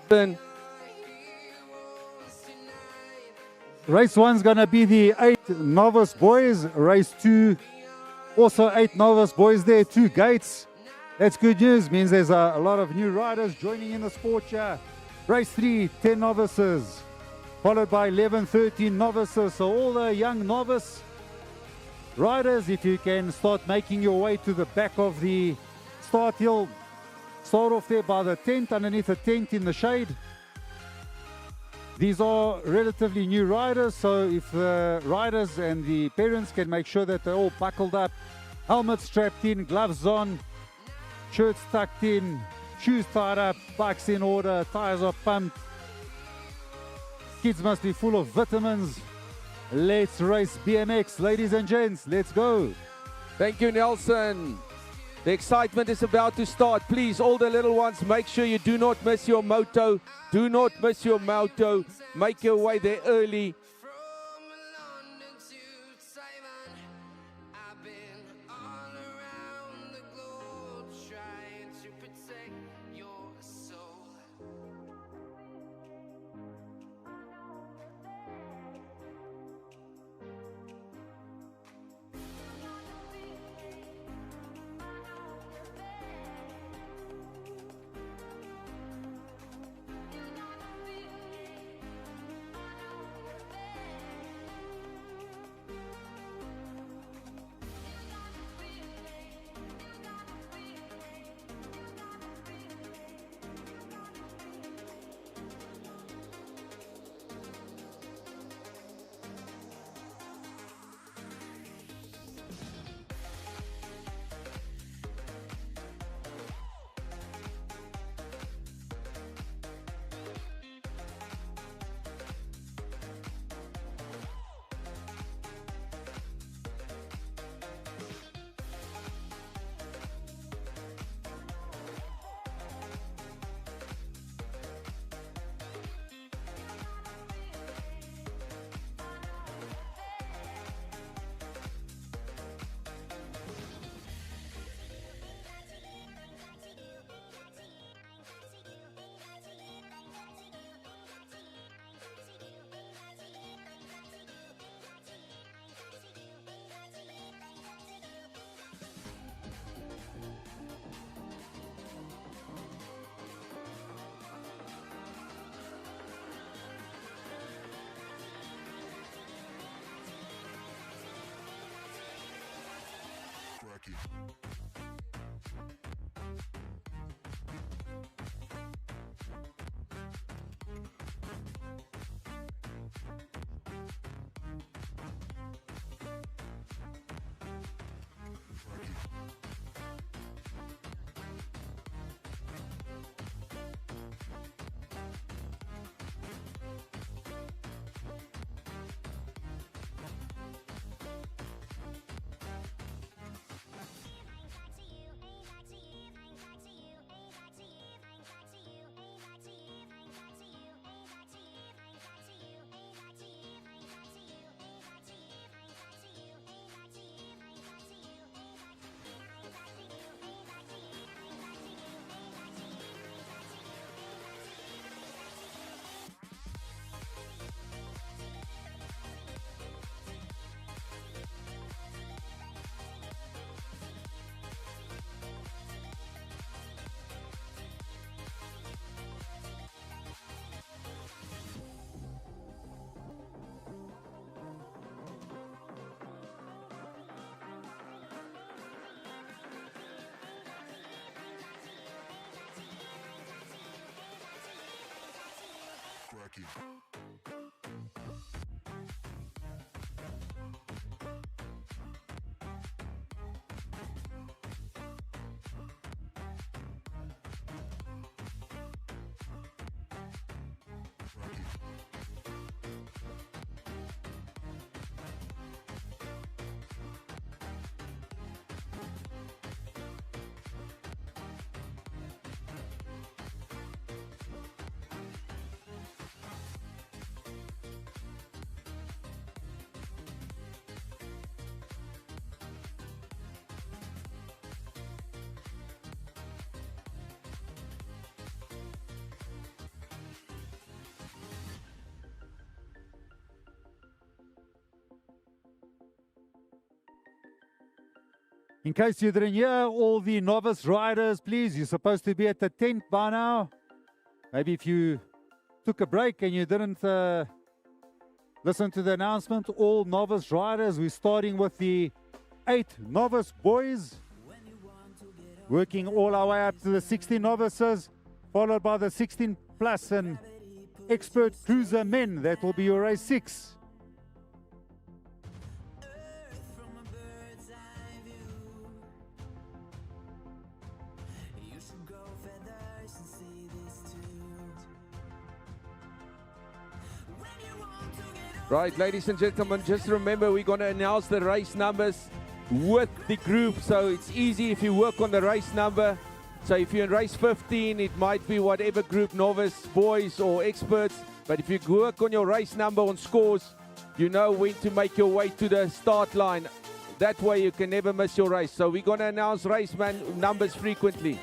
Race 1's going to be the 8 novice boys. Race 2, also 8 novice boys there, 2 gates. That's good news, means there's a lot of new riders joining in the sport here. Race 3, 10 novices, followed by 11, 13 novices. So all the young novice riders, if you can start making your way to the back of the start hill, start off there by the tent, underneath the tent in the shade. These are relatively new riders, so if the riders and the parents can make sure that they're all buckled up, helmets strapped in, gloves on, shirts tucked in, shoes tied up, bikes in order, tires are pumped. Kids must be full of vitamins. Let's race BMX, ladies and gents, let's go. Thank you, Nelson. The excitement is about to start. Please, all the little ones, make sure you do not miss your moto. Do not miss your moto. Make your way there early. In case you didn't hear, all the novice riders, please, you're supposed to be at the tent by now. Maybe if you took a break and you didn't listen to the announcement, all novice riders, we're starting with the 8 novice boys, working all our way up to the 16 novices, followed by the 16 plus and expert cruiser men. That will be your race 6. Right, ladies and gentlemen, just remember we're going to announce the race numbers with the group, so it's easy if you work on the race number. So if you're in race 15, it might be whatever group, novice, boys or experts, but if you work on your race number on scores, you know when to make your way to the start line. That way you can never miss your race. So we're going to announce race numbers frequently.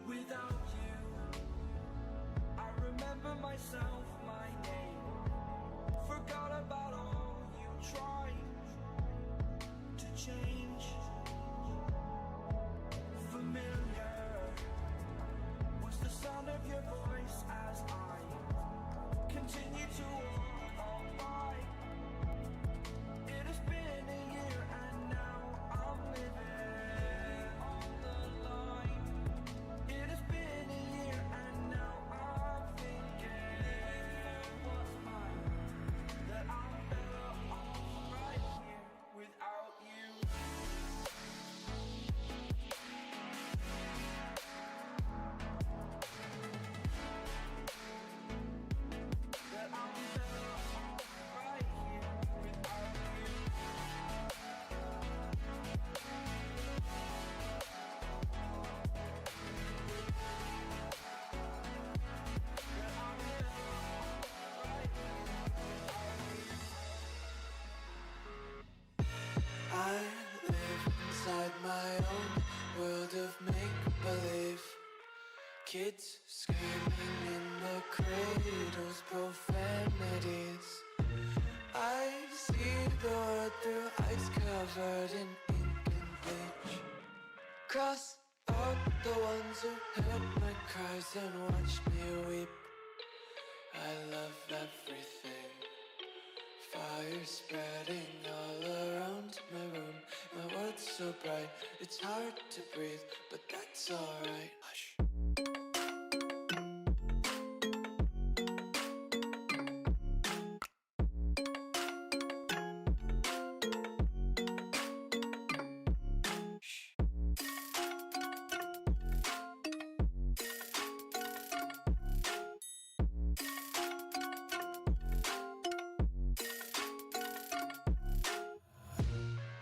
Without you, I remember myself, my name. Forgot about all you tried to change. Familiar was the sound of your voice as I continue to walk on by. It has been a year and now I'm living on the line. It has been a year and now I'm thinking what's mine, that I'm better off right here without you. That I'm better off right here without you. I live inside my own world of make-believe. Kids screaming in the cradles, profanities. I see the world through ice covered in ink and bleach. Cross out the ones who heard my cries and watched me weep. I love everything. Fire spreading all around my room. My world's so bright, it's hard to breathe, but that's alright. Hush.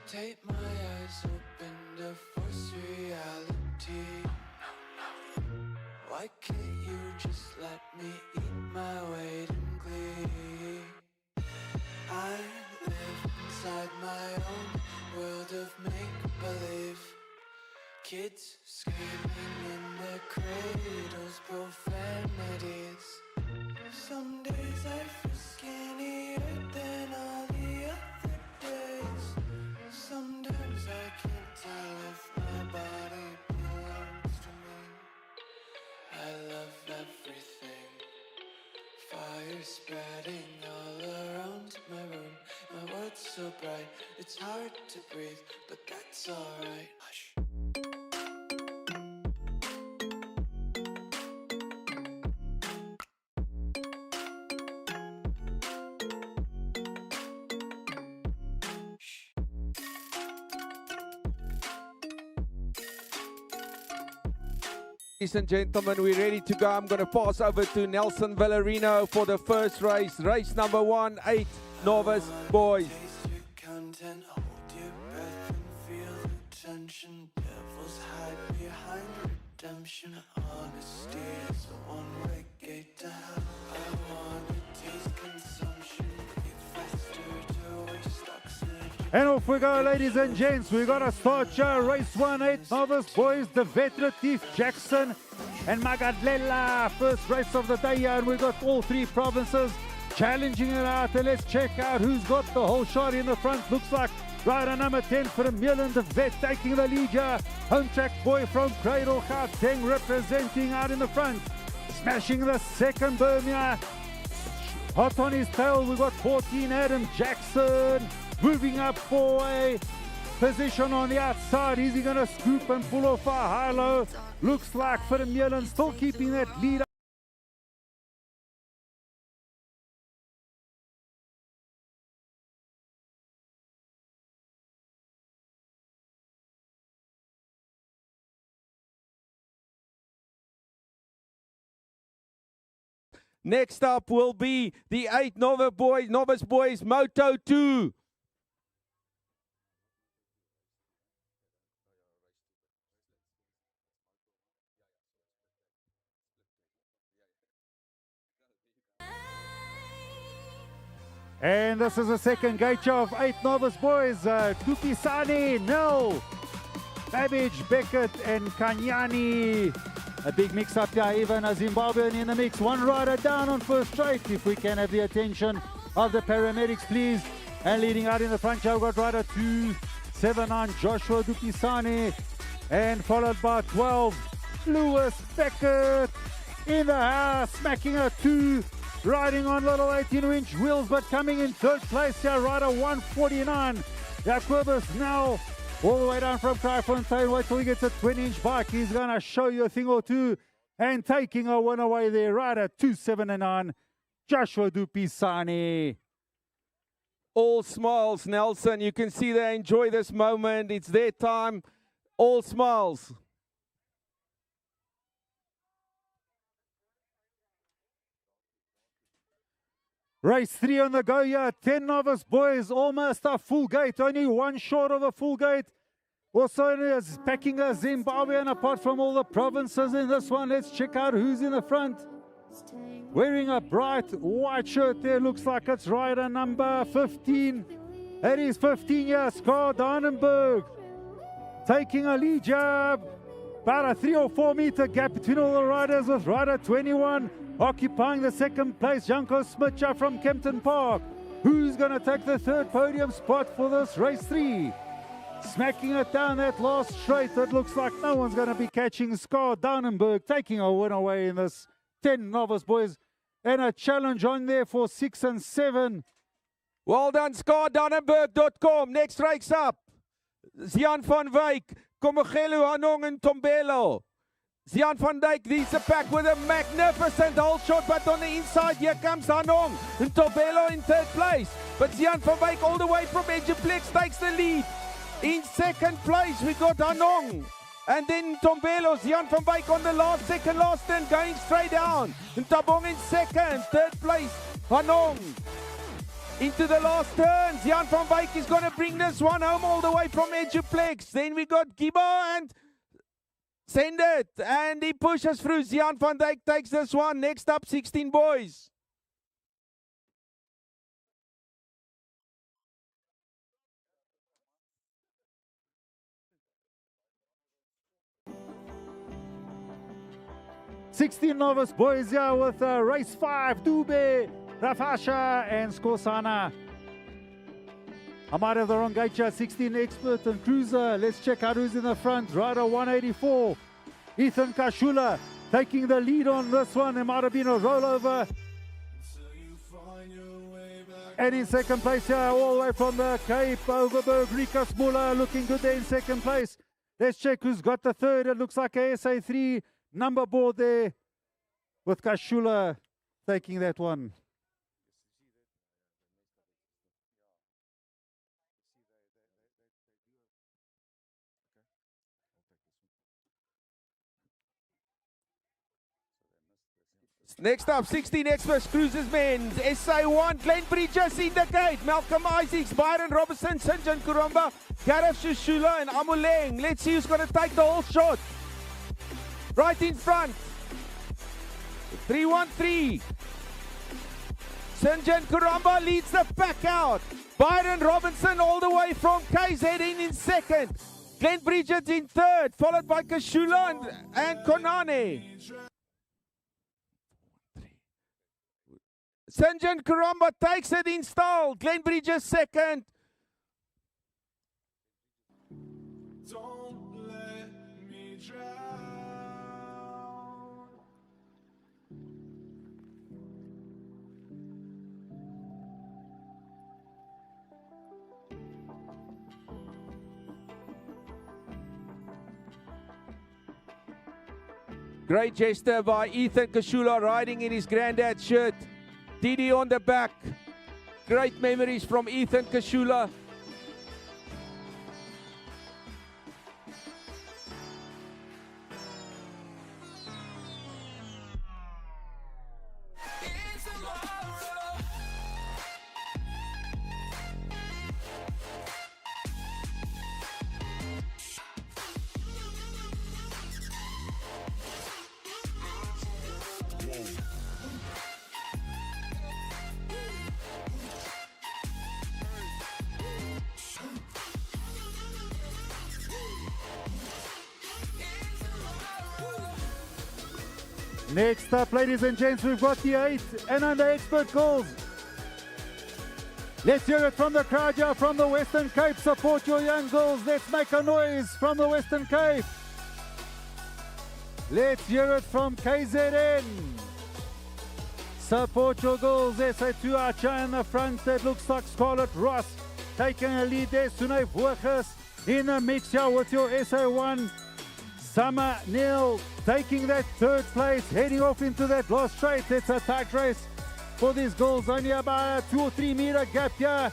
Take my eyes open to force reality. Why can't you just let me eat my weight in glee? I live inside my own world of make-believe. Kids screaming in their cradles, profanities. Some days I feel skinnier than all the other days. Sometimes I can't tell if my body belongs to me. I love everything. Fire spreading all around my room. My world's so bright, it's hard to breathe, but that's alright. Hush. Ladies and gentlemen, we're ready to go. I'm going to pass over to Nelson Villarino for the first race. Race number 1, 8 novice boys. Taste your content, hold your breath and feel the tension. Devils hide behind redemption. Honesty is a one-way gate to hell. I wanna taste consumption. Breathe faster to waste oxygen. And off we go, ladies and gents. We're going to start race 1, 8 novice boys. The veteran Thief Jackson and Magadlela. First race of the day here. And we got all 3 provinces challenging it out. And let's check out who's got the whole shot in the front. Looks like rider number 10 for a million, the vet taking the lead here. Home track boy from Cradle, Gauteng representing out in the front. Smashing the second berm here. Hot on his tail, we got 14 Adam Jackson. Moving up for a position on the outside. Is he going to scoop and pull off a high-low? Looks like for a million, still keeping that lead. Next up will be the 8 novice boys Moto 2. And this is the second gate of 8 novice boys. Tupisani, Nel, Babbage, Beckett, and Kanyani. A big mix up here, even a Zimbabwean in the mix. One rider down on first straight. If we can have the attention of the paramedics, please. And leading out in the front, we've got rider 279, Joshua Dupisani. And followed by 12, Lewis Beckett in the house, smacking a 2. Riding on little 18-inch wheels, but coming in third place here, rider 149. Jacobus now all the way down from Kraaifontein. Wait till he gets a 20-inch bike. He's going to show you a thing or two. And taking a win away there, rider 279, Joshua Dupisani. All smiles, Nelson. You can see they enjoy this moment. It's their time. All smiles. Race 3 on the go here. 10 novice boys, almost a full gate. Only one short of a full gate. Also is packing a Zimbabwean apart from all the provinces in this one. Let's check out who's in the front. Wearing a bright white shirt there. Looks like it's rider number 15. That is 15 years, Scar Dannenberg. Taking a lead jab. About a 3 or 4 meter gap between all the riders, with rider 21 occupying the second place, Janko Smitcha from Kempton Park. Who's going to take the third podium spot for this race 3? Smacking it down that last straight. It looks like no one's going to be catching Scar Dannenberg, taking a win away in this 10 novice boys. And a challenge on there for 6 and 7. Well done, ScarDannenberg.com. Next race up, Zian van Wyk, Komogelu, Hanong and Tombelo. Zian van Dijk leads the pack with a magnificent whole shot, but on the inside here comes Hanong and Tombelo in third place. But Zian van Wyk all the way from Edgeplex takes the lead. In second place we got Hanong. And then Tombelo, Zian van Wyk on the second last turn, going straight down. And Tabong in second, third place, Hanong. Into the last turn, Zian van Wyk is going to bring this one home all the way from Edgeplex. Then we got Giba and Send It. And he pushes through. Zian van Dijk takes this one. Next up, 16 boys. "16 novice boys here with race 5, Dube, Rafasha and Skosana. I might have the wrong gate here. 16 expert and cruiser. Let's check out who's in the front. Rider 184, Ethan Kashula, taking the lead on this one. There might have been a rollover. And in second place here, all the way from the Cape, Overberg, Rikas Muller, looking good there in second place. Let's check who's got the third. It looks like a SA3 number board there, with Kashula taking that one. Next up, 16 Express Cruisers Men's. SA1, Glenn Bridges in the gate. Malcolm Isaacs, Byron Robertson, Sinjan Kurumba, Gareth Shushula and Amuleng. Let's see who's going to take the whole shot. Right in front. 313. Sinjan Kurumba leads the pack out. Byron Robinson all the way from KZN in second. Glenn Bridges in third, followed by Kashula and Konane. Sinjan Kurumba takes it in style. Glenn Bridges second. Don't let me drown. Great gesture by Ethan Kashula riding in his granddad's shirt. Didi on the back. Great memories from Ethan Kashula. Next up, ladies and gents, we've got the 8 and under expert goals. Let's hear it from the crowd here from the Western Cape. Support your young girls. Let's make a noise from the Western Cape. Let's hear it from KZN. Support your girls. SA2 Archer in the front. It looks like Scarlett Ross taking a lead there. Sunay Burgers in the mix here with your SA1. Summer Neil taking that third place, heading off into that last straight. It's a tight race for these girls. Only about a 2 or 3 meter gap here.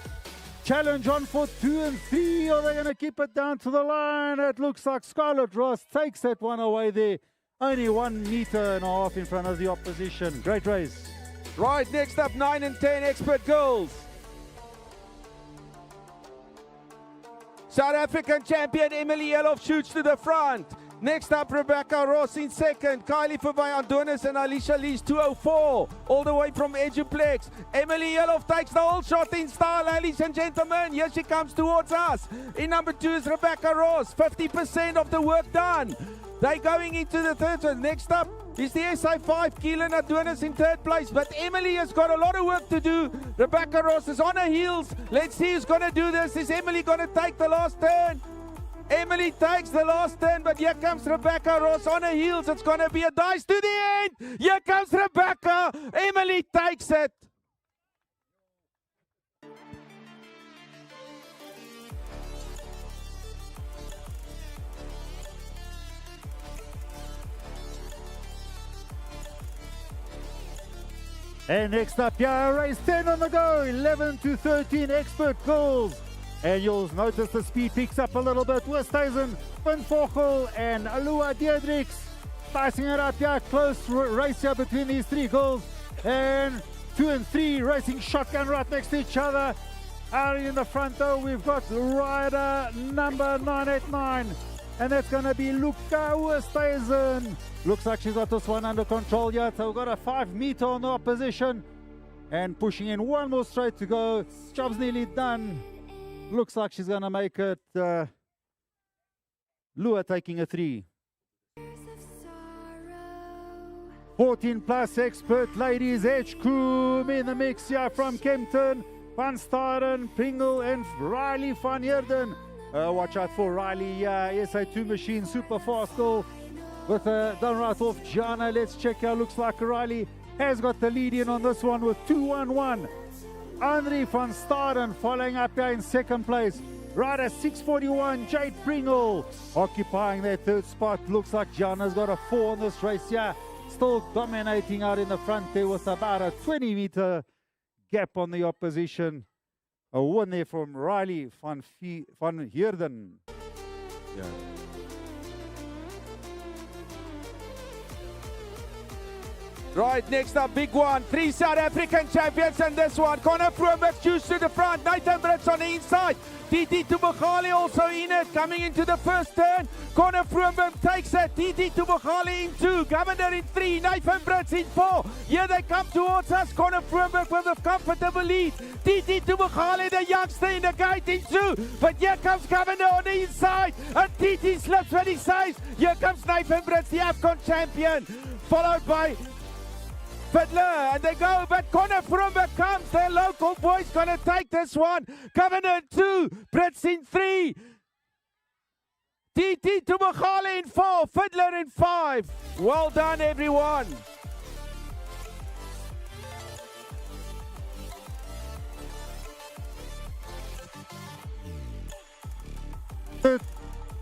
Challenge on for 2 and 3. Are they going to keep it down to the line? It looks like Scarlett Ross takes that one away there. Only 1.5 meters in front of the opposition. Great race. Right, next up, 9 and 10 expert girls. South African champion Emily Elof shoots to the front. Next up, Rebecca Ross in second. Kylie Verby Andonis and Alicia Lees 204. All the way from Eduplex. Emily Elof takes the whole shot in style, ladies and gentlemen. Here she comes towards us. In number 2 is Rebecca Ross. 50% of the work done. They're going into the third one. Next up is the SA5, Keelan Adonis in third place. But Emily has got a lot of work to do. Rebecca Ross is on her heels. Let's see who's going to do this. Is Emily going to take the last turn? Emily takes the last turn, but here comes Rebecca Ross on her heels. It's going to be a dice to the end. Here comes Rebecca. Emily takes it. And next up, yeah, race 10 on the go. 11 to 13 expert goals. And you'll notice the speed picks up a little bit. Westhuizen, Van Vogel, and Alua Diedriks spicing it up here. Close race here between these 3 goals. And 2 and 3 racing shotgun right next to each other. Out in the front though, we've got rider number 989. And that's going to be Luca Westhuizen. Looks like she's got this one under control yet. So we've got a 5 meter on the opposition. And pushing in one more straight to go. Job's nearly done. Looks like she's going to make it. Lua taking a 3. 14 plus expert ladies. H-Koom in the mix here from Kempton. Van Staden, Pringle and Riley van Heerden. Watch out for Riley. SA2 machine, super fast goal. With a done right off Gianna. Let's check how looks like Riley has got the lead in on this one with 2-1-1. Henri van Staden following up here in second place. Rider 641, Jade Pringle occupying that third spot. Looks like Gianna's got a 4 on this race here. Still dominating out in the front there with about a 20 meter gap on the opposition. A win there from Riley van Heerden. Yeah. Right, next up, big one. 3 South African champions in this one. Connor Froberg choose to the front. Nathan Brits on the inside. TT Tubukhali also in it, coming into the first turn. Connor Froberg takes it. TT Tubukhali in 2. Governor in 3. Nathan Brits in 4. Here they come towards us. Connor Froberg with a comfortable lead. TT Tubukhali, the youngster, in the gate in 2. But here comes Governor on the inside. And TT slips when he says. Here comes Nathan Brits, the AFCON champion. Followed by Fiddler, and they go, but Connor Froberg comes. Their local boy's gonna take this one. Governor in 2, Brits in 3. TT Tubukhali in 4, Fiddler in 5. Well done, everyone.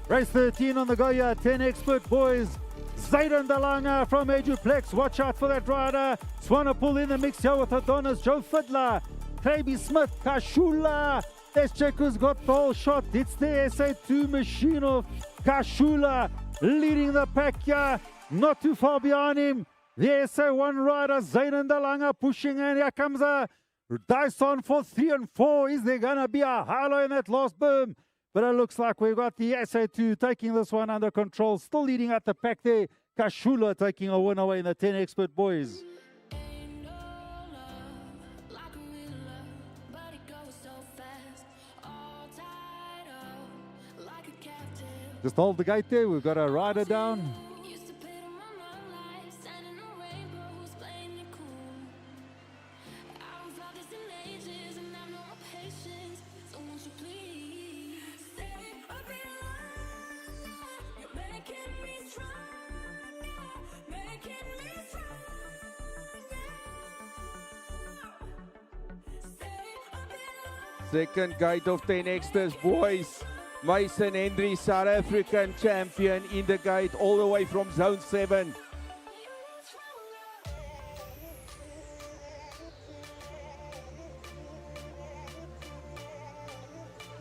Race 13 on the go here, 10 expert boys. Zayden Dalanga from Eduplex. Watch out for that rider. Swanepoel in the mix here with Adonis, Joe Fiddler, Kraby Smith, Kashula. Let's check who's got the whole shot. It's the SA2 machine of Kashula leading the pack here. Not too far behind him. The SA1 rider, Zayden Dalanga, pushing, and here comes a dice on for 3 and 4. Is there going to be a halo in that last berm? But it looks like we've got the SA2 taking this one under control. Still leading at the pack there. Kashula taking a win away in the 10 expert boys. Just hold the gate there. We've got a rider down. Second gate of 10 extras, boys. Mason Henry, South African champion, in the gate all the way from zone 7.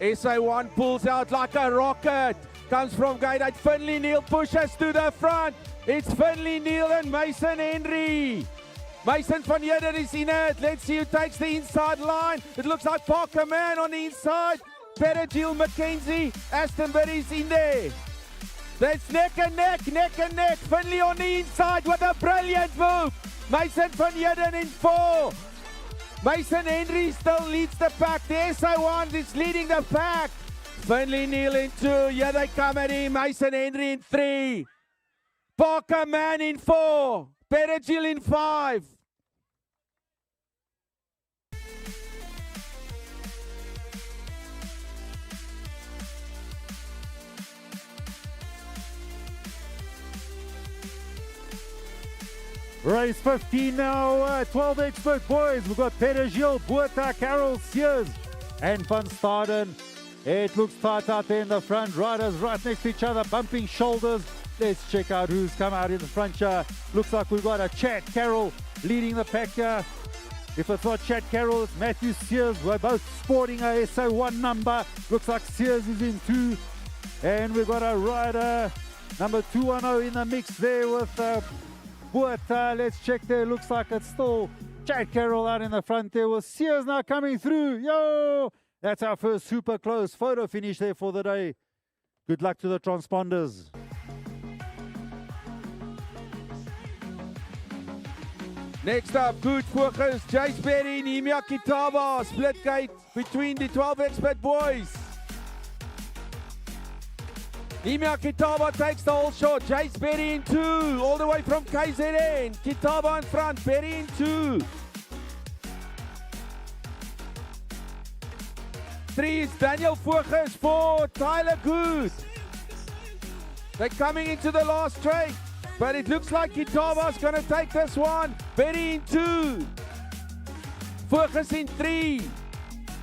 SA1 pulls out like a rocket. Comes from gate 8. Finley Neal pushes to the front. It's Finley Neal and Mason Henry. Mason van Heerden is in it. Let's see who takes the inside line. It looks like Parker Man on the inside. Perigil McKenzie, Astonbury's in there. That's neck and neck, neck and neck. Finley on the inside with a brilliant move. Mason van Heerden in 4. Mason Henry still leads the pack. The SA1 is leading the pack. Finley Neal in 2. Here they come at him. Mason Henry in 3. Parker Man in 4. Perigil in 5. Race 15 now, 12 expert boys. We've got Perigil, Buerta, Carroll, Sears, and Van Staden. It looks tight out there in the front. Riders right next to each other, bumping shoulders. Let's check out who's come out in the front here. Looks like we've got a Chad Carroll leading the pack here. If it's not Chad Carroll, it's Matthew Sears. We're both sporting a SA1 number. Looks like Sears is in 2. And we've got a rider, number 210 in the mix there with Buerta. Let's check there. Looks like it's still Chad Carroll out in the front there with Sears now coming through. Yo! That's our first super close photo finish there for the day. Good luck to the transponders. Next up, good focus, Jace Berry, Nimia Kitaba, split gate between the 12 expert boys. Nimia Kitaba takes the whole shot, Jace Berry in 2, all the way from KZN. Kitaba in front, Berry in 2. 3 is Daniel Focus, 4, Tyler Good. They're coming into the last straight. But it looks like Kitaba's going to take this one. Berry in 2. Focus in 3.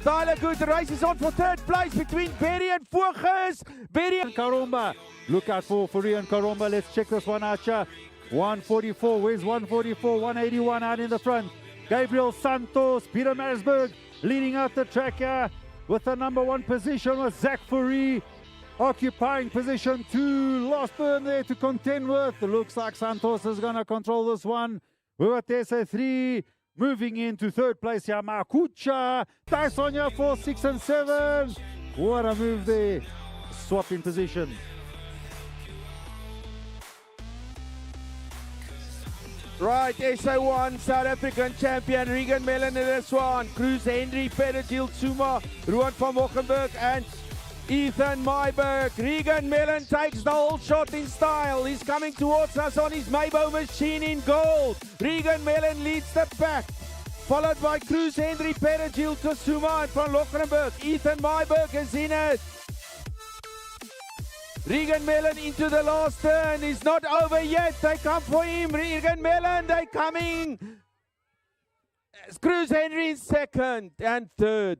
Tyler Good, the race is on for 3rd place between Berry and Focus. Berry and Karomba. Look out for Rian Karomba. Let's check this one out here. 144. Where's 144? 181 out in the front. Gabriel Santos, Peter Marisburg leading out the track here with the number 1 position with Zach Fourie. Occupying position 2, last burn there to contend with. It looks like Santos is going to control this one. We got SA3 moving into third place here. Makucha, Tysonia for 6 and 7. What a move there. Swap in position. Right, SA1, South African champion, Regan Mellon in this one. Cruz Henry, Pedagil Tsuma, Ruan van Wochenberg, and Ethan Myberg. Regan Mellon takes the whole shot in style. He's coming towards us on his Maybo machine in gold. Regan Mellon leads the pack, followed by Cruz Henry, Pedagil Tsuma, and van Wochenberg. Ethan Myberg is in it. Regan Mellon into the last turn. He's not over yet. They come for him. Regan Mellon, they coming. Cruz Henry in second and third.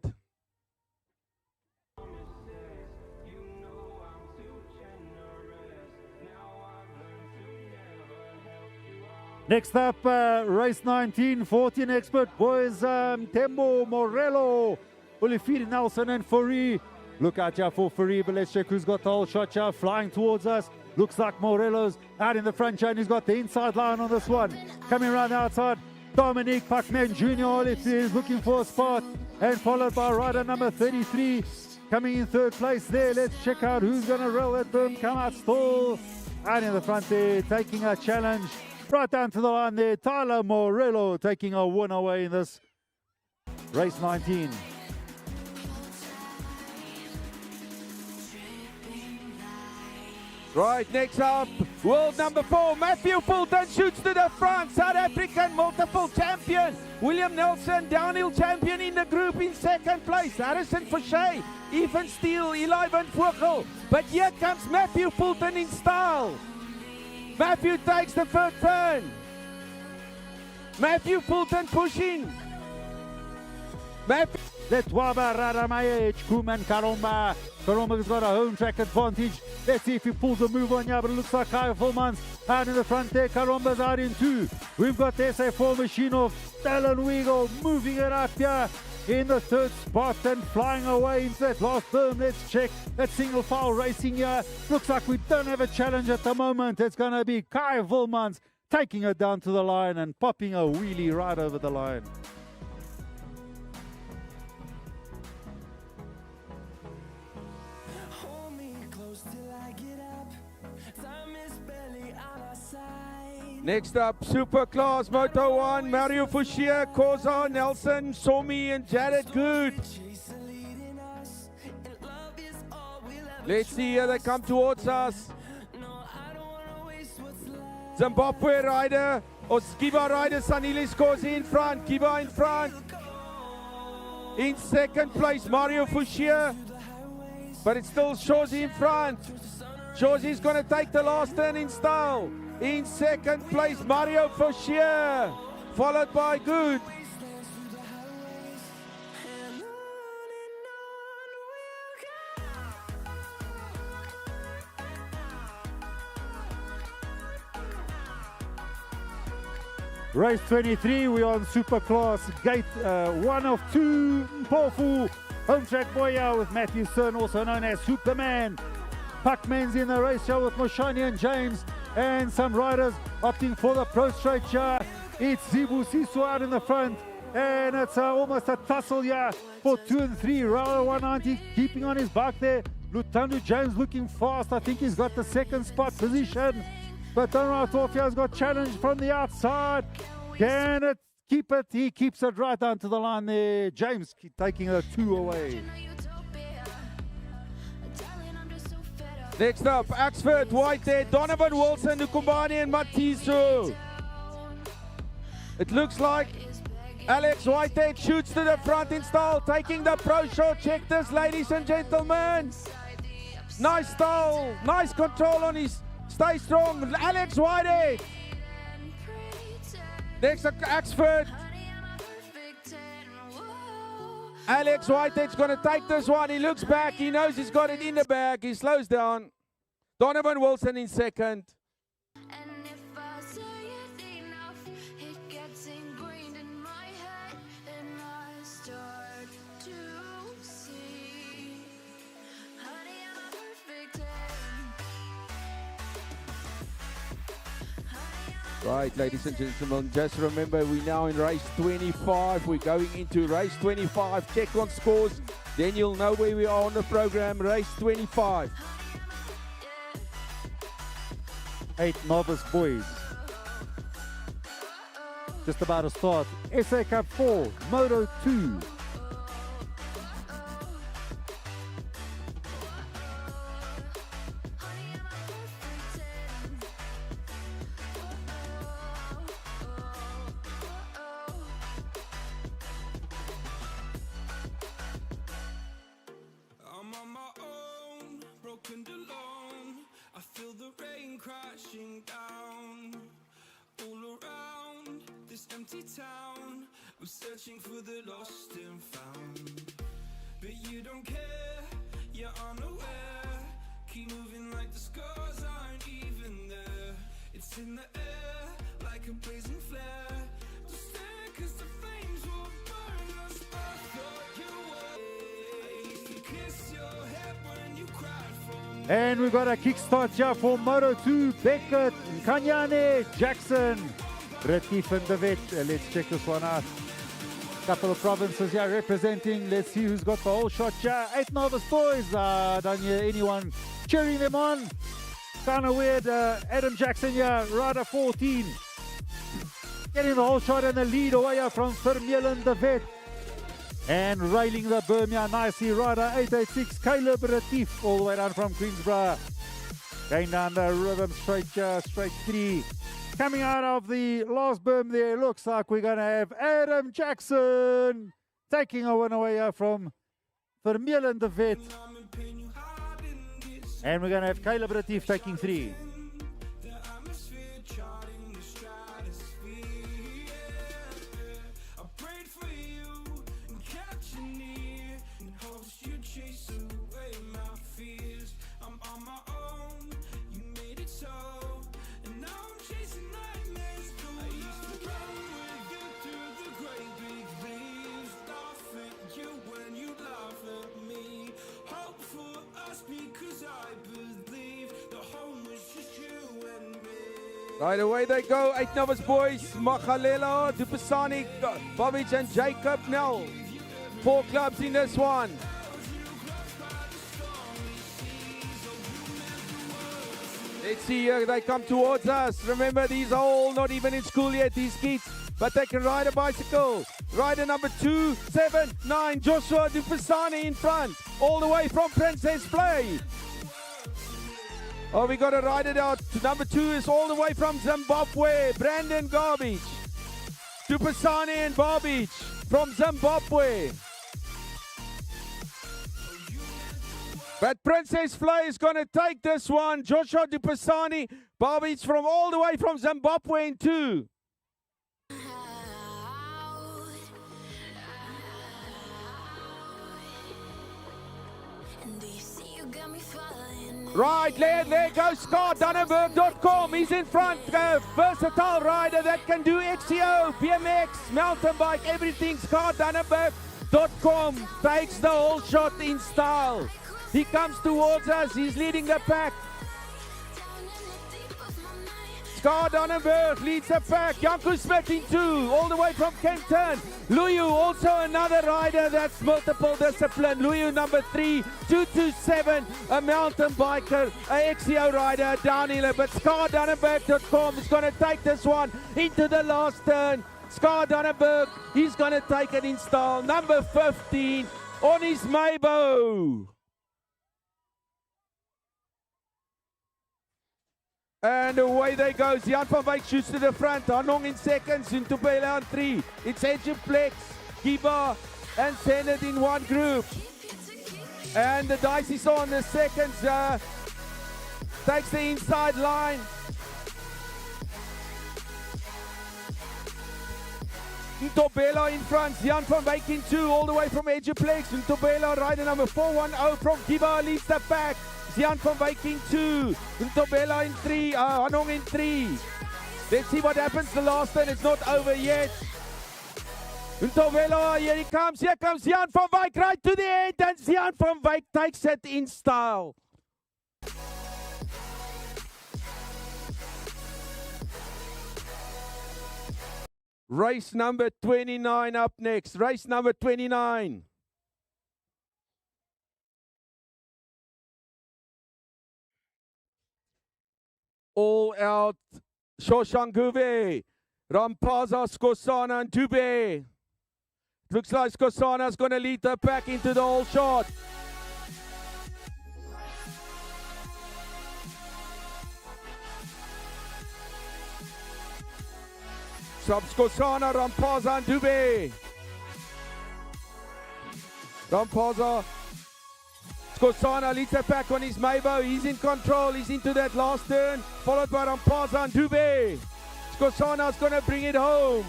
Next up, race 19, 14 expert boys, Tembo, Morello, Olifiri, Nelson, and Fourie. Look out here for Fourie, but let's check who's got the whole shot here, flying towards us. Looks like Morello's out in the front chain. He's got the inside line on this one. Coming around the outside, Dominique Pacman Jr. Olifiri is looking for a spot, and followed by rider number 33, coming in third place there. Let's check out who's going to roll at them. Come out still, out in the front there, taking a challenge. Right down to the line there, Tyler Morello taking a win away in this race 19. Right, next up, world number 4, Matthew Fulton shoots to the front. South African multiple champion, William Nelson, downhill champion in the group in second place. Harrison Fouché, Ethan Steele, Eli Van Vogel. But here comes Matthew Fulton in style. Matthew takes the third turn. Matthew Fulton pushing. Matthew. Letwaba, Radamaya, Kuman, Karomba. Karomba's got a home track advantage. Let's see if he pulls a move on here, but it looks like Kyle Fulmans out in the front there. Karomba's out in 2. We've got the SA4 machine of Talon Weagle moving it up here in the third spot and flying away into that last turn. Let's check that single file racing here. Looks like we don't have a challenge at the moment. It's going to be Kai Volmans taking it down to the line and popping a wheelie right over the line. Next up, Super Class Moto 1, Mario Fouché, Koza, Nelson, Somi, and Jared Good. Let's see here, they come towards us. Zimbabwe rider, or Skiba rider, Sanili scores in front, Kiba in front. In second place, Mario Fouché, but it's still Shorzy in front. Shorzy's going to take the last turn in style. In second place, Mario Fouché, followed by Good. Race 23, we're on Super Class Gate 1 of 2. Mpofu, home track boy here with Matthew Cern, also known as Superman. Pacman's in the race here with Moshani and James. And some riders opting for the Pro Straight here. It's Zibu Sisu out in the front. And it's almost a tussle here for 2 and 3. Raul 190 keeping on his back there. Lutandu James looking fast. I think he's got the second spot position. But Donald Torfia's got challenged from the outside. Can it keep it? He keeps it right down to the line there. James taking a 2 away. Next up, Axford, Whitehead, Donovan Wilson, Nukumbani, and Matiso. It looks like Alex Whitehead shoots to the front in style, taking the pro shot. Check this, ladies and gentlemen. Nice style, nice control on his stay strong. Alex Whitehead. Next up, Axford. Alex Whitehead's going to take this one. He looks back. He knows he's got it in the bag. He slows down. Donovan Wilson in second. Right, ladies and gentlemen, just remember we're now in race 25. We're going into race 25. Check on scores, then you'll know where we are on the program. Race 25. 8 novice boys. Just about to start. SA Cup 4, Moto 2. I'm on my own, broken alone. I feel the rain crashing down all around this empty town. I'm searching for the lost and found, but you don't care, you're unaware. Keep moving like the scars aren't even there. It's in the air like a blazing flare. Don't stare 'cause the flames will burn us. I thought you were. I used to kiss your head when you cried for me. And we've got a kickstart here for Moto 2. Beckett, Kanyane, Jackson, Retief and David. Let's check this one out. Couple of provinces here representing. Let's see who's got the whole shot here. 8 novice boys. Don't hear anyone cheering them on. Kind of weird. Adam Jackson here, rider 14. Getting the whole shot and the lead away here from Vermeulen de Wet. And railing the berm here nicely, rider 886, Caleb Retief, all the way down from Queensborough. Going down the rhythm straight 3. Coming out of the last berm there, looks like we're going to have Adam Jackson taking a win away here from Vermeulen de Wet. And we're going to have Caleb Retief taking 3. Right, away they go. 8 novice boys. Machalela, Dupasani, Bobic and Jacob Nell. 4 clubs in this one. Let's see here, they come towards us. Remember, these are all not even in school yet, these kids. But they can ride a bicycle. Rider number 279, Joshua Dupasani in front. All the way from Princess Play. Oh, we got to ride it out. Number 2 is all the way from Zimbabwe, Brandon Garbage. Dupasani and Barbage from Zimbabwe. But Princess Fly is going to take this one. Joshua Dupasani, Barbage from all the way from Zimbabwe in 2. Right, there goes Scott, Dunnenberg.com. He's in front, versatile rider that can do XCO, BMX, mountain bike, everything. Scott, Dunnenberg.com takes the whole shot in style. He comes towards us, he's leading the pack. Scar Donnenberg leads the pack. Janko Smith in 2, all the way from Kenton. Luyu, also another rider that's multiple discipline. Luyu number 3, 227, a mountain biker, a XCO rider, downhiller. But ScarDonnenberg.com is going to take this one into the last turn. Scar Donnenberg, he's going to take it in style. Number 15 on his Maybo. And away they go. Jan van Wyk shoots to the front. Hanong in seconds. Ntubela on 3. It's Edgeplex, Giba, and Senate in one group. And the Dicey saw on the seconds. Takes the inside line. Ntobela in front. Jan van Wyk in 2, all the way from Edgeplex. Ntobela, rider number 410 from Giba, leads the pack. Jan van Wyk in 2, Ntobela in 3, Hanong in 3. Let's see what happens the last turn. It's not over yet. Ntobela, here he comes. Here comes Jan van Wyk right to the end. And Jan van Wyk takes it in style. Race number 29 up next. Race number 29. All out Shoshanguve, Rampaza, Skosana, and Dube. Looks like Skosana's going to lead the pack into the whole shot. Skosana, Rampaza, and Dube. Rampaza. Skosana leads the pack on his Maibo. He's in control. He's into that last turn. Followed by Rampaza and Dube. Skosana's going to bring it home.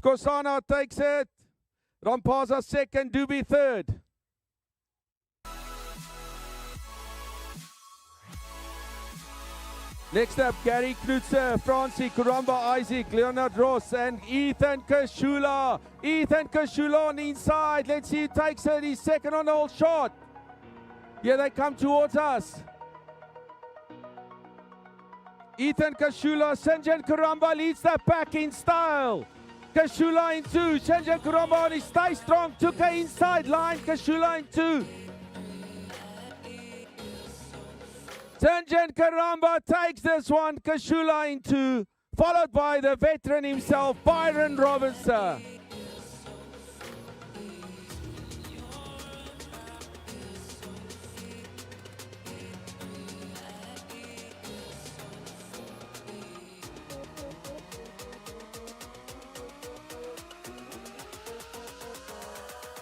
Skosana takes it. Rampaza second. Dube third. Next up, Gary Knutzer, Francie, Kuramba Isaac, Leonard Ross, and Ethan Kashula. Ethan Kashula on the inside. Let's see who takes it. He's second on the whole shot. Here they come towards us. Ethan Kashula, Sanjan Kuramba leads the pack in style. Kashula in two. Sanjan Kuramba on his stay strong. Took her inside line. Kashula in two. Sanjan Karamba takes this one, Kashula in two, followed by the veteran himself, Byron Robinson.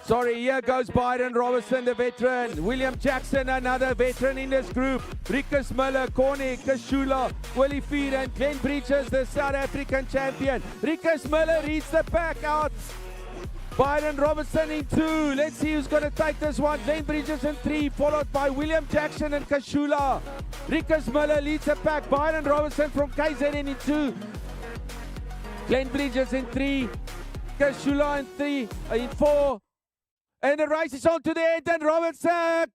Sorry, here goes Byron Robinson, the veteran. William Jackson, another veteran in this group. Rikus Miller, Corny, Kashula, Willie Feed, and Glenn Bridges, the South African champion. Rikus Miller leads the pack out. Byron Robinson in two. Let's see who's going to take this one. Glenn Bridges in three, followed by William Jackson and Kashula. Rikus Miller leads the pack. Byron Robinson from KZN in two. Glenn Bridges in three. Kashula in four. And the race is on to the end, and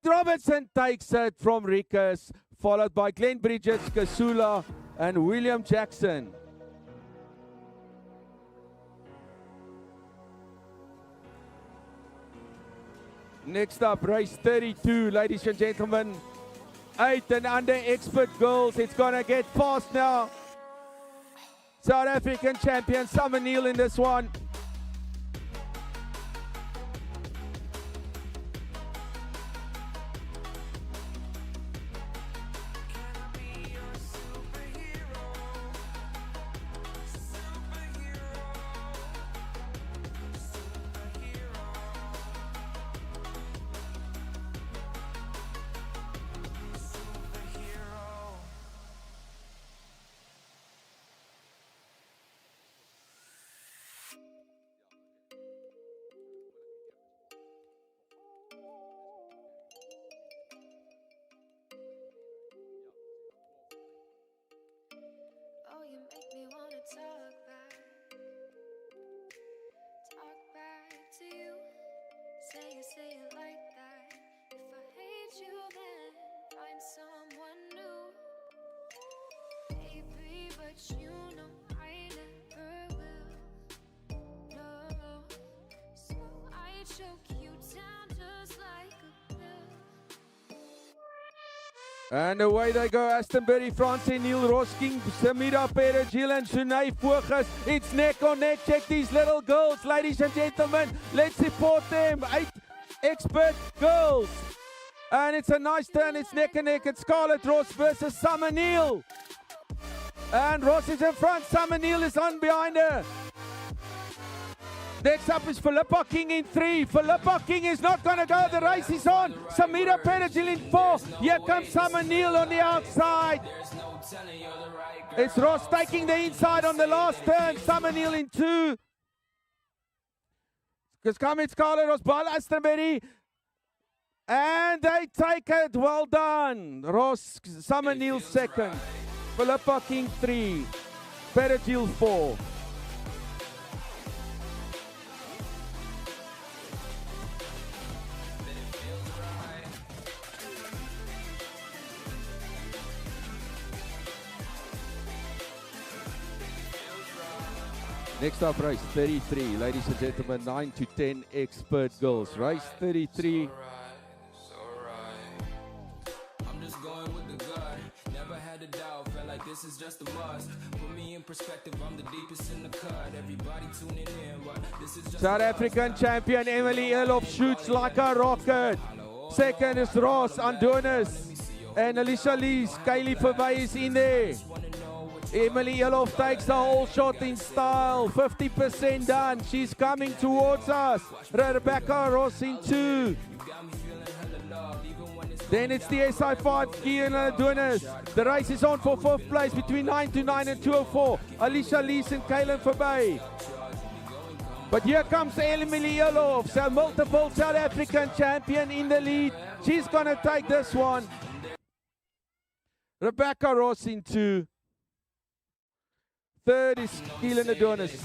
Robinson takes it from Rikus, followed by Glenn Bridges, Kasula, and William Jackson. Next up, race 32, ladies and gentlemen. 8 and under expert girls. It's going to get fast now. South African champion Summer Neal in this one. Say it like that. If I hate you, then find someone new. Baby, but you know I never will. No, so I choke you down just like a pill. And away they go, Astonbury, Francie, Neil Rosking, Samira Pere, Jill and Shunay Focus. It's neck on neck. Check these little girls, ladies and gentlemen. Let's support them. 8 expert girls. And it's a nice turn. It's neck and neck. It's Scarlett Ross versus Summer Neal. And Ross is in front. Summer Neal is on behind her. Next up is Philippa King in 3. Philippa King is not going to go. The race is on. Samira Perigil in 4. Here comes Summer Neal on the outside. It's Ross taking the inside on the last turn. Summer Neal in 2. Because coming Scarlett Ross, Bal Astonbury. And they take it. Well done. Ross, Summer Neal second. Philippa King 3. Perigil 4. Next up, race 33. Ladies and gentlemen, 9 to 10 expert girls. Race 33. I'm just going with the gut. Never had a doubt. Felt like this is just a must. Put me in perspective. I'm the deepest in the cut. Everybody tuning in, but this is just South African champion Emily Elof shoots like a rocket. Second is Ross Andonis. And Alicia Lees. Kylie Verwey is in there. Emily Elof takes the whole shot in style. 50% done. She's coming towards us. Rebecca Ross in 2. Then it's the SI5 Kian Adonis. The race is on for 5th place between 929 and 204. Alicia Lees and Kaylin Verwey. But here comes Emily Elof, a multiple South African champion in the lead. She's going to take this one. Rebecca Ross in 2. Third is Keelan Adonis.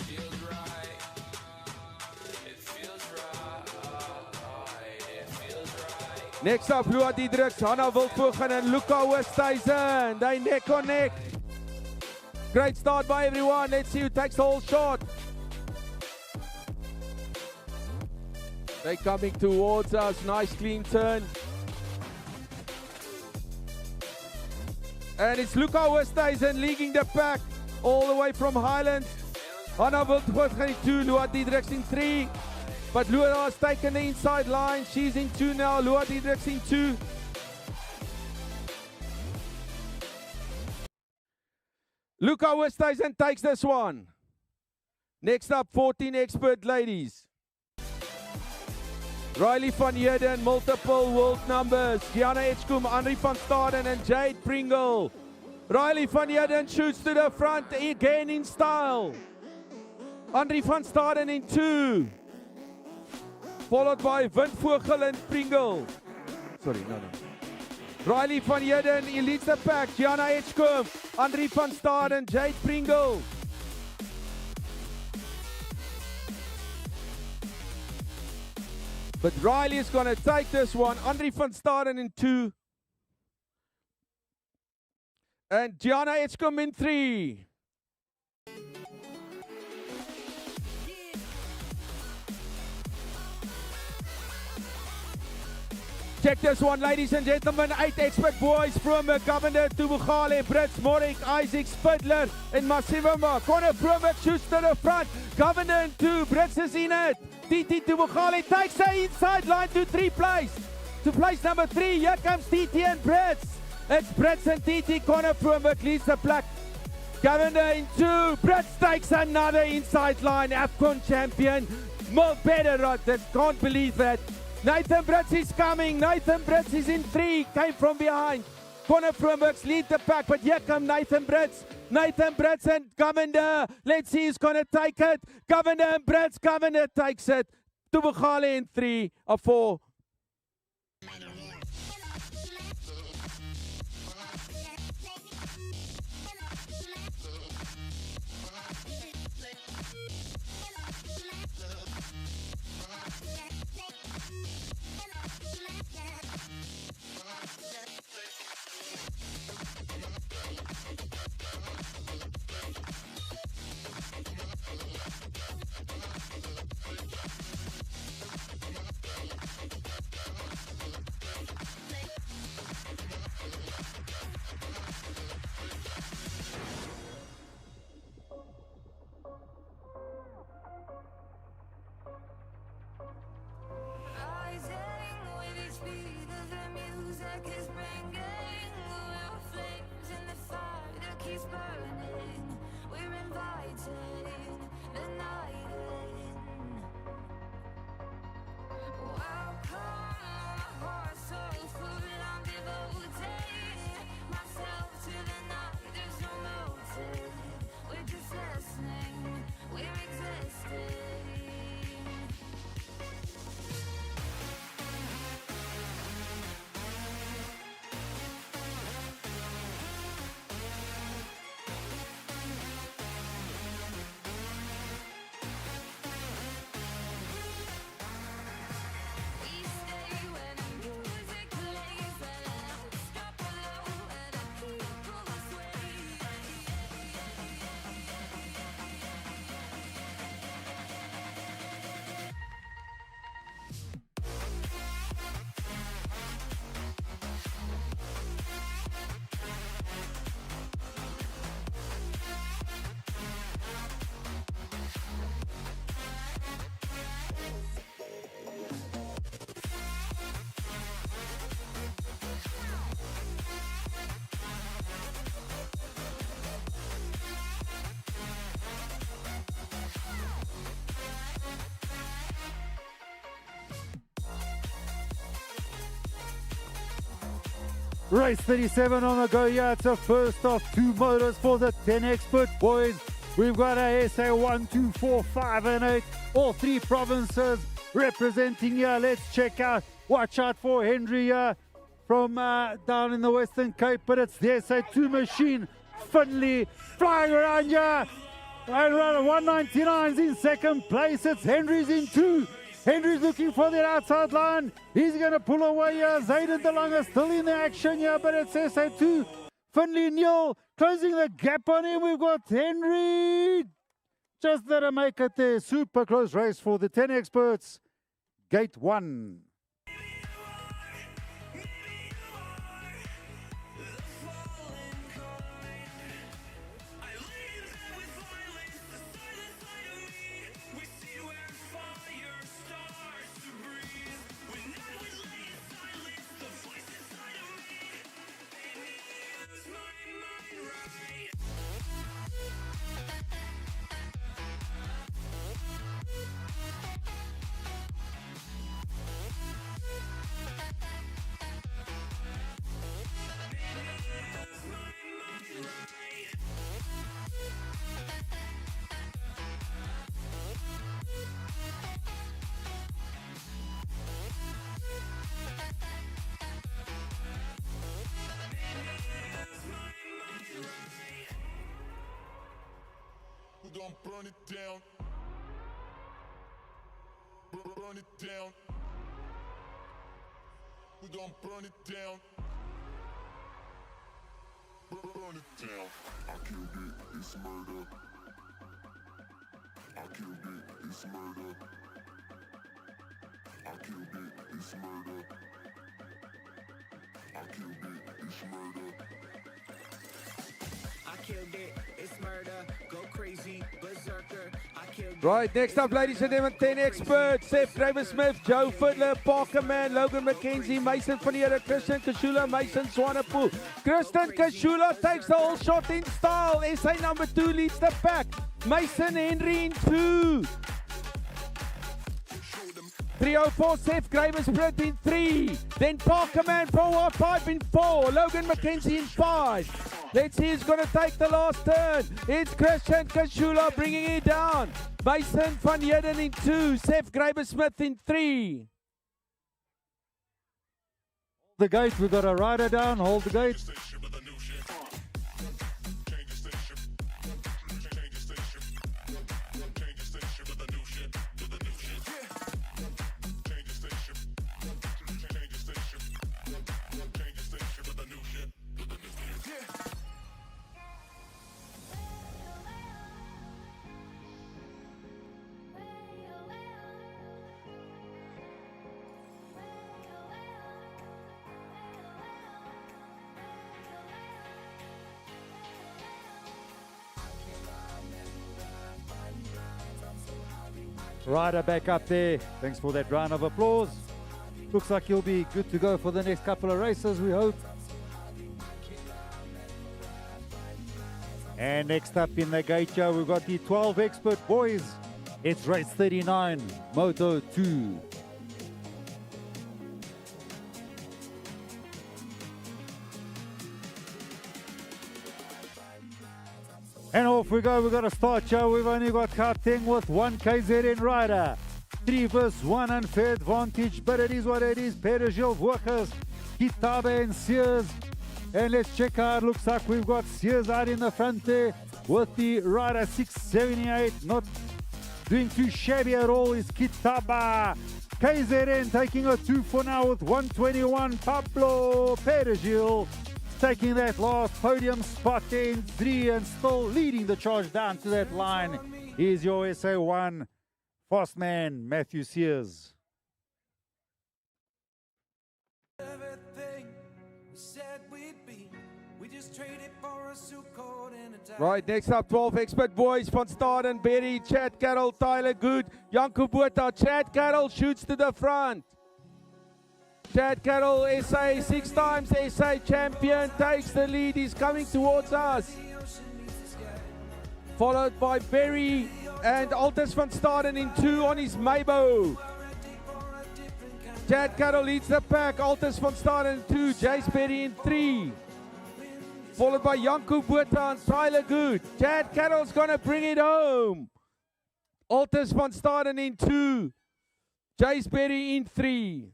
Next up, Lua Diedriks, Hannah Wildvogen and Luca Westhuizen. They neck on neck. Great start by everyone. Let's see who takes the whole shot. They're coming towards us. Nice clean turn. And it's Luca Westhuizen leading the pack all the way from Highland. Hannah Wildvogen in 2, Lua Diedriks in 3. But Lua has taken the inside line. She's in 2 now. Lua Diedriks in 2. Luca Westhuizen takes this one. Next up, 14 expert ladies. Riley van Heerden, multiple world numbers. Gianna Edgecombe, Henri van Staden and Jade Pringle. Riley van Heerden shoots to the front again in style. Henri van Staden in 2. Followed by Windvogel and Pringle. Sorry, no. Riley van Heerden, he leads the pack. Gianna Edgecombe, Henri van Staden, Jade Pringle. But Riley is going to take this one. Henri van Staden in 2. And Gianna Edgecombe in 3. Check this one, ladies and gentlemen. 8 expert boys from Governor Tubugale, Brits, Morik, Isaac, Spidler, and Massivama. Connor Brumwick shoots to the front. Governor in 2. Brits is in it. TT Tubugale takes the inside line to 3 place. To place number 3. Here comes TT and Brits. It's Brits and TT. Connor Brumwick leads the pack. Governor in 2. Brits takes another inside line. AFCON champion. More better, right? Can't believe that. Nathan Brits is coming. Nathan Brits is in 3. Came from behind. Connor Brumwick leads the pack, but here comes Nathan Brits. Nathan Brits and Governor. Let's see who's going to take it. Governor and Brits. Governor takes it. Tubugale in 3 or 4. Race 37 on the go. Yeah, it's the first of two motors for the 10 expert boys. We've got a SA 1, 2, 4, 5, and 8. All three provinces representing here. Let's check out. Watch out for Henry here from down in the Western Cape, but it's the SA2 machine. Finley flying around here. And runner 199's in second place. It's Henry's in 2. Henry's looking for the outside line. He's going to pull away here. Zayden DeLonge still in the action here, but it's SA2. Finley Neal closing the gap on him. We've got Henry. Just let him make it there. Super close race for the 10 experts. Gate 1. Don't burn it down. Burn it down. We don't burn it down. Burn it down. I killed it, it's murder. I killed it, it's murder. I killed it, it's murder. I killed it, it's murder. I killed it, it's murder. Go crazy, berserker. I killed it. Right, next up, ladies and gentlemen, 10 experts. Seth Graver-Smith, Joe Fiddler, Parker Mann, Logan McKenzie, Mason van Heerden, Christian Kashula, Mason Swanepoel. Christian Kashula takes the whole shot in style. SA number 2 leads the pack. Mason Henry in 2. 304, Seth Graver-Smith in 3. Then Parker Mann, 415 in 4. Logan McKenzie in 5. Let's see who's going to take the last turn. It's Christian Kashula bringing it down. Mason van Heerden in 2. Seth Graver-Smith in 3. The gate, we've got a rider down. Hold the gate. Rider back up there. Thanks for that round of applause. Looks like he'll be good to go for the next couple of races, we hope. And next up in the gate here, we've got the 12 expert boys. It's race 39, Moto 2. And off we go. We've got to start here. We've only got Gauteng with one KZN rider. 3 versus 1 unfair advantage, but it is what it is. Perigil, Workers, Kitabe and Sears. And let's check how it looks like. We've got Sears out in the front there with the rider 678. Not doing too shabby at all is Kitaba. KZN taking a 2 for now with 121. Pablo Perigil taking that last podium spot in 3 and still leading the charge down to that line. Here's your SA1 fast man, Matthew Sears. Everything we said we'd be, we just traded for a suit coat and a tie. Right, next up, 12 expert boys. Van Staden, Berry, Chad Carroll, Tyler Good, Janko Botha. Chad Carroll shoots to the front. Chad Carroll, SA 6 times SA champion, takes the lead. He's coming towards us. Followed by Berry and Altus van Staden in 2 on his Mabo. Chad Cradle leads the pack. Altus van Staden in 2. Jace Berry in 3. Followed by Janko Botha and Tyler Good. Chad Cradle's going to bring it home. Altus van Staden in 2. Jace Berry in 3.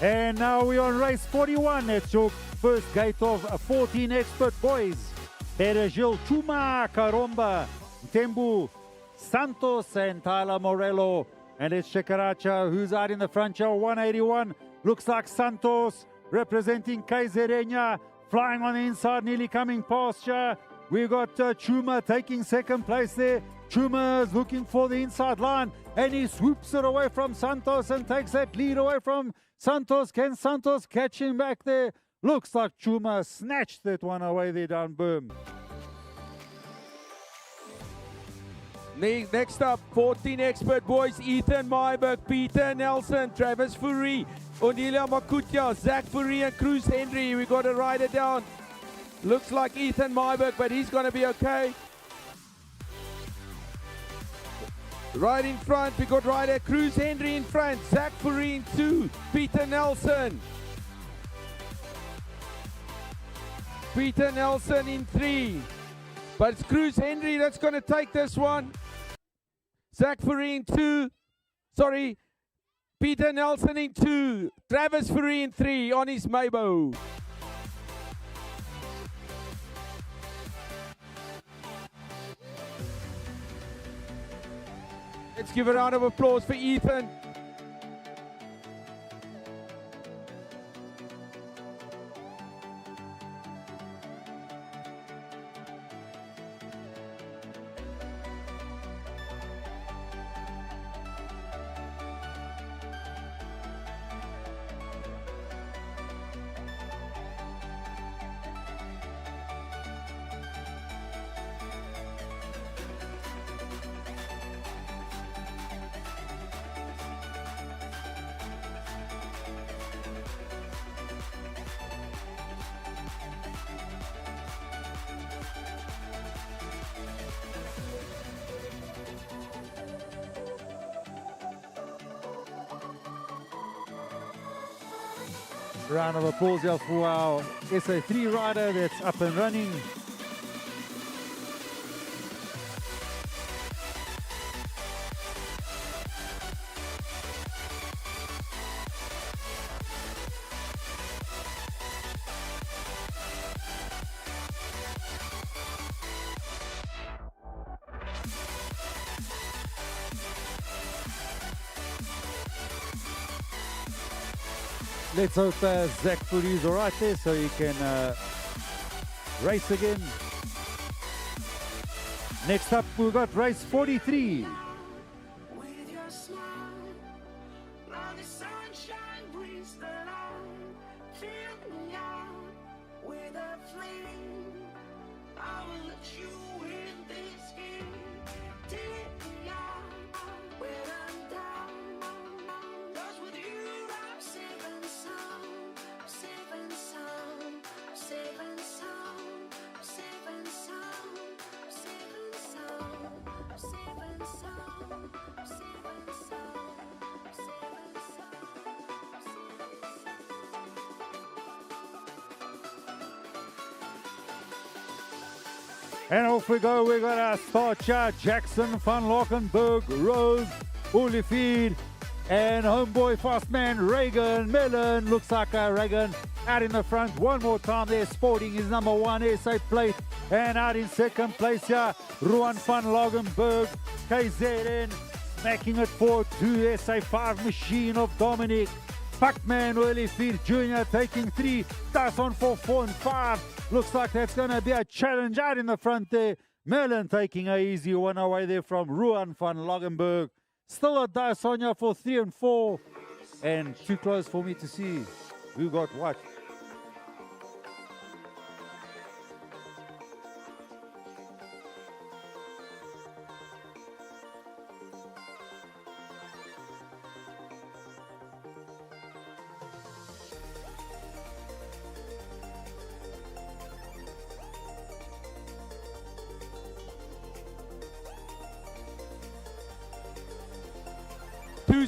And now we're on race 41. It's your first gate of 14 expert boys. Perejil Chuma, Karomba, Tembu, Santos, and Tyler Morello. And it's Shekaracha who's out in the front show. 181. Looks like Santos representing KZN, flying on the inside, nearly coming past you. We've got Chuma taking second place there. Chuma is looking for the inside line, and he swoops it away from Santos and takes that lead away from Santos. Can Santos catch him back there? Looks like Chuma snatched that one away there down Boom. Next up, 14 expert boys. Ethan Myberg, Peter Nelson, Travis Fourie, Onilia Makutia, Zach Fourie and Cruz Henry. We got a rider down. Looks like Ethan Myberg, but he's going to be okay. Right in front, we got rider Cruz Henry in front, Zach Fourie in 2, Peter Nelson. Peter Nelson in 3. But it's Cruz Henry that's going to take this one. Zach Fourie in 2. Sorry, Peter Nelson in 2. Travis Fourie in 3 on his Mabo. Let's give a round of applause for Ethan. Round of applause here for our SA3 rider that's up and running. Let's hope Zach Fourie is all right there so he can race again. Next up, we've got race 43. With your smile, now the sunshine brings the light. Fill me out with a flame. I will let you in this game. Take me out when I'm down. 'Cause with you I'm safe and sound. Safe and sound. Safe and sound. Safe and sound. Safe and sound. Safe and sound. Safe and sound. Safe and sound. And off we go. We got our start chart. Jackson, Van Lockenberg, Rose, Olified, and homeboy fast man Reagan Mellon. Looks like Reagan out in the front one more time there, sporting his number 1 SA plate. And out in second place here, Ruan van Lockenberg, KZN, smacking it for 2 SA5 machine of Dominic. Pacman Olified Jr. taking 3, Tyson for 4 and 5. Looks like that's going to be a challenge out in the front there. Merlin taking a easy one away there from Ruan van Lockenberg. Still a Dysonia for 3 and 4. And too close for me to see who got what.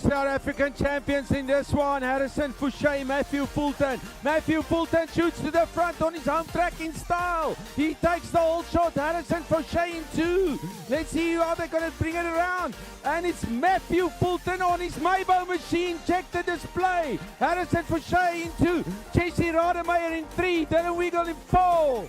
South African champions in this one. Harrison Fouché, Matthew Fulton. Matthew Fulton shoots to the front on his home track in style. He takes the whole shot. Harrison Fouché in 2. Let's see how they're going to bring it around. And it's Matthew Fulton on his Maybo machine. Check the display. Harrison Fouché in 2. Jesse Rademeyer in 3. Dylan Wiggle in 4.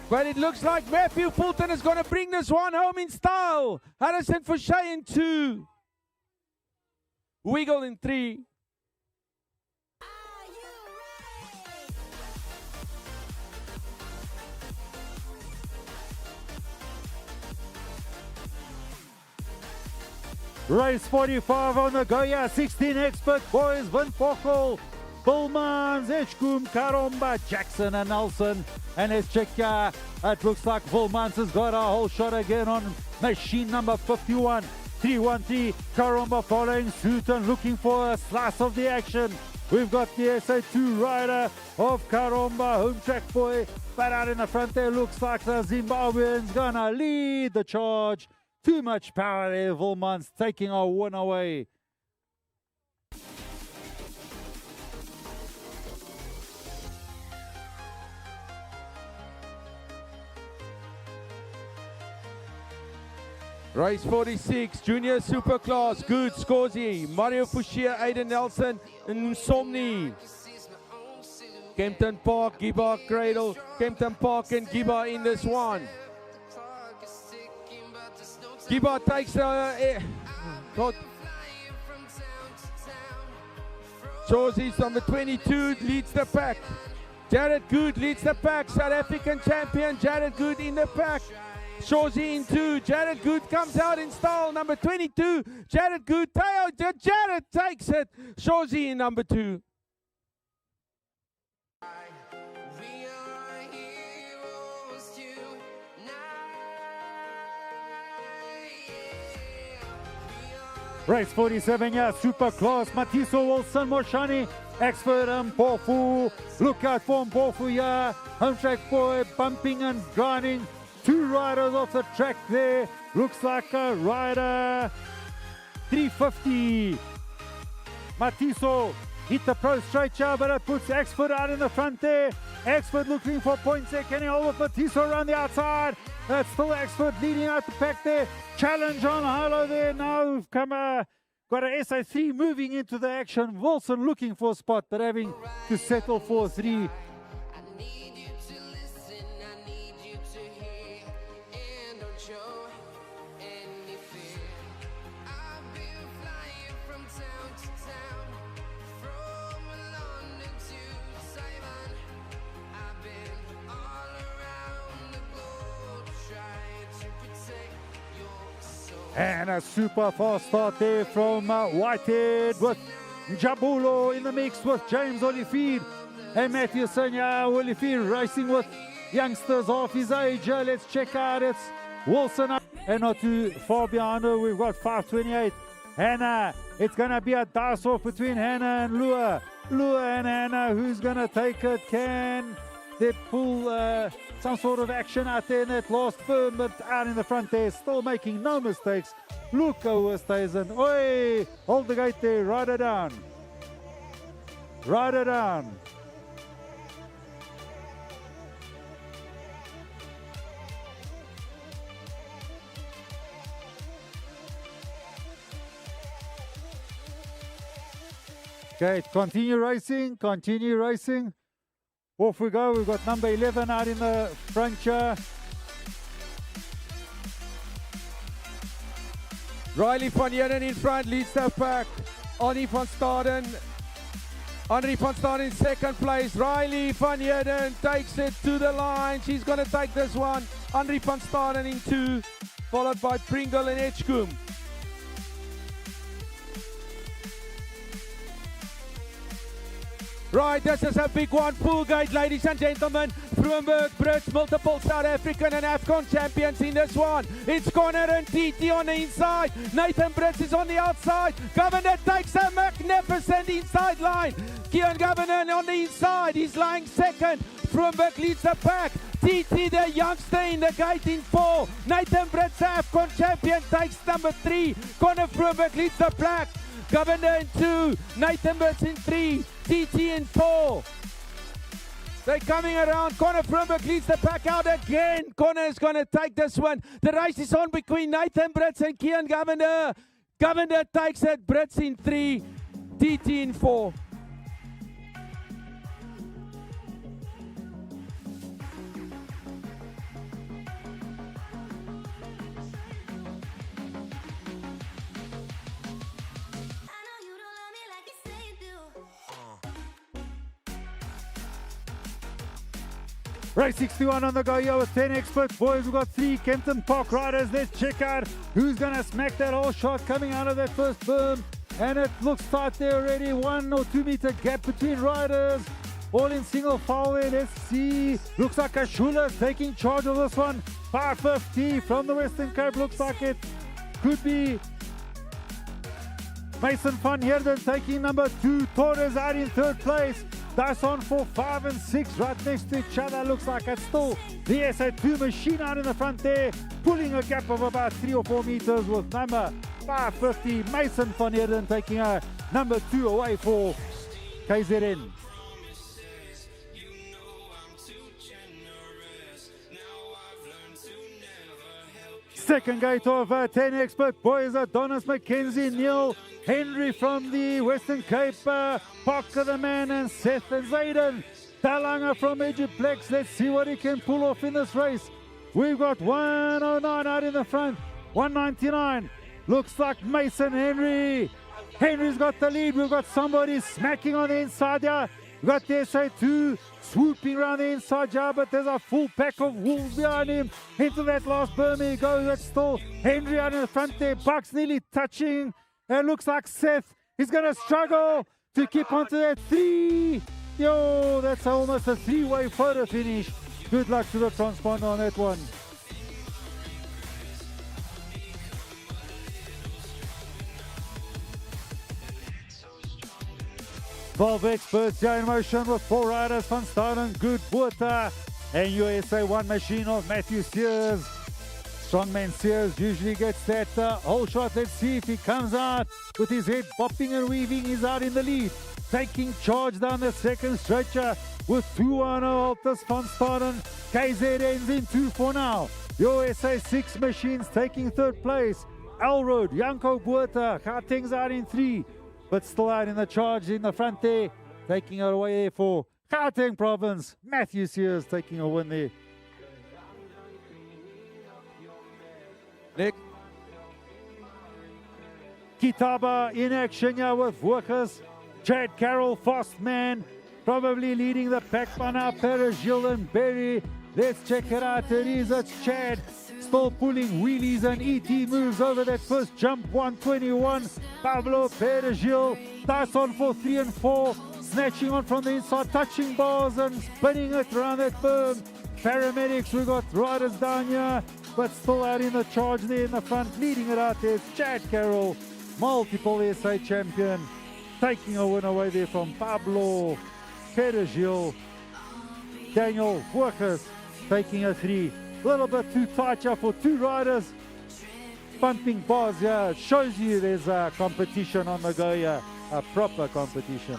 But it looks like Matthew Fulton is going to bring this one home in style. Harrison Fouché in 2. Wiggle in 3. Race 45 on the go, yeah. 16 expert boys, Vin Pockel, Vilmans, Edgecombe, Karomba, Jackson and Nelson. And let's check, it looks like Vilmans has got a whole shot again on machine number 51. 313, Karomba following suit and looking for a slice of the action. We've got the SA2 rider of Karomba, home track boy. But out in the front there, looks like the Zimbabwean's gonna lead the charge. Too much power there, Vilmans taking our win away. Race 46, Junior Superclass, Good, Scorsy, Mario Fouché, Aiden Nelson, Nsomni. Kempton Park, Giba, Cradle, Kempton Park and Giba in this one. Giba takes Scorsy's number 22 leads the pack. Jared Good leads the pack. South African champion Jared Good in the pack. Shorzy in 2. Jared Good comes out in style. Number 22. Jared Good. Jared takes it. Shorzy in number 2. Race 47, yeah, super class. Matiso Wilson, Moshani, Expert and Mpofu. Look out for Mpofu, yeah. Home track boy, bumping and grinding. 2 riders off the track there. Looks like a rider. 350. Matiso hit the pro straight, yeah, but it puts Expert out in the front there. Expert looking for points there. Can he hold with Matiso around the outside? That's still Expert leading out the pack there. Challenge on Hilo there. Now we've come got an SA3 moving into the action. Wilson looking for a spot, but having to settle for 3. And a super fast start there from Whitehead with Jabulo in the mix with James Oliphant and Matthew Sanya. Oliphant racing with youngsters half his age. Let's check out, it's Wilson up and not too far behind her. We've got 528. Hannah, it's going to be a dice-off between Hannah and Lua. Lua and Hannah, who's going to take it? Can they pull some sort of action out there in that last firm, but out in the front there, still making no mistakes. Luca Westhuizen, oi, hold the gate there, ride it down. Ride it down. Okay, continue racing, continue racing. Off we go. We've got number 11 out in the front here. Riley van Heerden in front leads the pack. Henri van Staden in second place. Riley van Heerden takes it to the line. She's going to take this one. Henri van Staden in 2, followed by Pringle and Edgecombe. Right, this is a big one. Full gate, ladies and gentlemen. Vroomberg, Brits, multiple South African and AFCON champions in this one. It's Connor and TT on the inside. Nathan Brits is on the outside. Governor takes a magnificent inside line. Kian Governor on the inside. He's lying second. Vroomberg leads the pack. TT, the youngster in the gate in 4. Nathan Brits, AFCON champion, takes number 3. Connor Froberg leads the pack. Governor in 2. Nathan Brits in 3. TT in 4. They're coming around. Connor Froberg leads the pack out again. Connor is going to take this one. The race is on between Nathan Brits and Kian Governor. Governor takes it. Brits in 3. TT in 4. Race 61 on the go here with 10 expert boys. We've got 3 Kenton Park riders. Let's check out who's going to smack that whole shot coming out of that first berm. And it looks tight there already. 1 or 2 meter gap between riders. All in single file there. Let's see. Looks like Ashula is taking charge of this one. 550 from the Western Cape. Looks like it could be Mason van Heerden taking number 2. Torres out in 3rd place. Dyson for 5 and 6 right next to each other. Looks like it's still the SA2 machine out in the front there, pulling a gap of about 3 or 4 meters with number 550. Mason van Heerden taking a number 2 away for KZN. Second gate of 10 expert boys, Adonis McKenzie, Neil Henry from the Western Cape, Parker the man, and Seth and Zayden Talanga from Egiplex. Let's see what he can pull off in this race. We've got 109 out in the front, 199. Looks like Mason Henry. Henry's got the lead. We've got somebody smacking on the inside here. We've got the SA2 swooping around the inside here, but there's a full pack of wolves behind him. Into that last berm he goes. It's still Henry out in the front there. Bucks nearly touching. And looks like Seth is going to struggle to keep onto that 3. Yo, that's almost a 3-way photo finish. Good luck to the transponder on that one. Twelve experts here in motion with 4 riders, Van Staden, Good Water, and USA 1 machine of Matthew Sears. Strongman Sears usually gets that whole shot. Let's see if he comes out with his head bopping and weaving. He's out in the lead. Taking charge down the second stretcher with 2-1 Altus Van Staden. KZN's in 2 for now. USA 6 machines taking 3rd place. Elroad, Janko Buerta, Gauteng's out in 3. But still out in the charge in the front there. Taking it away there for Gauteng Province. Matthew Sears taking a win there. Nick. Kitaba in action here with workers. Chad Carroll, fast man, probably leading the pack by now. Perigil and Berry. Let's check it out. It's Chad still pulling wheelies and ET moves over that first jump. 121. Pablo Perigil. Tyson for 3 and 4. Snatching on from the inside, touching bars and spinning it around that berm. Paramedics, we got riders down here, but still out in the charge there in the front. Leading it out there, Chad Carroll, multiple SA champion, taking a win away there from Pablo Perigil. Daniel Workers taking a 3. A little bit too tight here for 2 riders. Pumping bars here, shows you there's a competition on the go here, a proper competition.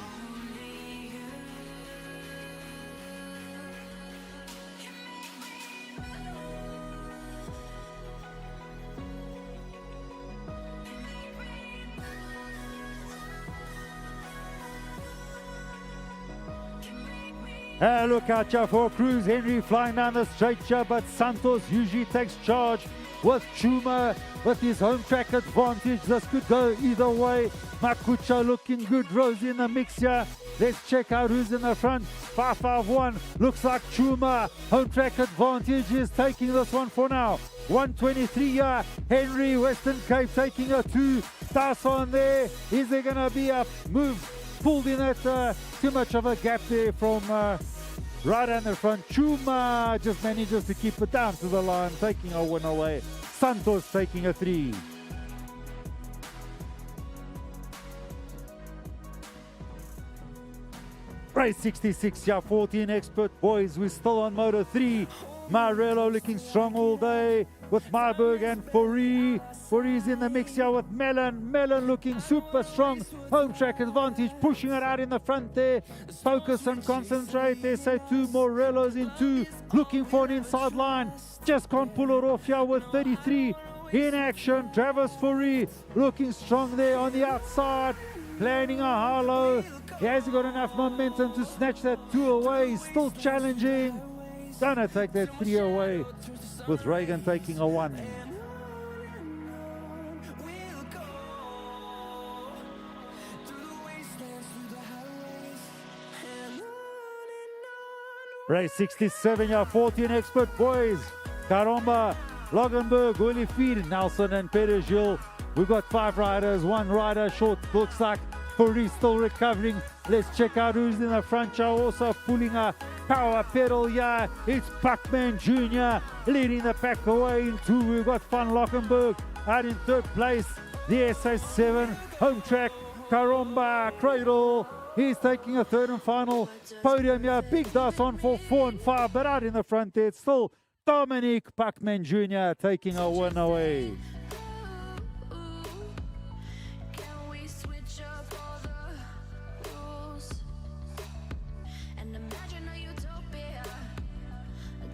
Look out here for Cruz Henry flying down the straight here, but Santos usually takes charge with Chuma with his home track advantage. This could go either way. Makucha looking good, Rosie in the mix here. Let's check out who's in the front. 551 looks like Chuma. Home track advantage is taking this one for now. 123 here. Henry, Western Cape taking a 2. Tyson there. Is there going to be a move pulled in at too much of a gap there from right on the front? Chuma just manages to keep it down to the line, taking a win away. Santos taking a 3. Race 66 here, 14 expert boys. We're still on Moto 3. Marello looking strong all day with Marburg and Fourie. Fourie's in the mix here with Mellon. Mellon looking super strong. Home track advantage, pushing it out in the front there. Focus and concentrate. They say two Morellos in two. Looking for an inside line. Just can't pull it off here with 33 in action. Travis Fourie looking strong there on the outside. Planning a high-low. He hasn't got enough momentum to snatch that two away. He's still challenging. Gonna take that three away with Reagan taking a one. Race 67, your 14 expert boys. Karomba, Loganberg, Willie Feed, Nelson and Peter Gilles. We've got 5 riders, 1 rider short. Looks like Fourie still recovering. Let's check out who's in the front show. Also pulling a power pedal here. It's Buckman Jr. leading the pack away in 2. We've got Van Lockenberg out in 3rd place. The SA7 home track. Karomba, Cradle. He's taking a 3rd and final podium here. Big dust on for 4 and 5, but out in the front there, it's still Dominic Buckman Jr. taking a win away. Can we switch up all the rules and imagine a utopia?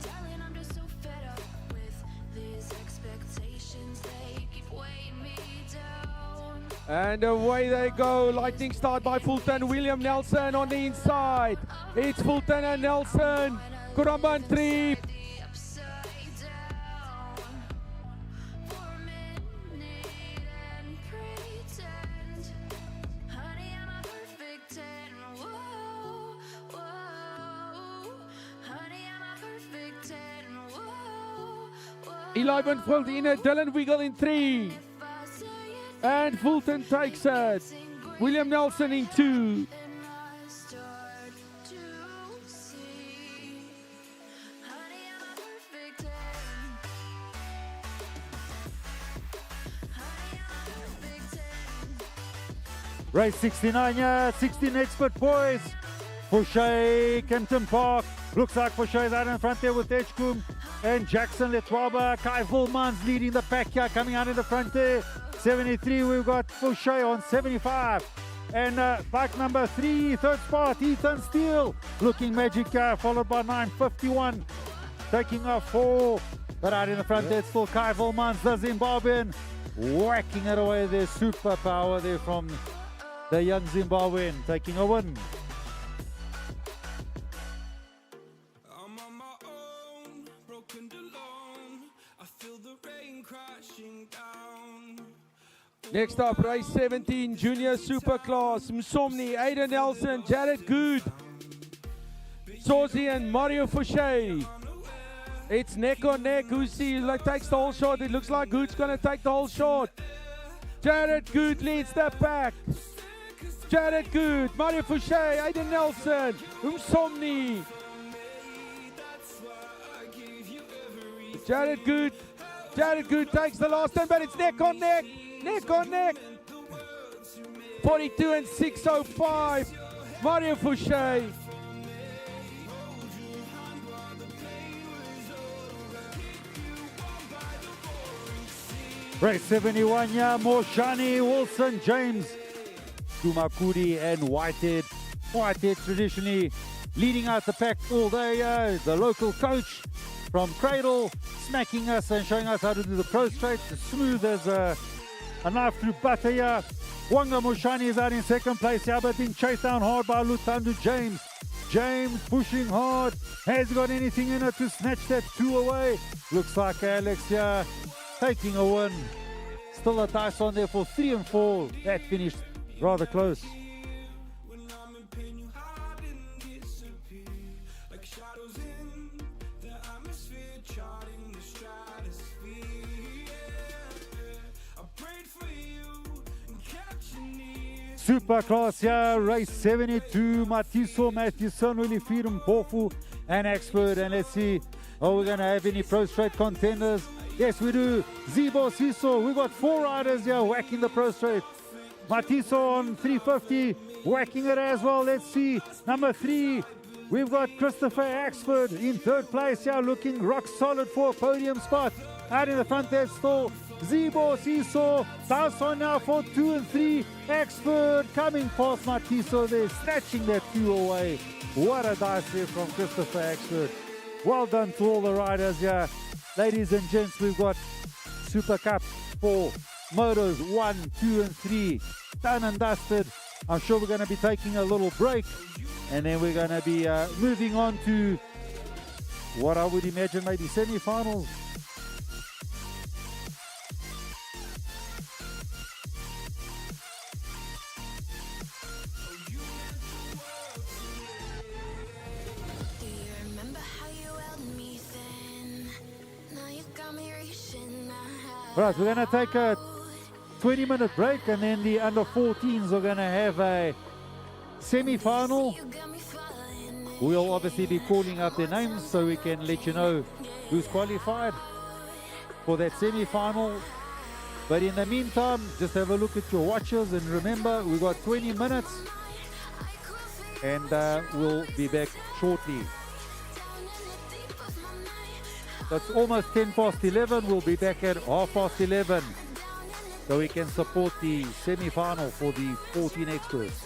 Darling, I'm just so fed up with these expectations. They keep weighing me down. And away they go. Lightning start by Fulton. William Nelson on the inside. It's Fulton and Nelson. Kuramba and Trip. Honey, I'm a perfect 10. Whoa, whoa. Honey, I'm a perfect 10. Whoa, whoa. 11 pulled in it. Dylan Wiggle in 3. If I say it, And Fulton takes it. William Nelson in 2. then I start to see. Honey, I'm a perfect 10. Honey, I'm a perfect 10. Race 69, yeah, 16 expert boys. Fouché, Kempton Park. Looks like Fouché's out in front there with Edgecombe and Jackson Letwaba. Kai Volmans leading the pack here, coming out in the front there. 73, we've got Fouché on 75. And bike number 3, 3rd spot, Ethan Steele. Looking magic, followed by 951. Taking off 4. But out in the front there, it's still Kai Volmans, the Zimbabwean. Whacking it away there, superpower there from the young Zimbabwean, taking a win. I'm on my own, broken alone. I feel the rain crashing down. Next up, race 17, Junior Superclass. Msomni, Aiden Nelson, Jared Good, Sozi and Mario Fouché. It's neck on neck. Who takes the whole shot? It looks like Good's going to take the whole shot. Jared Good leads the pack. Jared Good, Mario Fouché, Aiden Nelson, Msomni. Jared Good takes the last turn, but it's neck on neck. Neck on neck. 42 and 605. Mario Fouché. Race 71, yeah, Moshani, Wilson, James, Kumakuri and Whitehead. Whitehead traditionally leading out the pack all day. The local coach from Cradle smacking us and showing us how to do the pro straight, smooth as a knife through butter here. Wanga Moshani is out in 2nd place here, but being chased down hard by Lutandu James. James pushing hard. Has he got anything in it to snatch that 2 away? Looks like Alex here taking a win. Still a dice on there for 3 and 4. That finished rather close. When I'm in pain, you hide and disappear like shadows in the atmosphere, charting the stratosphere. I prayed for you and kept you near. Superclass here, race 72. Matiso, Mathewson, Willie Freedom, Bofu, and Expert. And let's see, are we going to have any pro straight contenders? Yes, we do. Zibo Siso, we got 4 riders here whacking the pro straight. Matiso on 350, whacking it as well. Let's see. Number 3, We've got Christopher Axford in third place here, looking rock solid for a podium spot. Out in the front there's still Zibo, Siso, Dawson now for 2 and 3. Axford coming past Matiso there, snatching that 2 away. What a dice there from Christopher Axford. Well done to all the riders here. Ladies and gents, we've got Super Cup for motos 1, 2 and 3 done and dusted. I'm sure we're going to be taking a little break, and then we're going to be moving on to what I would imagine maybe semi-finals. Do you remember how you held me then? Now you got me reaching out. Right, we're going to take a 20-minute break, and then the under 14s are going to have a semi-final. You got me falling. We'll obviously be calling out their names so we can let you know who's qualified for that semi-final. But in the meantime, just have a look at your watches, and remember, we've got 20 minutes, and we'll be back shortly. That's almost 10 past 11. We'll be back at half past 11. So we can support the semi-final for the 14 experts.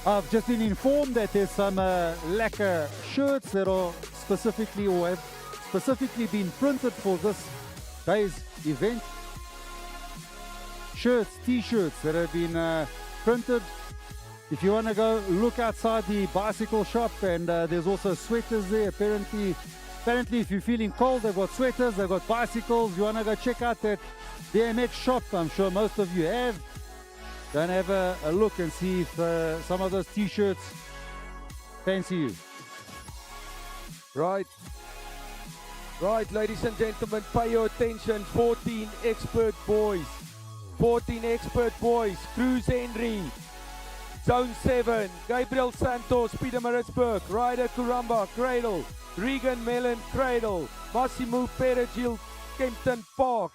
I've just been informed that there's some lacquer shirts that are specifically or have specifically been printed for this day's event. Shirts, t-shirts that have been printed. If you want to go look outside the bicycle shop, and there's also sweaters there. Apparently if you're feeling cold, they've got sweaters, they've got bicycles. You want to go check out that BMX shop, I'm sure most of you have. Go and have a look and see if some of those t-shirts fancy you. Right, ladies and gentlemen, pay your attention. 14 expert boys. 14 expert boys. Cruz Henry, Zone 7. Gabriel Santos, Pietermaritzburg. Ryder Kuramba, Cradle. Regan Mellon, Cradle. Massimo Perigil, Kempton Park.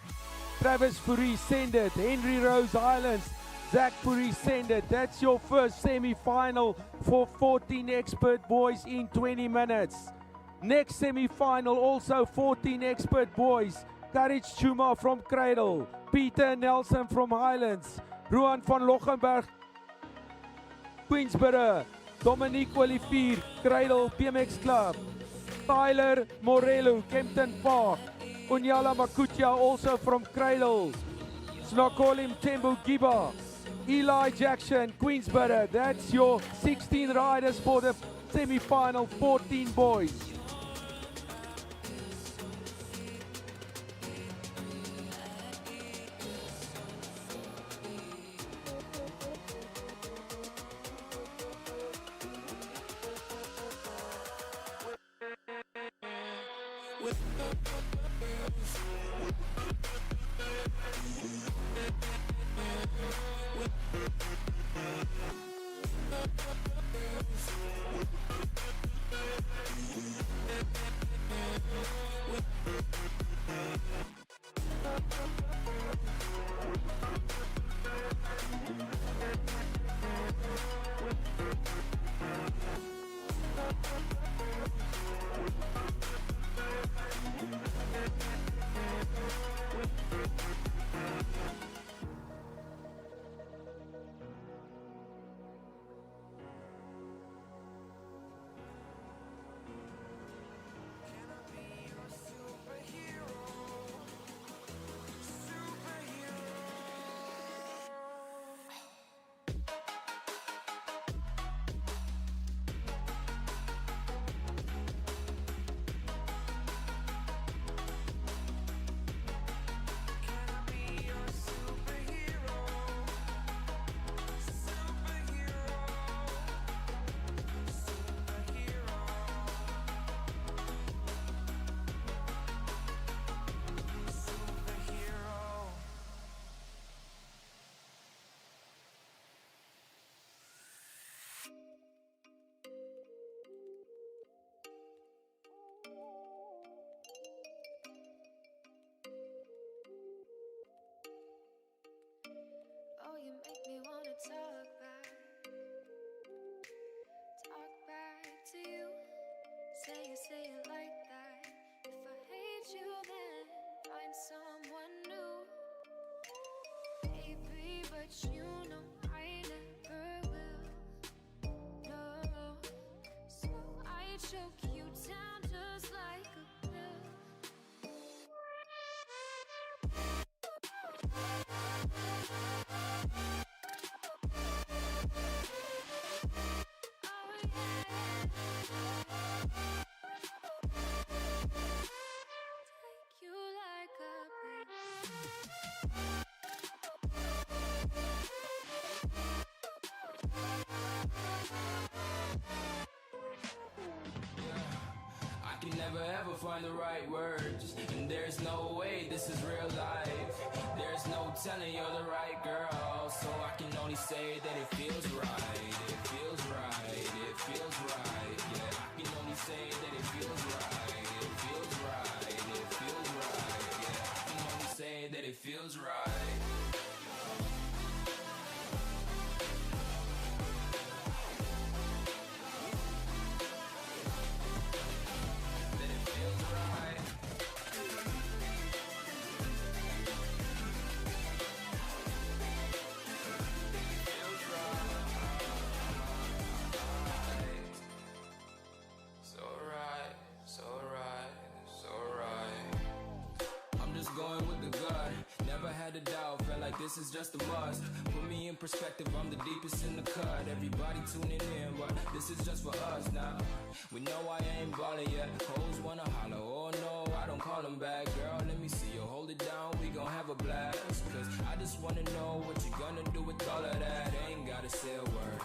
Travis Fourie, Send It. Henry Rose, Highlands. Zach Puri, Send It. That's your first semi-final for 14 expert boys in 20 minutes. Next semi-final, also 14 expert boys. Courage Chuma from Cradle. Peter Nelson from Highlands. Ruan van Lochenberg, Queensborough. Dominique Olivier, Cradle BMX Club. Tyler Morello, Kempton Park. Unyala Makutia, also from Cradle. Snokolim Tembu Giba. Eli Jackson, Queensborough. That's your 16 riders for the semi-final, 14 boys. We'll be right back. say it like that. If I hate you, then find someone new. Baby, but you know I never will. No, so I choke you down just like a pill. Never ever find the right words, and there's no way this is real life. There's no telling you're the right girl, so I can only say that it feels right. It feels right, it feels right. Yeah, I can only say that it feels right. It feels right, it feels right. Yeah, I can only say that it feels right. Going with the gut, never had a doubt, felt like this is just a must. Put me in perspective, I'm the deepest in the cut. Everybody tuning in, but this is just for us now. We know I ain't ballin' yet, hoes wanna holler, oh no, I don't call them back. Girl, let me see you hold it down, we gon' have a blast. Cause I just wanna know what you gonna do with all of that. Ain't gotta say a word,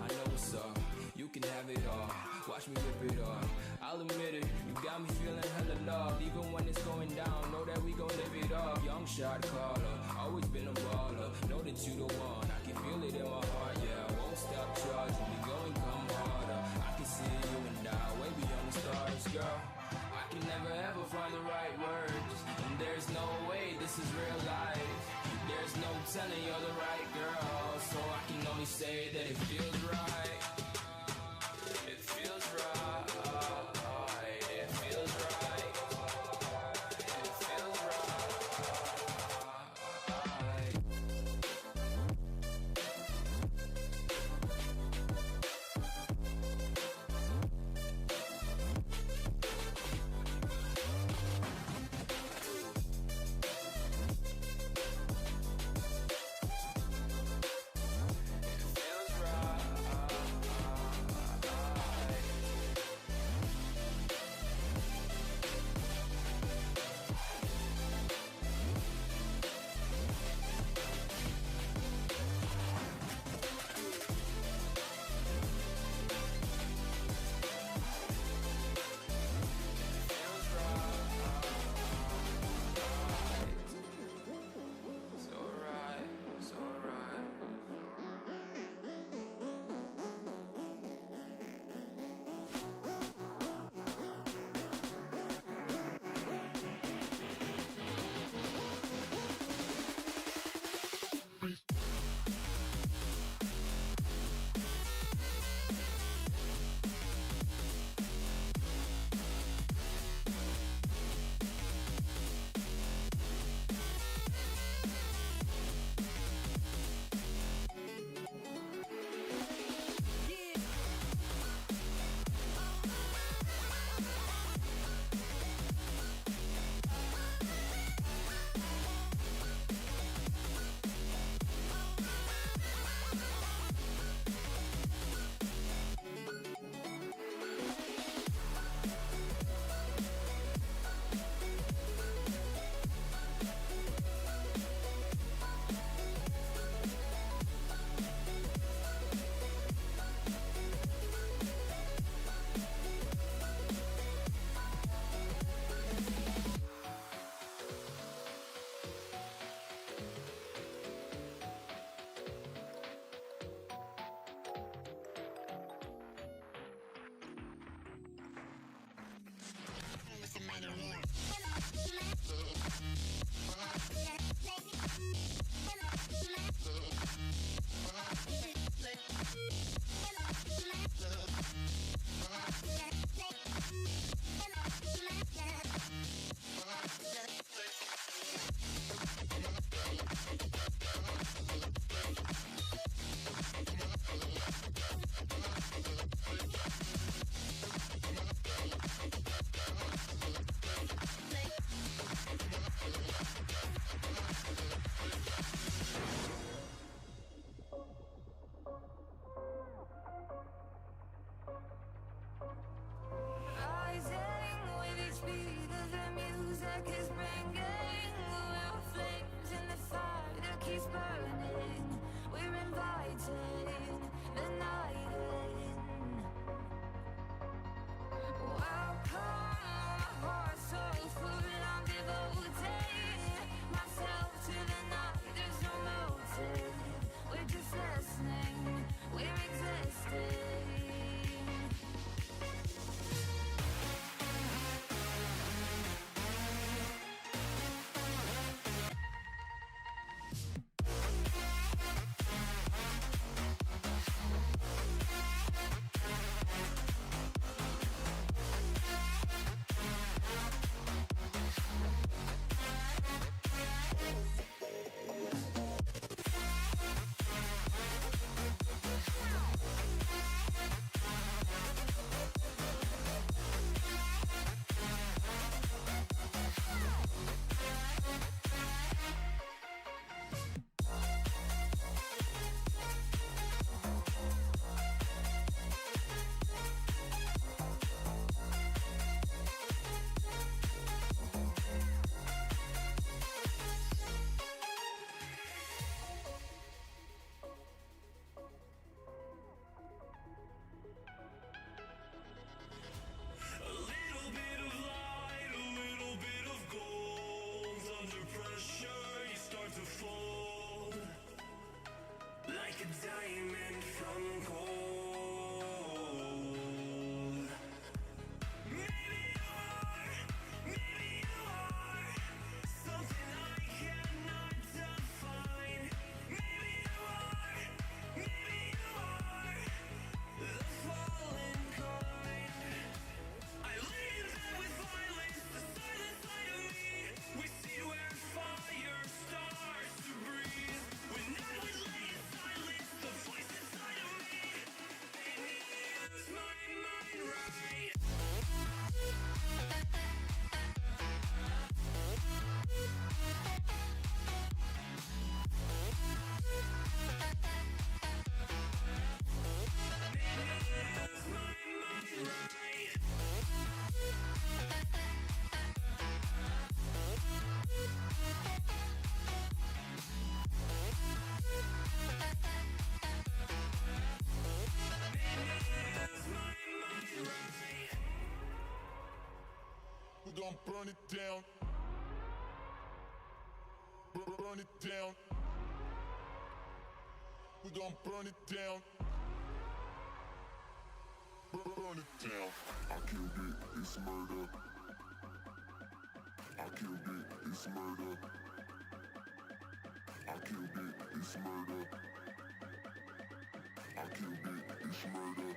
I know what's up. You can have it all, watch me rip it off. I'll admit it, you got me feeling hella loved. Even when it's going down, know that we gon' live it up. Young shot caller, always been a baller. Know that you the one, I can feel it in my heart. Yeah, I won't stop charging, we going come harder. I can see you and I, way beyond the stars, girl. I can never ever find the right words, and there's no way this is real life. There's no telling you're the right girl, so I can only say that it feels right. It feels right, it feels right, it feels right. spark is bringing. We're flames in the fire that keeps burning. We're inviting the night in. Welcome, my heart so full. I'm devoting myself to the night. There's no motive. We're just listening. We're existing. A little bit of light, a little bit of gold. Under pressure, you start to fold like a diamond from gold. Maybe you are something I cannot define. Maybe you are the fallen kind. I lay in bed with violence, the silent side of me. We see where fire starts to breathe. When I would lay in silence, the voice inside of me made me lose my mind right. Made me lose my mind right. We're gonna burn it down. Burn it down. We're gonna burn it down. Burn it down. I killed it, it's murder. I killed it, it's murder. I killed it, it's murder. I killed it, it's murder.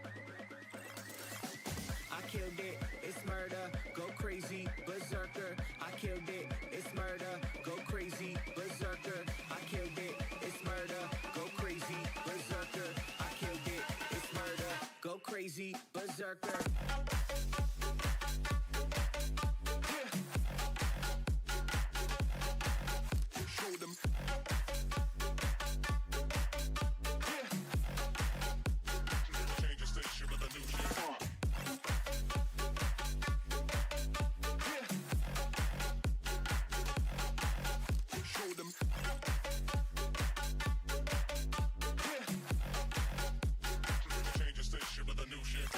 I killed it, it's murder, go crazy, berserker. I killed it, it's murder, go crazy, berserker. I killed it, it's murder, go crazy, berserker. I killed it, it's murder, go crazy, berserker. Show them. Change the station with a new shit. Show them. Change the station with a new shit.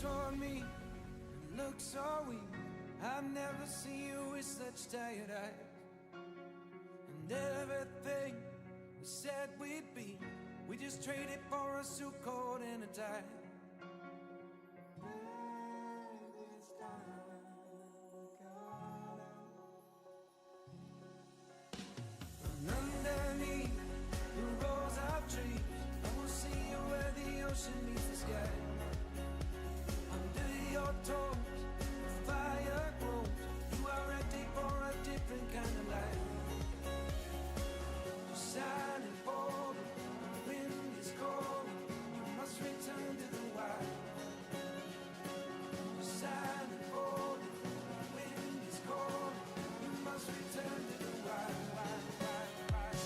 toward me and look so weak. I've never seen you with such tired eyes. And everything we said we'd be, we just traded for a suit coat and a tie. And underneath the rows of trees, I will see you where the ocean meets the sky. Under your toes, the fire grows. You are ready for a different kind of life. You're silent, bold, the wind is cold. You must return to the wild. You're silent, bold, the wind is cold. You must return to the wild, wild, wild, wild.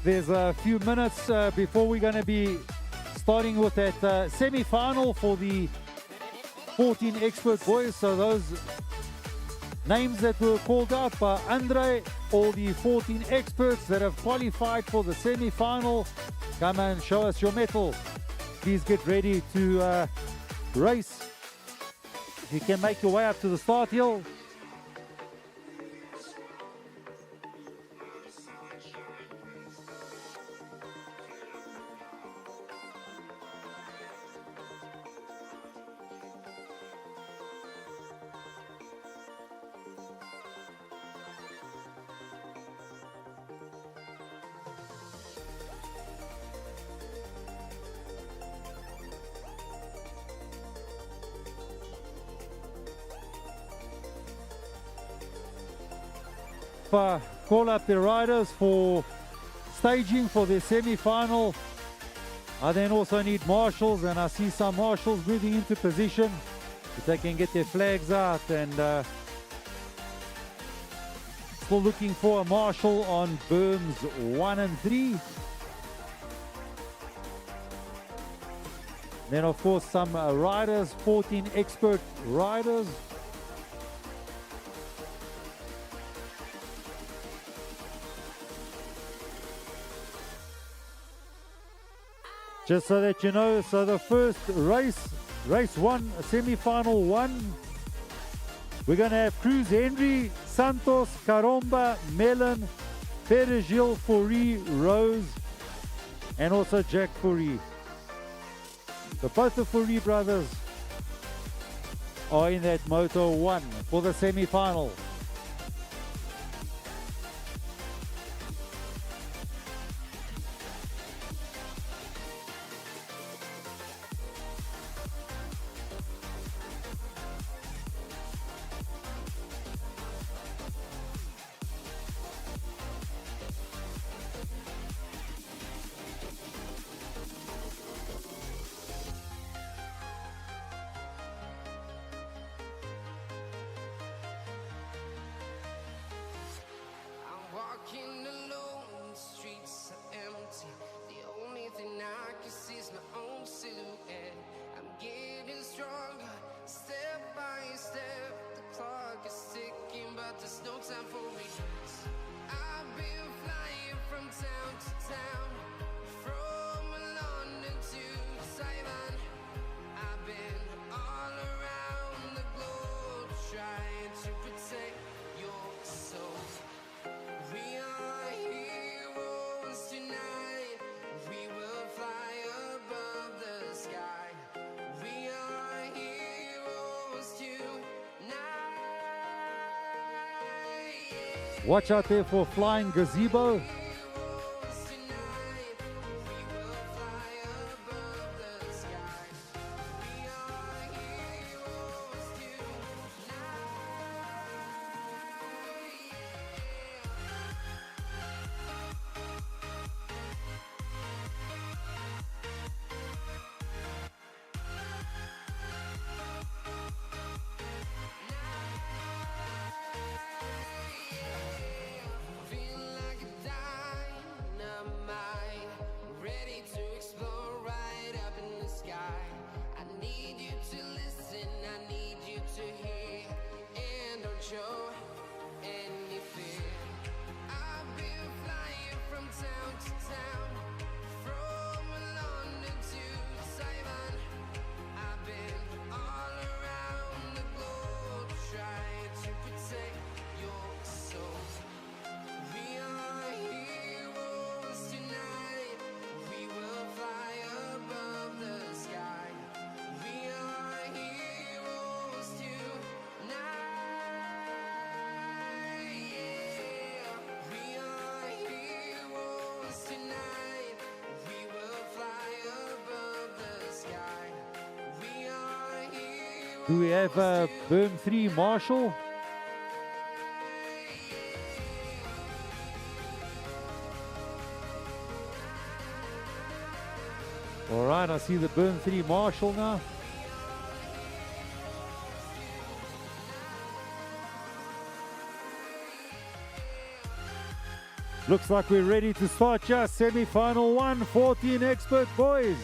There's a few minutes before we're going to be starting with that semi-final for the 14 expert boys. So those names that were called out by Andre all the 14 experts that have qualified for the semi-final. Come and show us your mettle. Please get ready to race. You can make your way up to the start hill. Call up the riders for staging for their semi-final. I then also need marshals, and I see some marshals moving into position if they can get their flags out, and still looking for a marshal on berms 1 and 3. Then of course some riders, 14 expert riders. Just so that you know, so the first race 1, semi-final 1, we're going to have Cruz Henry, Santos, Caromba, Mellon, Perigil, Fourie, Rose, and also Jack Fourie. So both the Fourie brothers are in that Moto 1 for the semi-final. Walking alone, the streets are empty. The only thing I can see is my own silhouette. I'm getting stronger, step by step. The clock is ticking, but there's no time for regrets. I've been flying from town to town, from London to Taiwan. I've been all around the globe, trying to protect your soul. We are heroes tonight. We will fly above the sky. We are heroes tonight. Yeah. Watch out there for flying gazebo. Heroes tonight. We will fly above the sky. We are heroes tonight. Feel like a dynamite, ready to explode right up in the sky. I need you to listen, I need you to hear, and don't show any fear. I've been flying from town to town, from London to Taiwan. I've been all around the globe, trying to protect your soul. We are heroes tonight. We will fly above the sky. We are heroes tonight. Yeah. We are heroes tonight. We will fly above the sky. We are heroes. Do we have berm 3 marshal? All right, I see the berm 3 marshal now. Looks like we're ready to start just semi-final 1, 14 expert boys.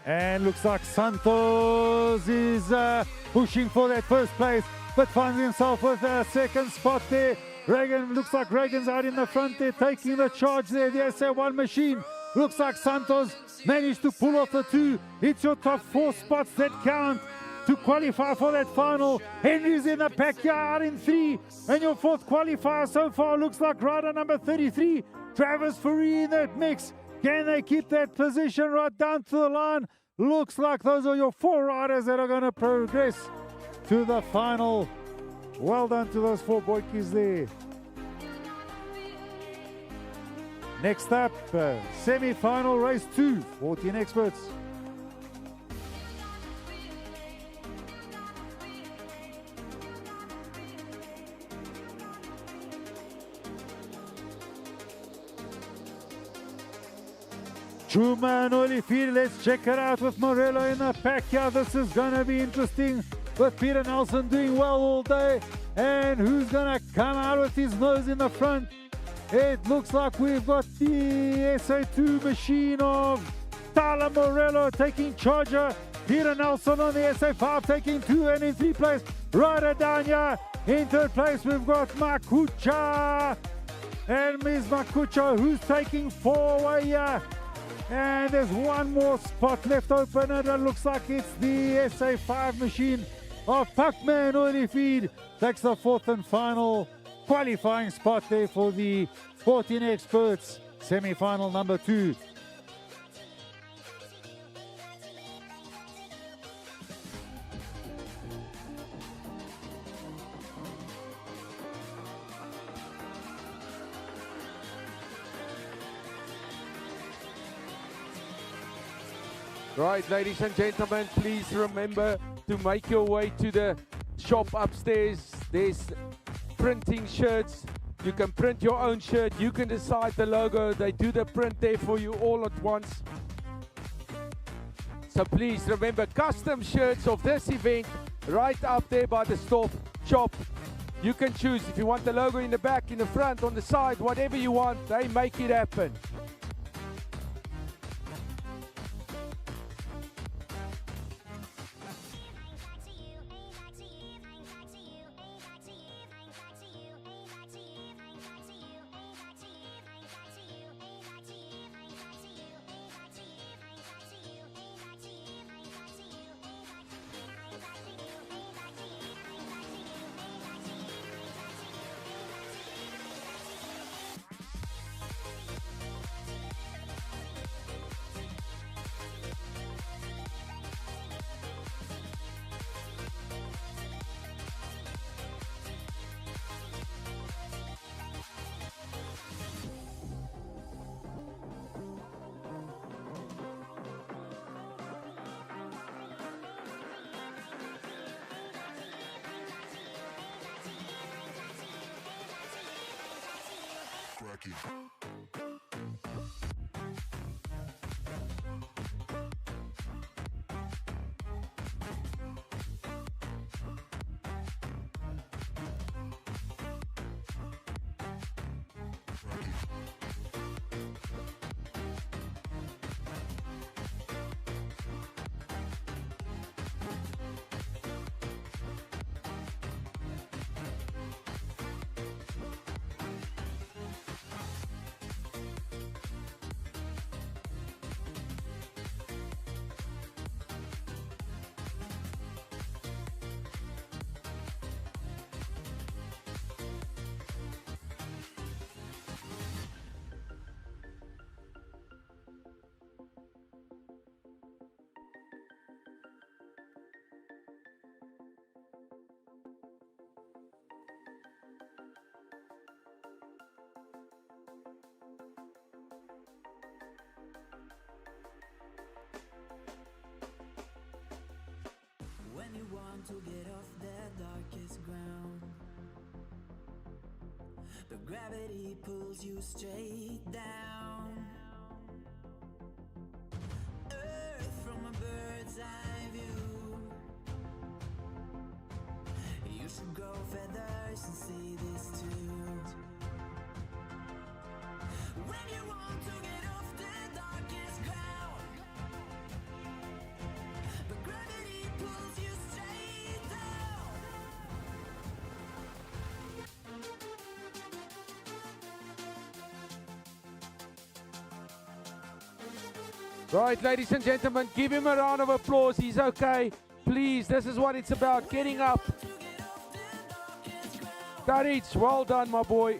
And looks like Santos is pushing for that first place, but finds himself with a second spot there. Reagan, looks like Reagan's out in the front there, taking the charge there. The SA1 machine. Looks like Santos managed to pull off the two. It's your top 4 spots that count to qualify for that final. Henry's in the pack here out in 3. And your 4th qualifier so far looks like rider number 33, Travis Fourie in that mix. Can they keep that position right down to the line? Looks like those are your 4 riders that are going to progress to the final. Well done to those 4 boykies there. Next up, semi-final race 2, 14 experts. Chuma and Holyfield, let's check it out with Morello in the pack here. This is going to be interesting with Peter Nelson doing well all day. And who's going to come out with his nose in the front? It looks like we've got the SA2 machine of Tyler Morello taking charger. Peter Nelson on the SA5 taking 2, and in 3 place, Ryder down here. In 3rd place, we've got Makucha. And Ms. Makucha, who's taking 4 away here. And there's 1 more spot left open, and it looks like it's the SA5 machine of Pacman Holyfield. Takes the 4th and final qualifying spot there for the 14 experts semi-final number 2. Right, ladies and gentlemen, please remember to make your way to the shop upstairs. There's printing shirts. You can print your own shirt. You can decide the logo. They do the print there for you all at once. So please remember, custom shirts of this event right up there by the shop. You can choose if you want the logo in the back, in the front, on the side, whatever you want. They make it happen. Cracking. When you want to get off the darkest ground, but gravity pulls you straight down. Earth from a bird's eye view. You should grow feathers and see this too. When you want to get off the darkest ground, Right, ladies and gentlemen, give him a round of applause. He's okay. Please, this is what it's about, getting up. Courage, well done, my boy.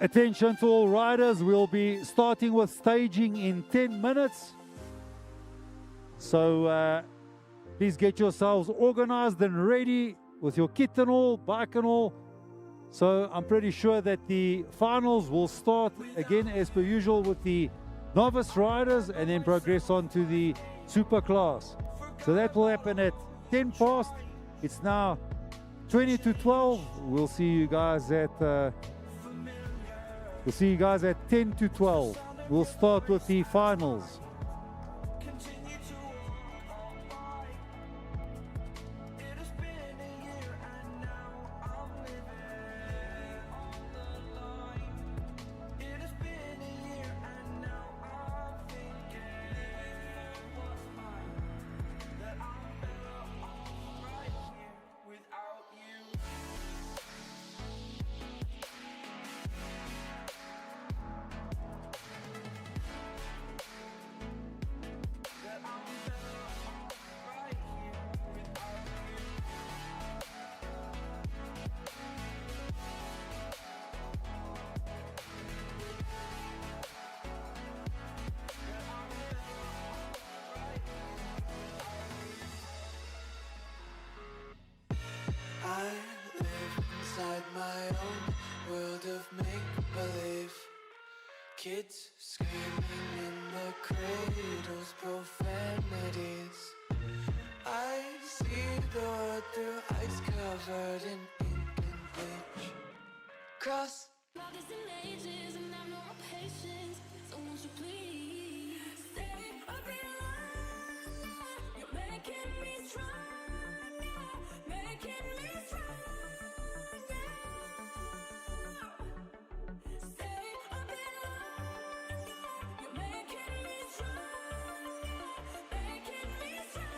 Attention to all riders, we'll be starting with staging in 10 minutes. So please get yourselves organized and ready with your kit and all, bike and all. So I'm pretty sure that the finals will start again as per usual with the novice riders and then progress on to the super class. So that will happen at 10 past. It's now 20 to 12. We'll see you guys at 10 to 12. We'll start with the finals. I live inside my own world of make-believe. Kids screaming in the cradles, profanities. I see the world through ice covered in ink and bleach. Cross Love is in ages and I've no patience. So won't you please stay a bit longer? You're making me stronger, making me stronger. Stay a bit longer. You're making me stronger, making me stronger.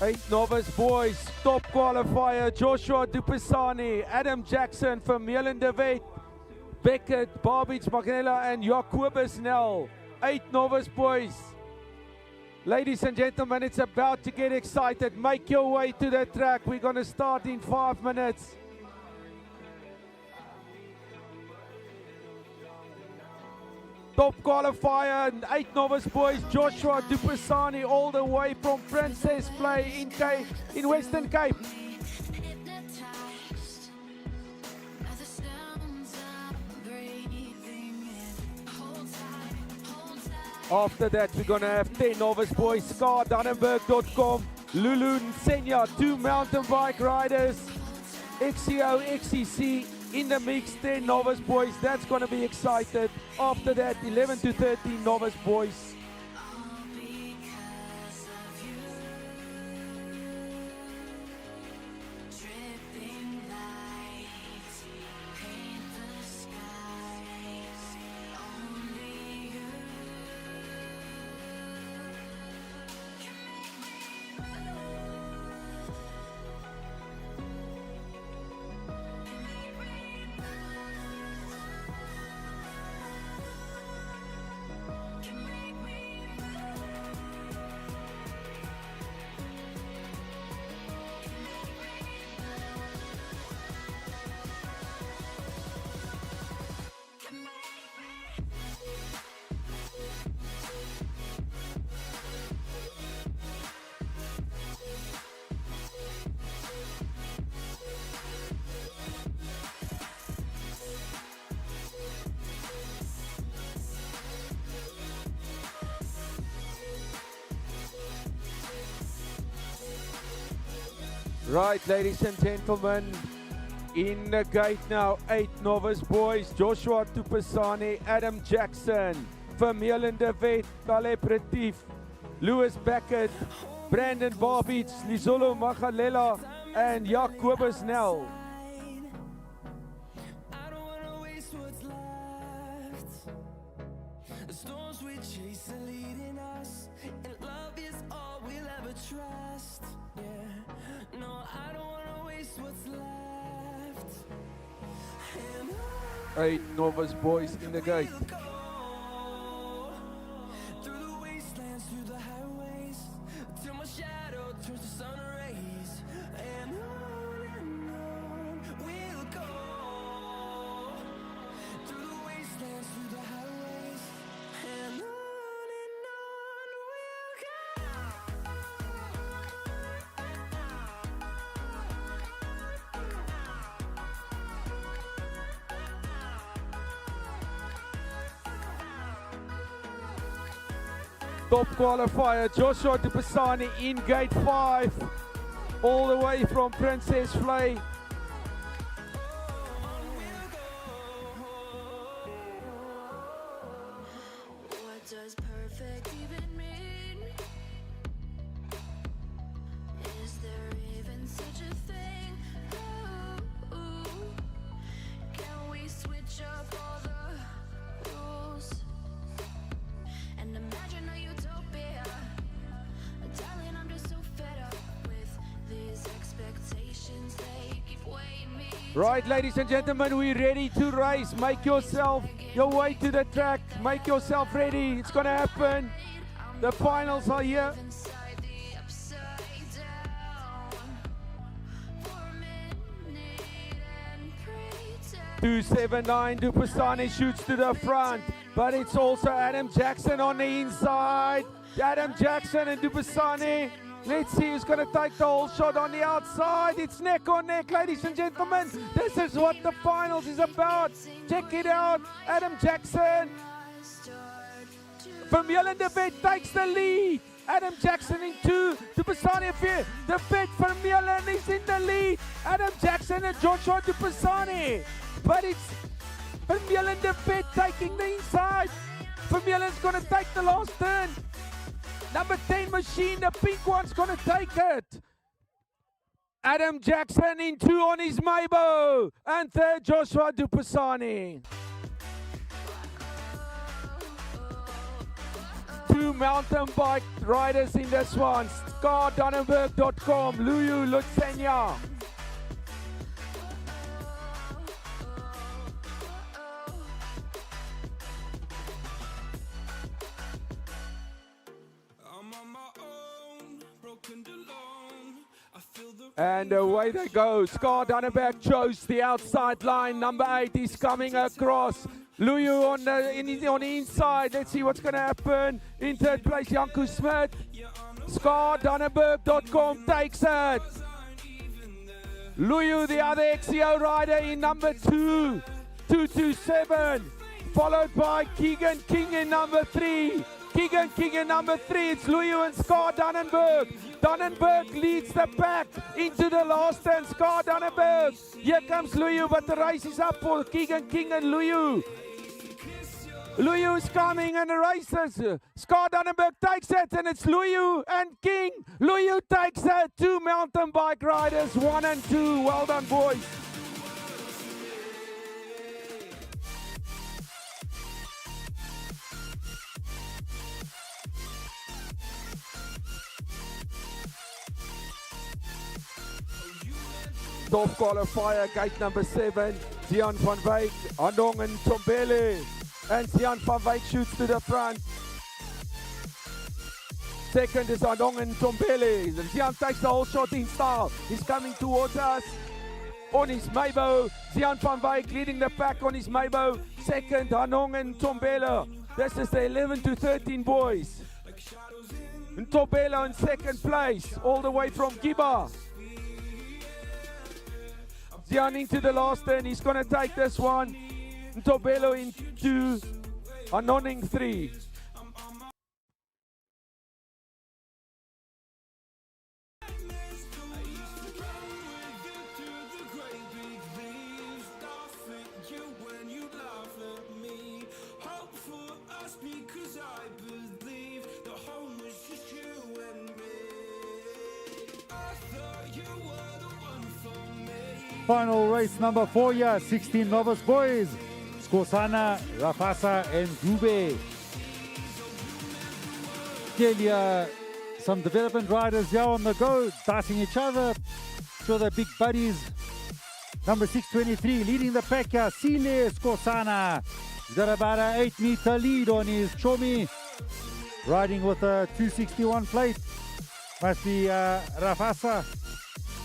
8 novice boys, top qualifier, Joshua Dupasani, Adam Jackson, Vermeulen de Wet, Beckett, Barbich Magnella, and Jacobus Nel. 8 novice boys. Ladies and gentlemen, it's about to get excited. Make your way to the track. We're going to start in 5 minutes. Top qualifier, 8 novice boys, Joshua Dupasani, all the way from Princess Play in Western Cape. After that, we're going to have 10 novice boys, ScarDannenberg.com, Lulu Nsenya, 2 mountain bike riders, XCO, XCC, in the mix, 10 novice boys. That's going to be excited. After that, 11 to 13 novice boys. Right, ladies and gentlemen, in the gate now, 8 novice boys, Joshua Tupasani, Adam Jackson, Vermeulen de Wet, Caleb Retief, Lewis Beckett, Brandon Barbich, Lizolo Magalela, and Jacobus Nel. I don't wanna waste what's left. The storms we chase are leading us, and love is all we'll ever trust. Yeah, no, I don't wanna waste what's left. And 8 novice boys in the gate. through the wastelands, through the highways, till my shadow turns to sun rays. And on we'll go. Through the wastelands, through the highways, and on we'll go. Top qualifier, Joshua Dupasani in gate 5, all the way from Princess Flay. What does perfect even mean? Is there even such a thing? Ooh, can we switch up all the rules and imagine a utopia? Darling, I'm just so fed up with these expectations. They keep weighing me. Right, ladies and gentlemen, we're ready to race. Make yourself your way to the track. Make yourself ready. It's going to happen. The finals are here. Inside the upside down for a minute and pretend. 279, Dupasani shoots to the front, but it's also Adam Jackson on the inside. Adam Jackson and Dupasani. Let's see who's going to take the whole shot on the outside. It's neck on neck, ladies and gentlemen. This is what the finals is about. Check it out. Adam Jackson. Vermeulen de Wet takes the lead. Adam Jackson in 2. Dupasani in 4. De Wet, Vermeulen is in the lead. Adam Jackson and Joshua Dupasani. But it's Vermeulen de Wet taking the inside. Vermeulen's going to take the last turn. Number 10 machine, the pink one's going to take it. Adam Jackson in 2 on his Maibo. And third, Joshua Dupasani. 2 mountain bike riders in this one. ScarDannenberg.com, Luyu Lutsenya. And away they go. Scar Dannenberg chose the outside line. Number 8 is coming across. Luyu on the inside. Let's see what's going to happen. In third place, Janku Smith. ScarDannenberg.com takes it. Luyu, the other XCO rider, in number 2. 227. Followed by Keegan King in number 3. Keegan King in number 3. It's Luyu and Scar Dannenberg. Dannenberg leads the pack into the last turn. Scar Dannenberg. Here comes Luyu, but the race is up for Keegan King and Luyu. Luyu is coming and the races. Scar Dannenberg takes it, and it's Luyu and King. Luyu takes it. 2 mountain bike riders, 1 and 2. Well done, boys. Top qualifier, gate number 7, Zian van Wyk, Andong and Tombele. And Zian van Wyk shoots to the front. Second is Andong and Tombele. Zian takes the whole shot in style. He's coming towards us on his Maibo. Zian van Wyk leading the pack on his Maibo. Second, Andong and Tombele. This is the 11 to 13 boys. And Tombele in second place, all the way from Giba. Zian into the last turn, he's going to take this one. Ntobelo into Anoning 3. Final race number 4 here, 16 novice boys. Skosana, Rafasa and Dube. Clearly some development riders here on the go, dicing each other. Sure they're big buddies. Number 623 leading the pack here, Sile Skosana. He's got about an 8-meter lead on his Chomi. Riding with a 261 plate. Must be Rafasa.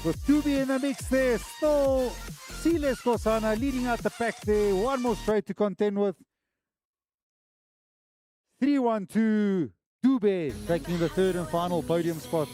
With Dubi in the mix there, still Sile Skosana leading out the pack there. One more straight to contend with. 3-1-2, Dube taking the third and final podium spot.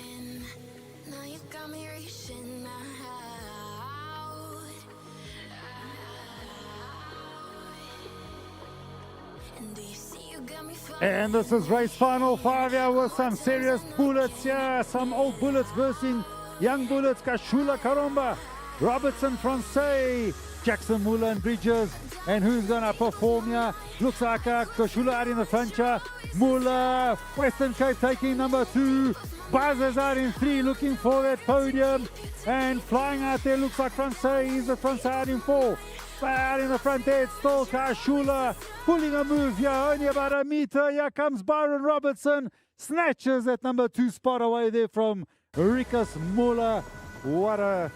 And this is race final 5 here with some serious bullets here. Some old bullets versus young bullets. Kashula Karomba, Robertson Francais, Jackson Muller and Bridges. And who's gonna perform here? Looks like Kashula out in the front here. Muller, Western Cape taking number 2. Buzzers out in 3 looking for that podium. And flying out there looks like Francais. He's the Francais out in 4. Out in the front there, it's still Kashula pulling a move here, only about a meter. Here comes Byron Robertson, snatches that number 2 spot away there from Rikus Muller. What a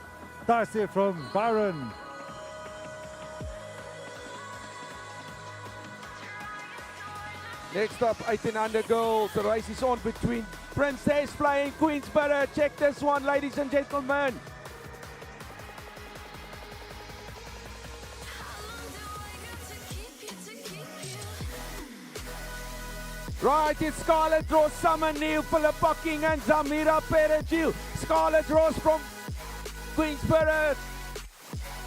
dice there from Byron. Next up, 18 under girls. The race is on between Princess playing Queensborough. Check this one, ladies and gentlemen. Right, it's Scarlett Ross, Summer Neil, Philip Bucking and Zamira Perigil. Scarlett Ross from Queensborough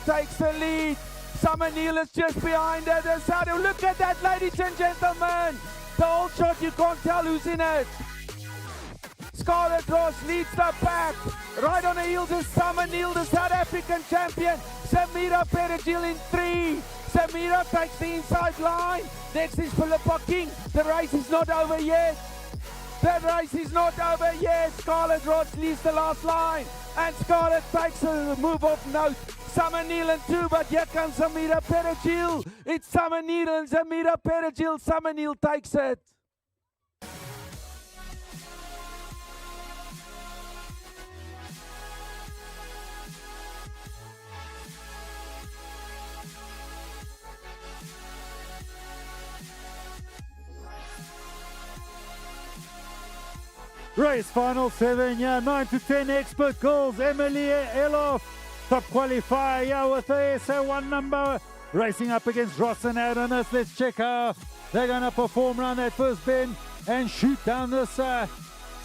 takes the lead. Summer Neil is just behind her. Look at that, ladies and gentlemen. The whole shot, you can't tell who's in it. Scarlett Ross leads the pack. Right on the heels is Summer Neil, the South African champion. Samira Perigil in 3. Samira takes the inside line. Next is Philip Bucking. The race is not over yet. The race is not over yet. Scarlett Ross leads the last line. And Scarlett takes a move off note. Summer Neil in 2, but here comes Samira Perigil. It's Summer Neil and Samira Perigil. Summer Neil takes it. Race final 7, yeah, 9 to 10 expert girls. Emily Elof, top qualifier, yeah, with the SA1 number. Racing up against Ross and Adonis. Let's check how they're going to perform around that first bend and shoot down this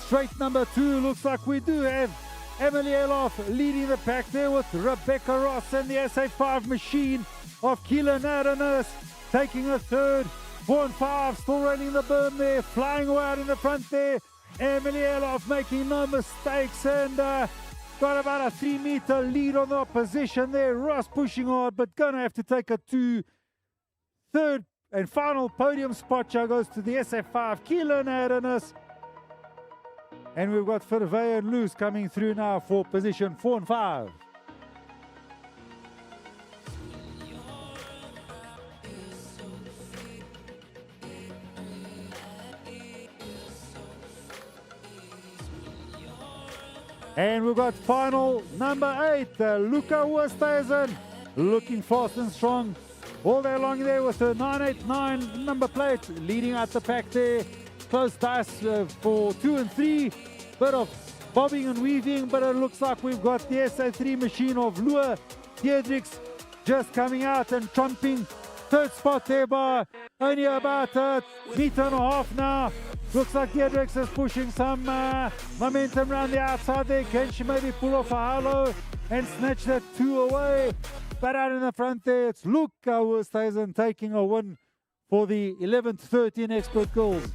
straight number 2. Looks like we do have Emily Elof leading the pack there with Rebecca Ross and the SA5 machine of Keelan Adonis taking a third. 4 and 5 still running the berm there, flying away out in the front there. Emily Elof making no mistakes and got about a 3-meter lead on the opposition there. Ross pushing hard, but gonna have to take a 2. Third and final podium spot goes to the SF5 Keelan Adonis. And we've got Fervey and Loose coming through now for position 4 and 5. And we've got final number 8, Luca Westhuizen, looking fast and strong all day long there with the 989 number plate, leading out the pack there. Close dice for 2 and 3, bit of bobbing and weaving, but it looks like we've got the SA3 machine of Lua Diedrichs just coming out and trumping third spot there by only about a meter and a half now. Looks like Diedrichs is pushing some momentum around the outside there. Can she maybe pull off a halo and snatch that 2 away? But out in the front there, it's Luca Westhuizen taking a win for the 11th 13 expert girls.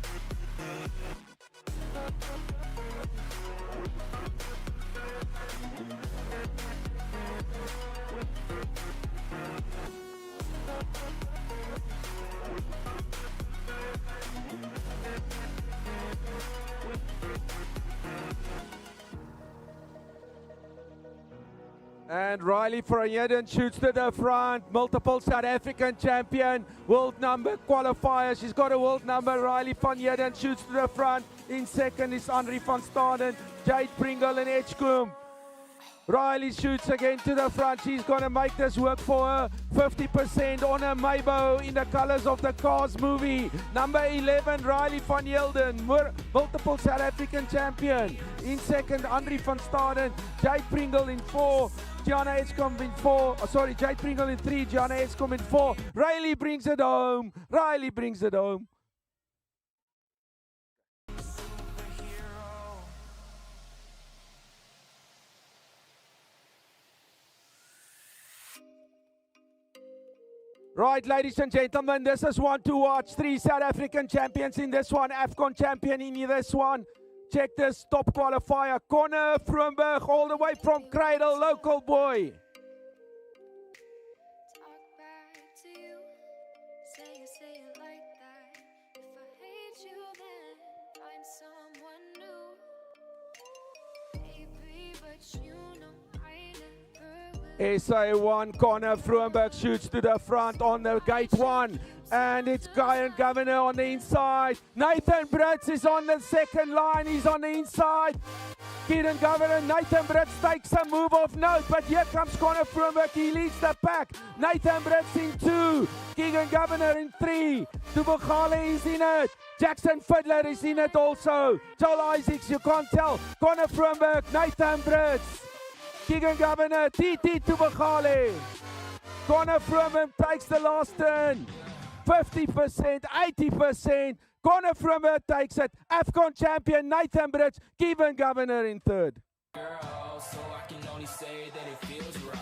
And Riley van Heerden shoots to the front. Multiple South African champion. World number qualifier. She's got a world number. Riley van Heerden shoots to the front. In second is Henri van Staden, Jade Pringle and Edgecombe. Riley shoots again to the front. She's going to make this work for her. 50% on her Maybo in the colors of the Cars movie. Number 11, Riley van Heerden, multiple South African champion. In second, Henri van Staden, Jade Pringle in 4. Gianna Edgecombe in 4. Jade Pringle in 3. Gianna Edgecombe in 4. Riley brings it home. Riley brings it home. Right, ladies and gentlemen, this is one to watch. 3 South African champions in this one. AFCON champion in this one. Check this top qualifier. Connor Vroomberg, all the way from Cradle, local boy. Talk back to you. Say it like that. If I hate you, then find someone new. Baby, but you know I never will. SA1, Connor Vroomberg shoots to the front on the gate 1. And it's Guyan Governor on the inside. Nathan Brits is on the second line. He's on the inside. Keelan Governor, Nathan Brits takes a move of note. But here comes Connor Vroomberg. He leads the pack. Nathan Brits in 2. Keegan Governor in 3. Tubogale is in it. Jackson Fiddler is in it also. Joel Isaacs, you can't tell. Connor Vroomberg, Nathan Brits. Keegan Governor, TT Tubogale. Connor Vroomberg takes the last turn. 50%, 80%. Connor Vroomberg takes it. AFCON champion Nathan Brits, Keegan Governor in 3rd. Girl, so I can only say that it feels right.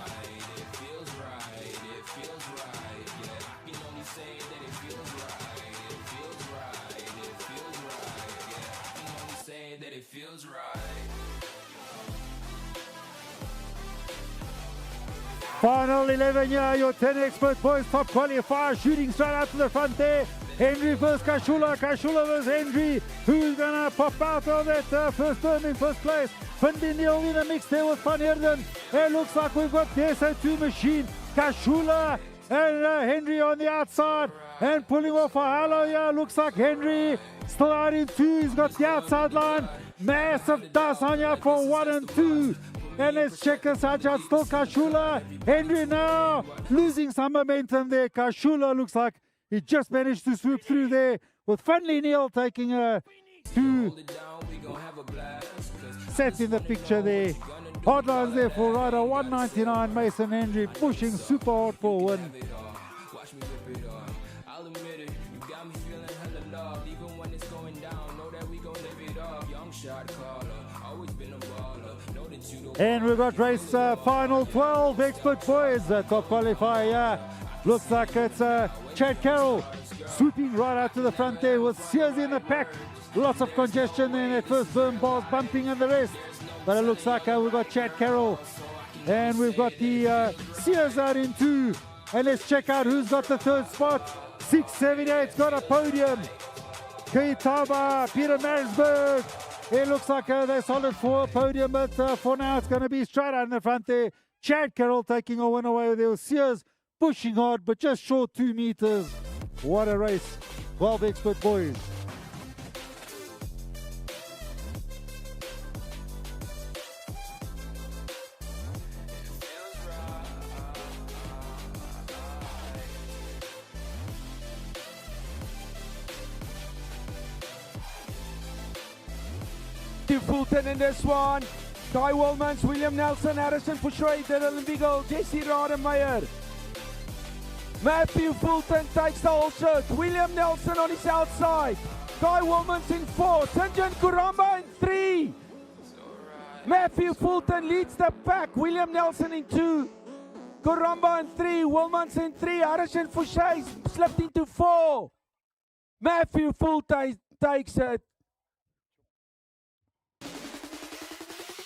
It feels right. It feels right. Yeah, I can only say that it feels right. It feels right. It feels right. Yeah, I can only say that it feels right. Final 11, yeah, your 10 expert boys, top qualifier, shooting straight out to the front there. Henry versus Kashula, Kashula versus Henry. Who's gonna pop out on that first turn in first place? Findy Neal in the mix there with Van Heerden. It looks like we've got the SA2 machine, Kashula and Henry on the outside. And pulling off a halo, yeah, looks like Henry still out in 2. He's got the outside line. Massive dust on here for 1 and 2. And let's check this out, still Kashula. Henry now losing some momentum there. Kashula looks like he just managed to swoop through there with Finley Neal taking her to gon' have a blast. 'Cause Set in the picture there. Hard lines there for rider 199, Mason Hendry, pushing super hard for a win. watch me rip it off. I'll admit it, you got me feeling hella loved. Even when it's going down, know that we gon' live it up. Young shot caller, always been a baller. Know that you don't. And we've got race final 12 expert boys, top qualifier. Yeah. Looks like it's Chad Carroll swooping right out to the front there with Sears in the pack. Lots of congestion there in that first berm, bars bumping and the rest. But it looks like we've got Chad Carroll and we've got the Sears out in 2. And let's check out who's got the third spot. 678's got a podium. Keitaba, Peter Marisburg. It looks like they're solid for a podium, but for now it's going to be straight out in the front there. Chad Carroll taking a win away there with Sears pushing hard, but just short 2 meters. What a race. 12 expert boys. Fulton in this one. Guy Wilmans, William Nelson, Harrison Fouché, Dylan Beagle, Jesse Rademeyer. Matthew Fulton takes the whole shirt. William Nelson on his outside. Guy Wilmans in 4. Sinjan Kuramba in 3. Matthew Fulton leads the pack. William Nelson in 2. Kuramba in 3. Wilmans in 3. Harrison Fouché slipped into 4. Matthew Fulton takes it.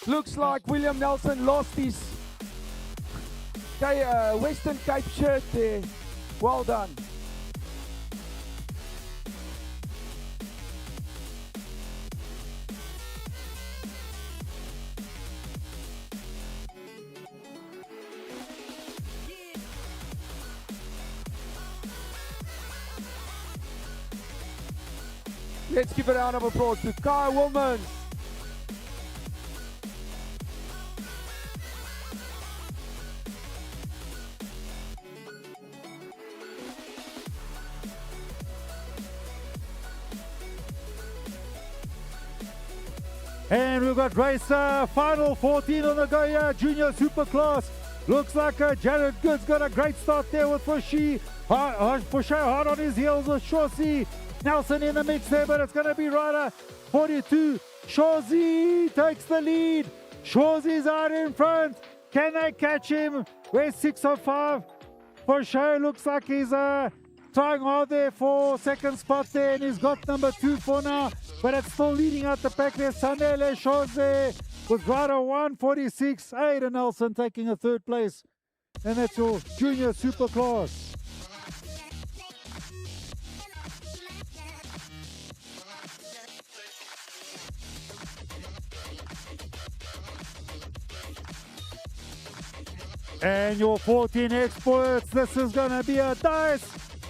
Looks like William Nelson lost his Western Cape shirt there. Well done. Let's give a round of applause to Kyle Wilmans. And we've got race final 14 on the go here, junior super class. Looks like Jared Good's got a great start there with Fouché hard on his heels with Shawsey. Nelson in the mix there, but it's going to be rider 42. Shawsey takes the lead. Shawsey's out in front. Can they catch him? Where's 605? Fouché looks like he's trying hard there for second spot there, and he's got number 2 for now, but it's still leading out the pack there. Sandele Chose with rider 146. Aiden Nelson taking a third place, and that's your junior super class. And your 14 experts, this is gonna be a dice.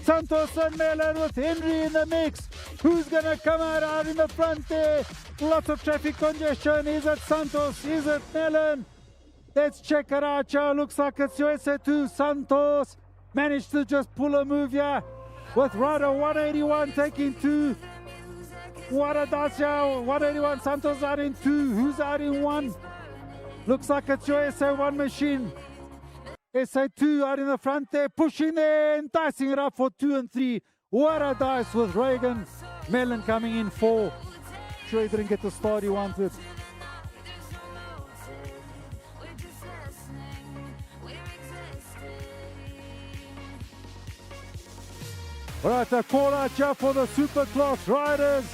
Santos and Mellon with Henry in the mix. Who's going to come out in the front there? Lots of traffic congestion. Is it Santos? Is it Mellon? Let's check it out, Joe. Looks like it's USA 2. Santos managed to just pull a move here with rider 181 taking 2. What a dice, Joe. 181. Santos out in 2. Who's out in 1? Looks like it's USA 1 machine. SA2 out in the front there, pushing there, enticing it up for 2 and 3. What a dice with Reagan. Mellon coming in 4. Sure he didn't get the start he wanted. All right, a call out here for the super class riders.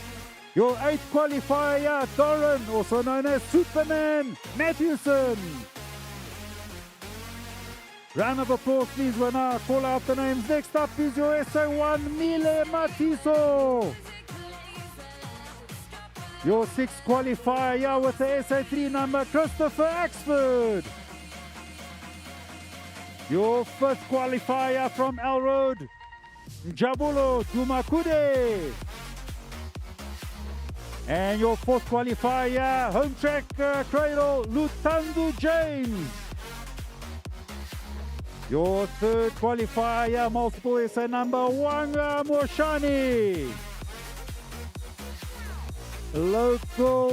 Your 8th qualifier, Doran, also known as Superman Matthewson. Round of applause, please, when I call out the names. Next up is your SA1, Mile Matiso. Your 6th qualifier with the SA3 number, Christopher Axford. Your 5th qualifier from Elroad, Jabulo Tumakude. And your 4th qualifier, home track Cradle, Lutandu James. Your 3rd qualifier, multiple SA number, Wanga Moshani. local,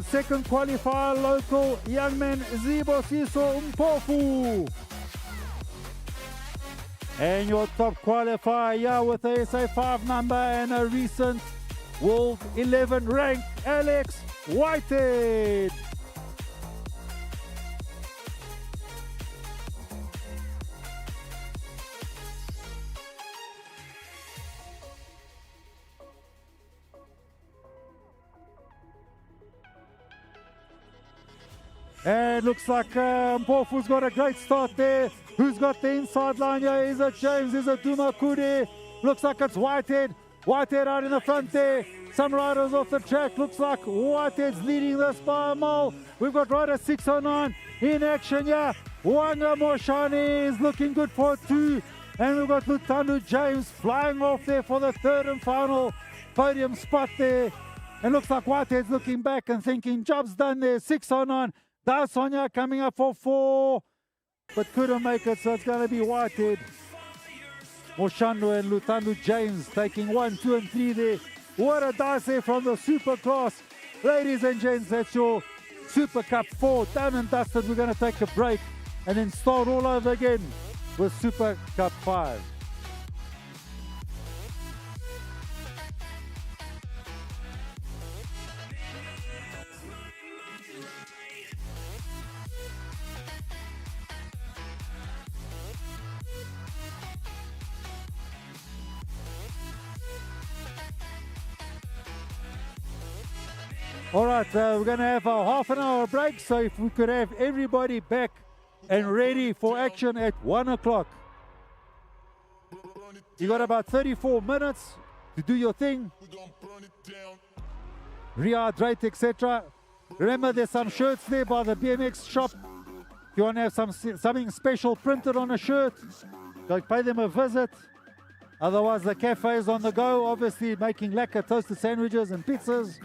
second qualifier, local young man Zibosiso Mpofu. And your top qualifier, yeah, with a SA5 number and a recent World 11 rank, Alex Whitehead. And looks like Mpofu's got a great start there. Who's got the inside line here? Is it James? Is it Dumakudi? Looks like it's Whitehead. Whitehead out in the front there. Some riders off the track. Looks like Whitehead's leading this by a mile. We've got rider 609 in action here. Wanga Moshani is looking good for 2. And we've got Lutando James flying off there for the third and final podium spot there. And looks like Whitehead's looking back and thinking, job's done there. 609. Sonia coming up for 4, but couldn't make it, so it's going to be Whitehead. Moshando and Lutando James taking 1, 2, and 3 there. What a dice there from the Super Class. Ladies and gents, that's your Super Cup 4 done and dusted. We're going to take a break and then start all over again with Super Cup 5. All right, we're going to have a half an hour break, so if we could have everybody back and ready for action at 1 o'clock. You got about 34 minutes to do your thing, rehydrate, etc. Remember, there's some shirts there by the BMX shop. If you want to have something special printed on a shirt, go pay them a visit. Otherwise, the cafe is on the go, obviously making lekker toasted sandwiches and pizzas.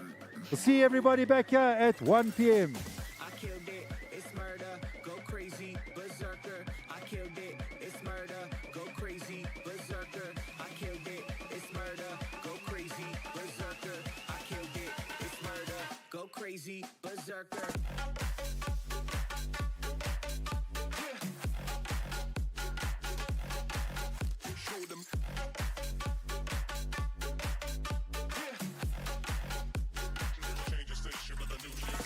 We'll see everybody back here at 1 p.m. I killed it, it's murder, go crazy, berserker. I killed it, it's murder, go crazy, berserker. I killed it, it's murder, go crazy, berserker. I killed it, it's murder, go crazy, berserker. Show them. Change the station with a new shit.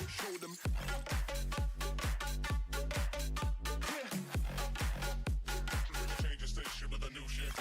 Show them. Change the station with a new shit.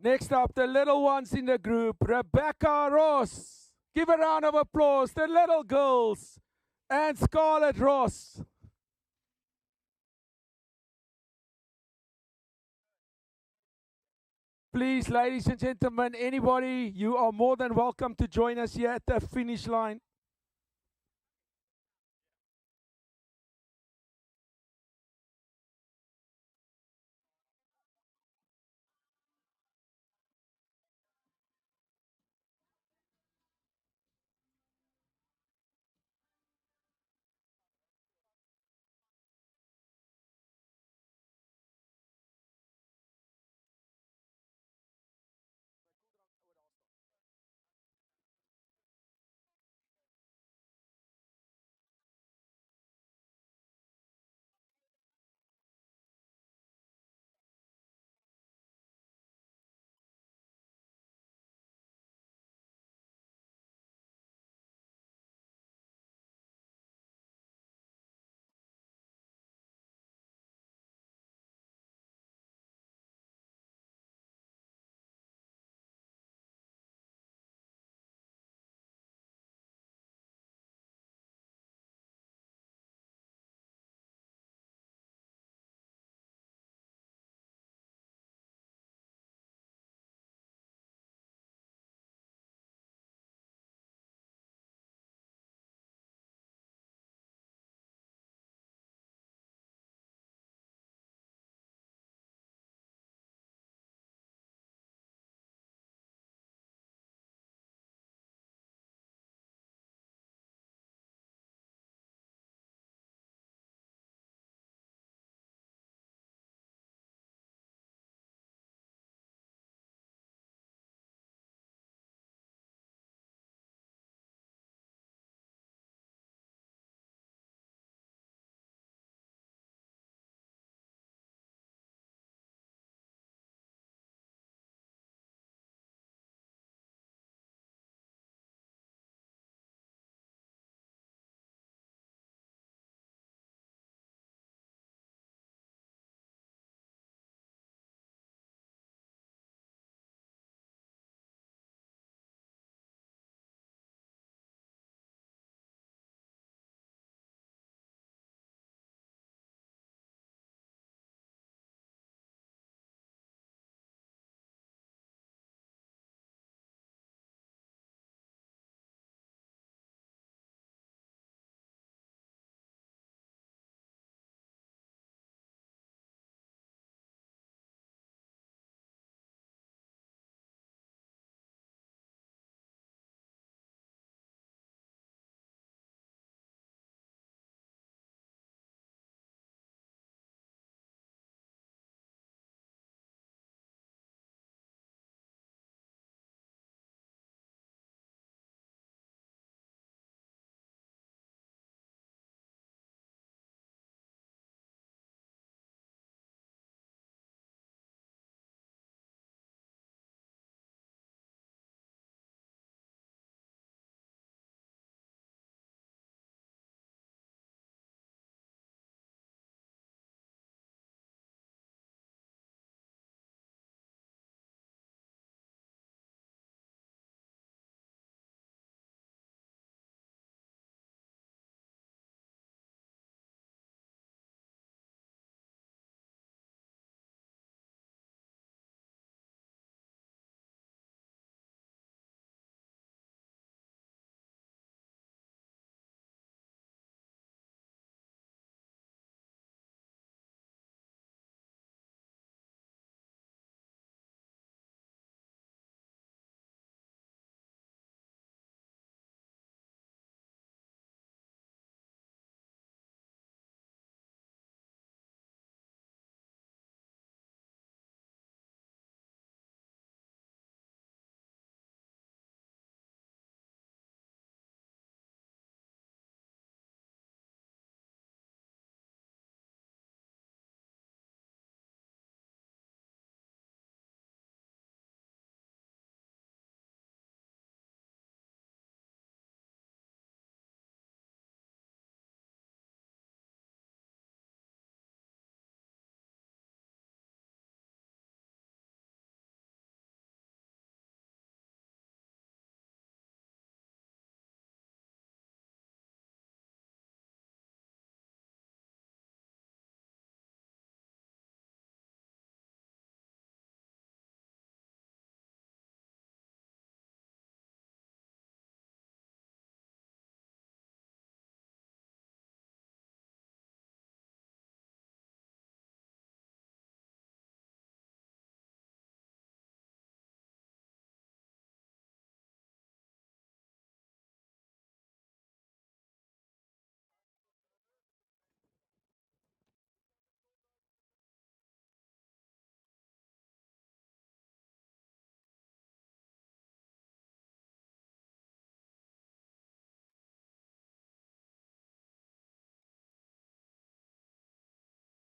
Next up, the little ones in the group, Rebecca Ross. Give a round of applause, the little girls, and Scarlett Ross. Please, ladies and gentlemen, anybody, you are more than welcome to join us here at the finish line.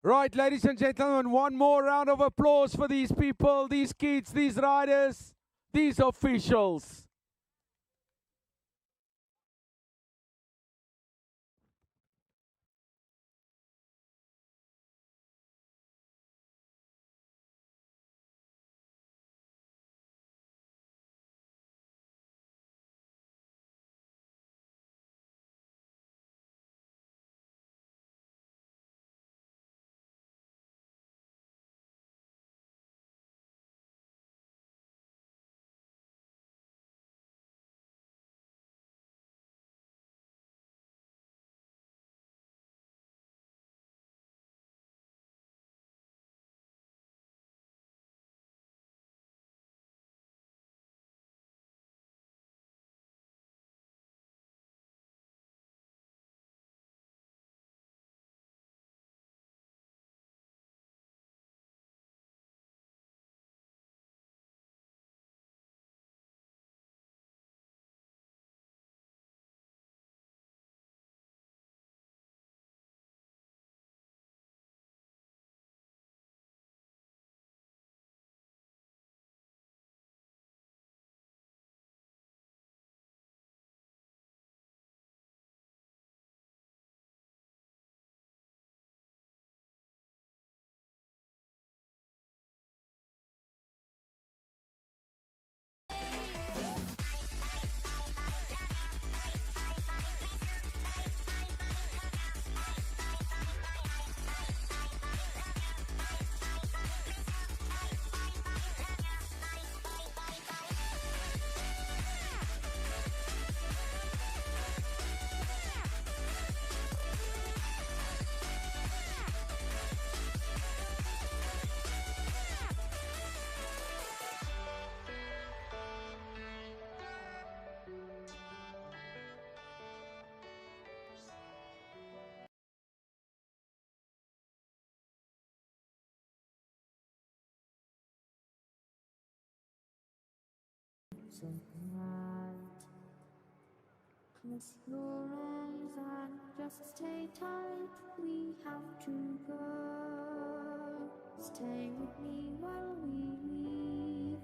Right, ladies and gentlemen, one more round of applause for these people, these kids, these riders, these officials. Close your eyes and just stay tight. We have to go. Stay with me while we leave.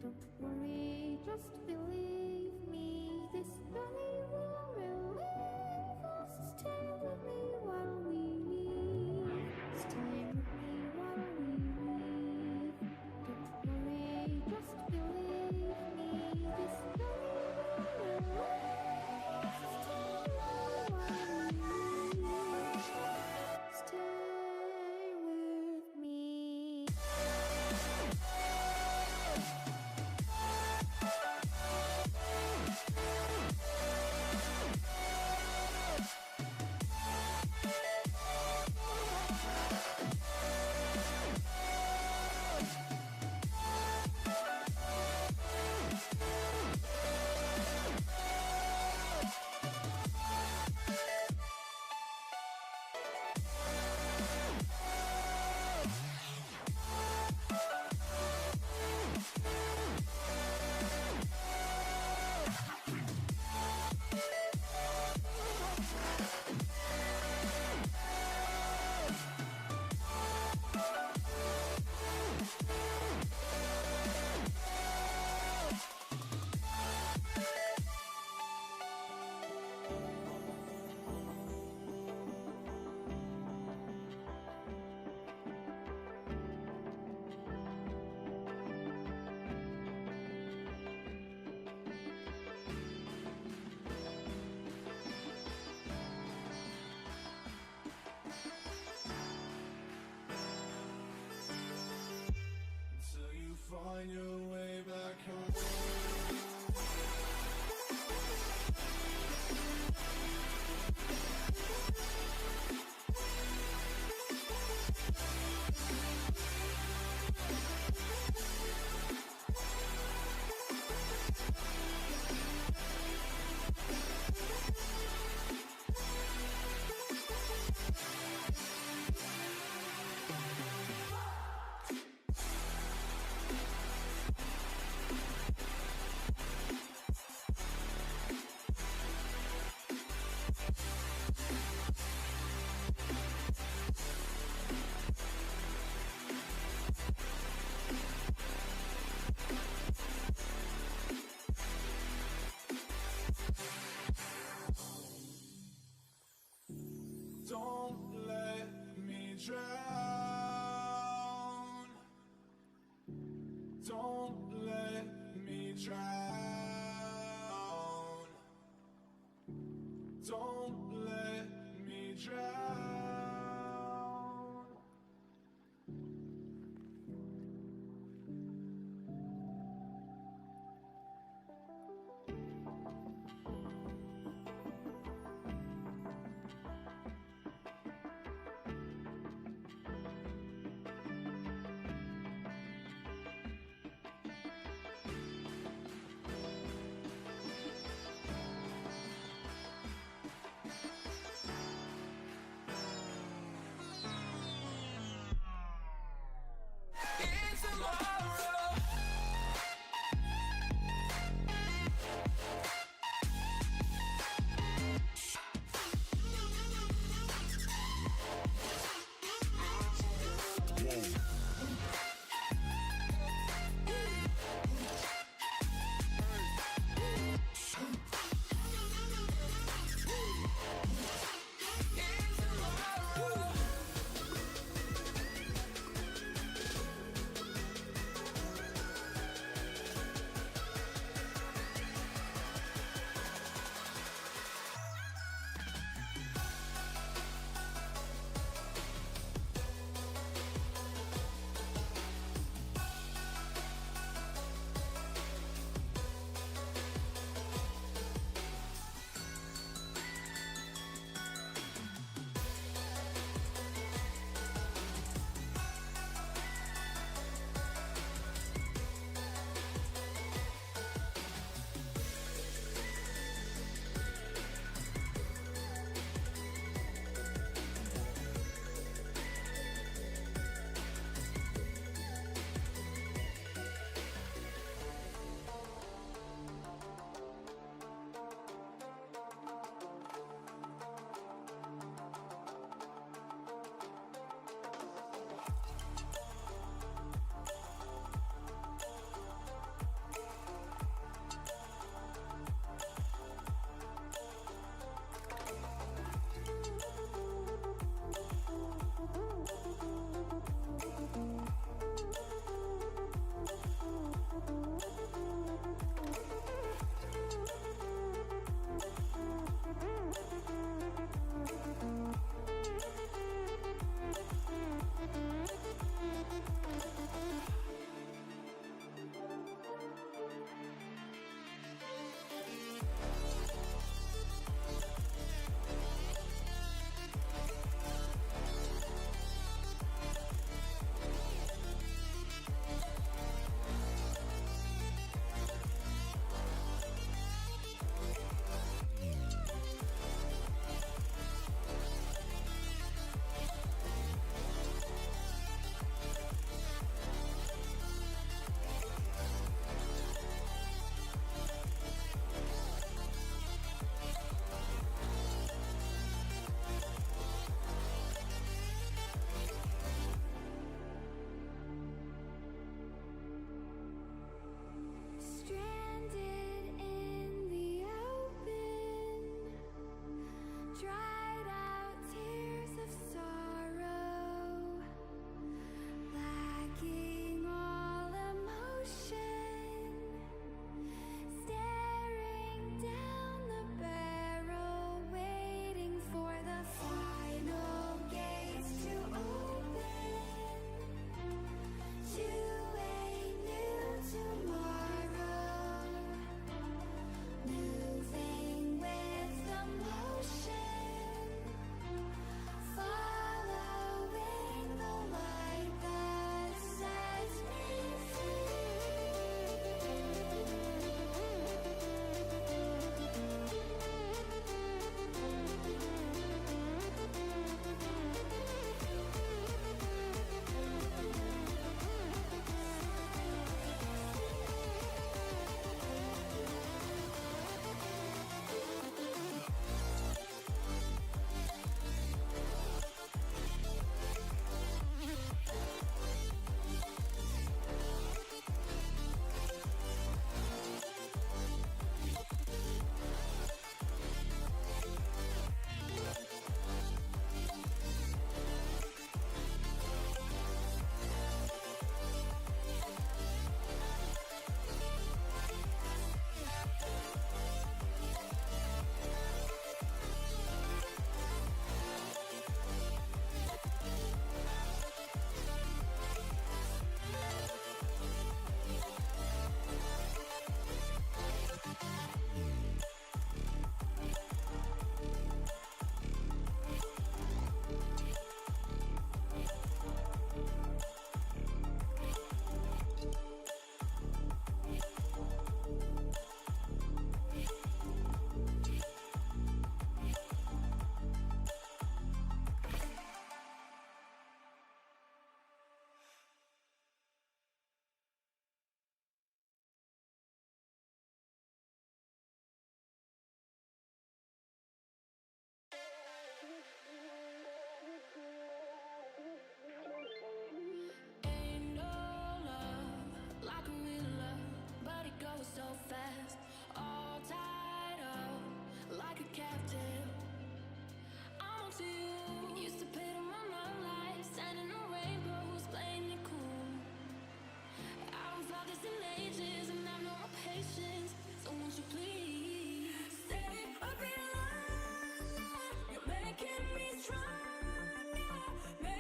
Don't worry, just believe me. This journey will relieve us. Stay with me while we leave. Stay with me while we leave. Don't worry, just believe me. This journey will relieve us. Stay with me. Until you find your way back home. won't let me drown. In tomorrow. Stranded in the open, dried out tears of sorrow, lacking all emotion, staring down the barrel, waiting for the final gates to open to a new tomorrow, moving with the motion.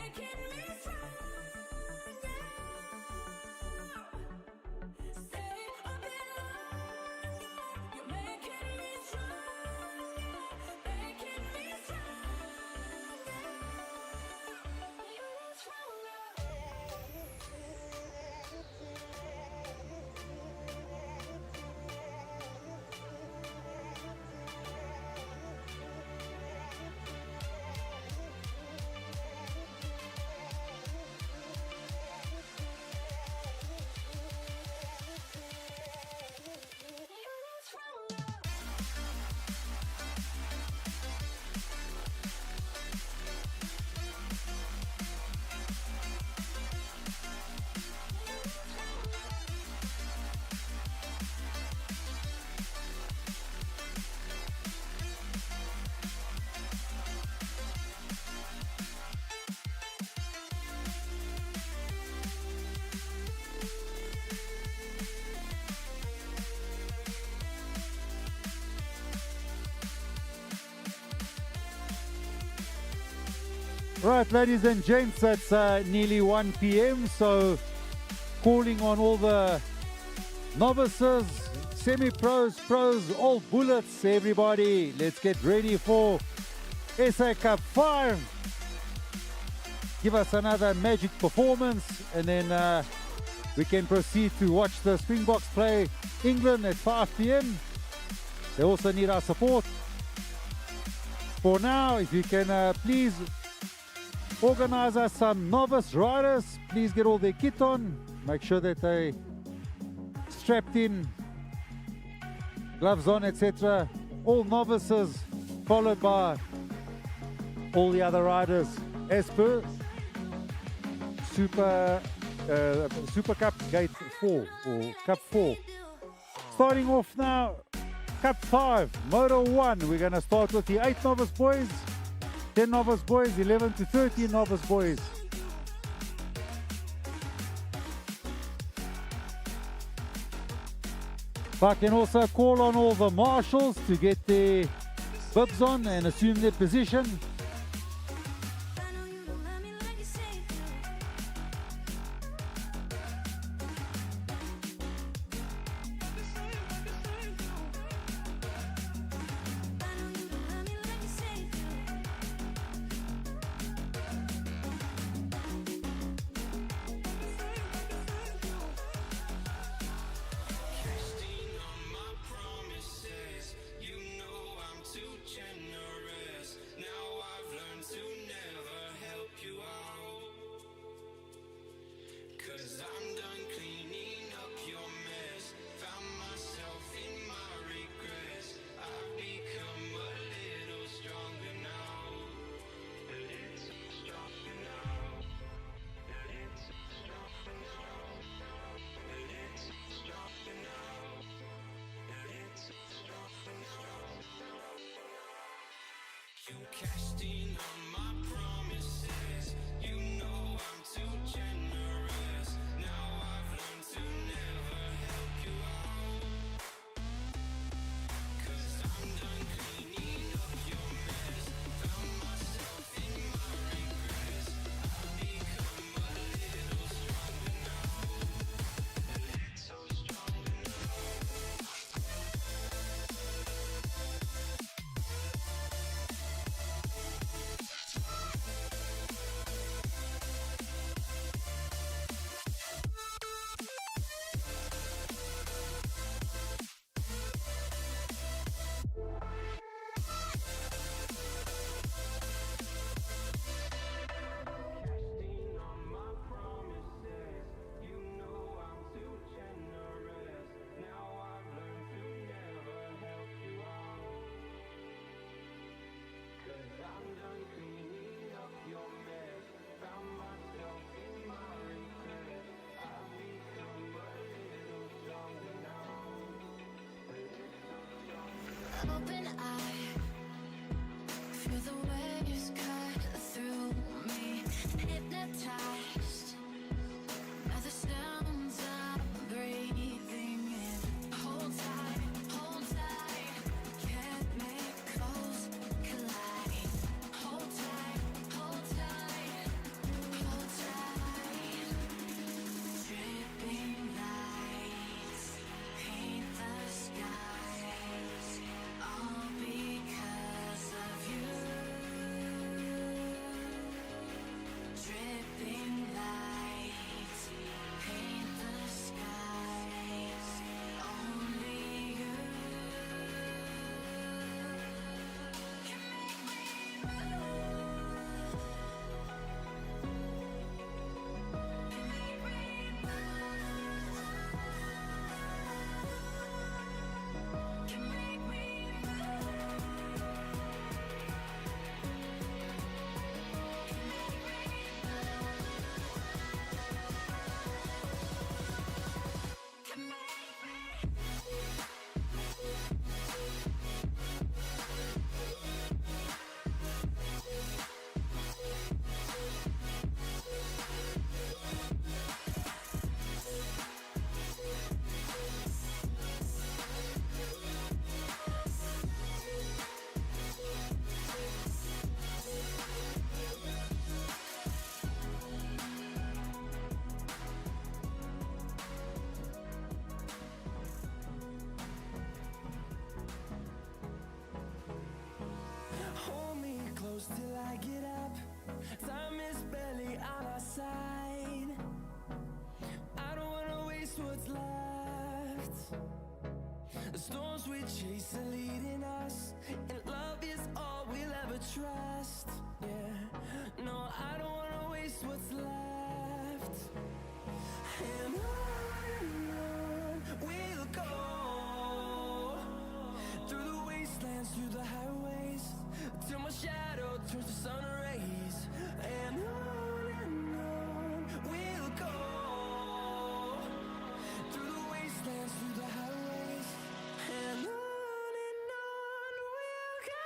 making me stronger. Stay a bit longer. You're making me stronger, making me stronger. Right, ladies and gents, it's nearly 1 p.m. So, calling on all the novices, semi-pros, pros, all bullets, everybody. Let's get ready for SA Cup 5. Give us another magic performance, and then we can proceed to watch the Springboks play England at 5 p.m. They also need our support. For now, if you can please organize us some novice riders. Please get all their kit on. Make sure that they strapped in, gloves on, etc. All novices, followed by all the other riders as per Super Cup Gate 4 or Cup 4. Starting off now, Cup 5, Moto 1. We're going to start with the 8 novice boys, 10 novice boys, 11 to 13 novice boys. If I can also call on all the marshals to get their bibs on and assume their position. You cashed in on my promises. You know I'm too generous. Now I've learned to never help you out. 'Cause I'm done cleaning up your mess. Found myself in my regrets. I've become a little stronger now. A little stronger now. inside. I don't wanna waste what's left. The storms we chase are leading us, and love is all we'll ever trust. Yeah, no, I don't wanna waste what's left. And on we'll go, through the wastelands, through the highways, till my shadow turns to sun rays. And on we'll go, through the wastelands, through the highways, and on we'll go.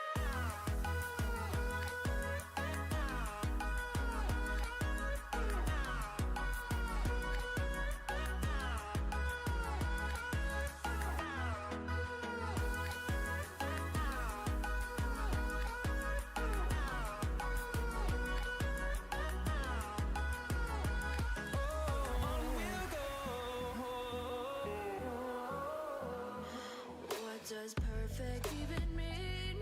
What does perfect even mean?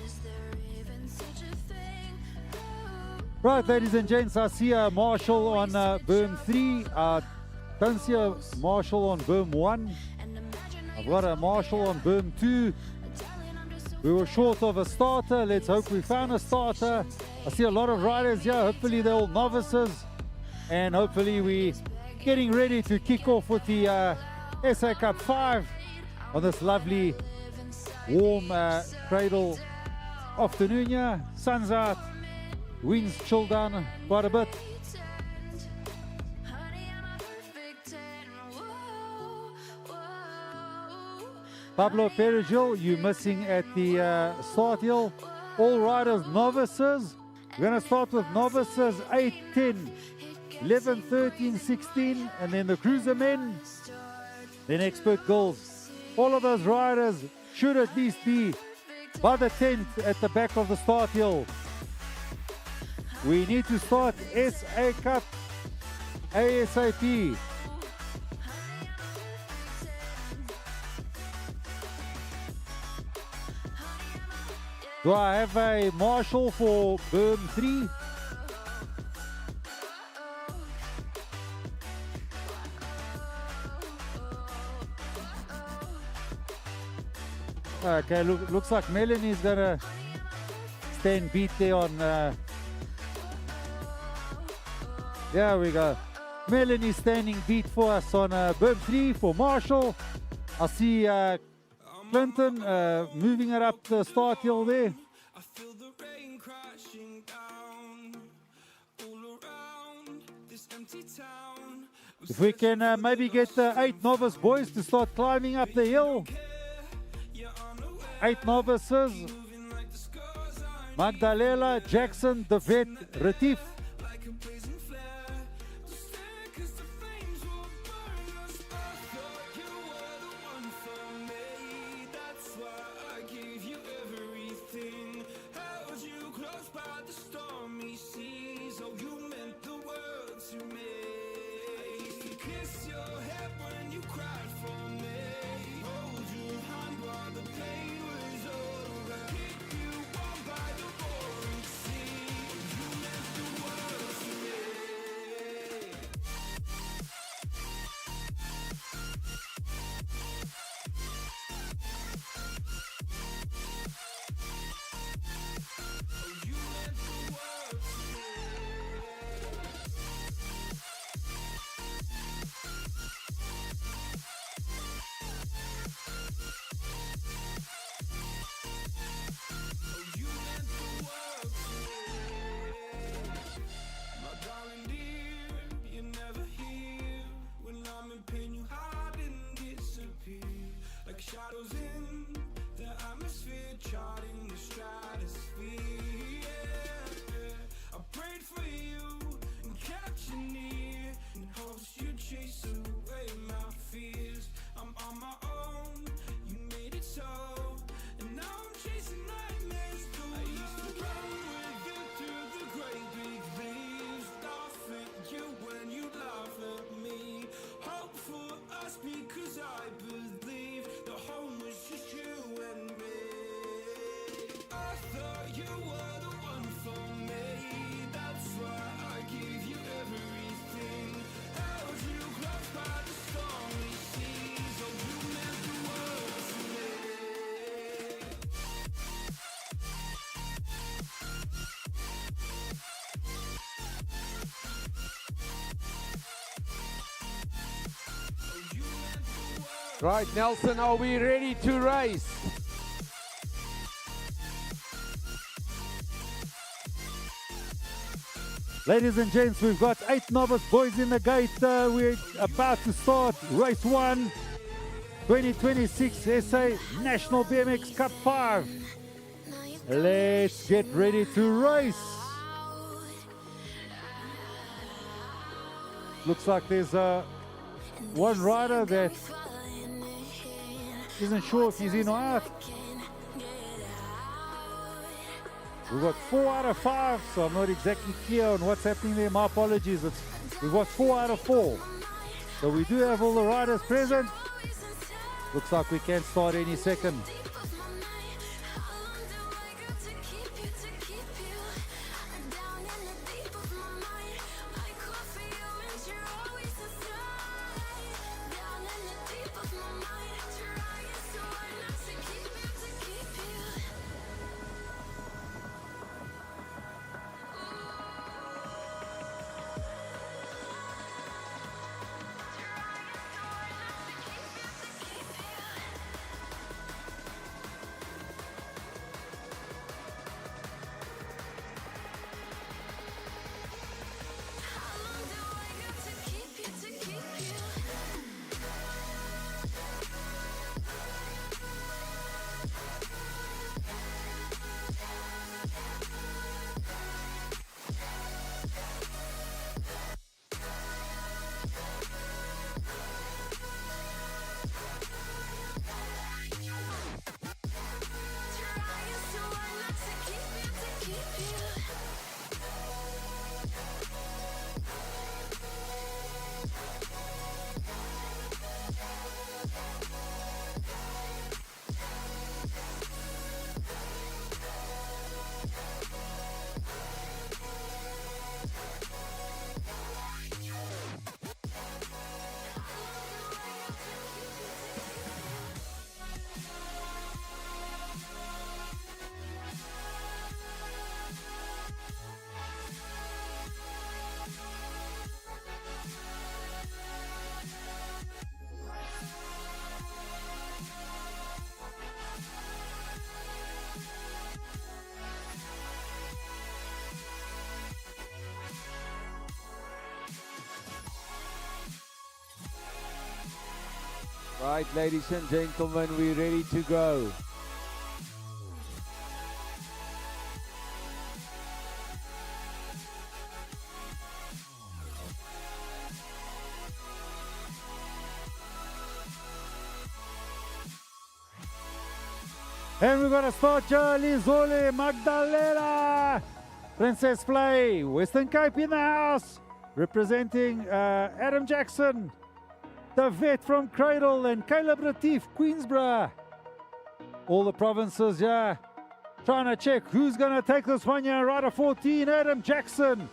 Is there even such a thing? Oh, Right, ladies and gents, I see a Marshall on berm 3. Don't see a Marshall on berm 1. and imagine how I've you got a Marshall on berm 2. darling, I'm just so We were short of a starter. Let's hope we found a starter. I see a lot of riders here. Hopefully they're all novices. And hopefully we're getting ready to kick off with the SA Cup 5 on this lovely warm Cradle afternoon here. Sun's out, winds chill down quite a bit. honey, I'm a perfect 10. Whoa, whoa. Pablo Perigil, you missing at the start hill. All riders novices. We're going to start with novices 8, 10, 11, 13, 16, and then the cruiser men, then expert girls. All of those riders should at least be by the tent at the back of the start hill. We need to start SA Cup ASAP. Do I have a Marshall for berm 3? Okay, looks like Melanie's gonna stand beat there on. There we go. Melanie standing beat for us on berm 3 for Marshall. I see Clinton moving it up the start hill there. I feel the rain crashing down all around this empty town. If we can maybe get the 8 novice boys to start climbing up the hill. 8 novices. Magdalena, Jackson, De Vet, Retief. Like a blazing flare, to stare 'cause the flames will burn us. I thought you were the one for me. That's why I gave you everything. Held you close by the stormy seas. Oh, you meant the world to me. I used to kiss your head when you cried for me. Hold your hand while the pain was over. Keep you warm by the roaring sea. You meant the world to me. You meant the world to me. You meant the world to me. My darling dear, you're never here. When I'm in pain, you hide and disappear. Like shadows in the atmosphere, charting the stratosphere. Yeah. I prayed for you and kept you near in hopes you'd chase away my fears. I'm on my own, you made it so. And now I'm chasing nightmares too. I used to run with you through the great big leaves, laugh at you when you laugh at me. Hope for us because I believe the home was just you and me. I thought you were the one for me. Right, Nelson, are we ready to race? Ladies and gents, we've got 8 novice boys in the gate. We're about to start race 1, 2026 SA National BMX Cup 5. Let's get ready to race. Looks like there's one rider that isn't sure if he's in or out. We've got 4 out of 5, so I'm not exactly clear on what's happening there. My apologies. We've got 4 out of 4. So we do have all the riders present. Looks like we can start any second. Right, ladies and gentlemen, we're ready to go. And we're gonna start Charlie Zole, Magdalena, Princess Fly, Western Cape in the house, representing Adam Jackson, the vet from Cradle, and Caleb Retief, Queensborough. All the provinces, yeah. Trying to check who's gonna take this one, yeah. Rider 14, Adam Jackson.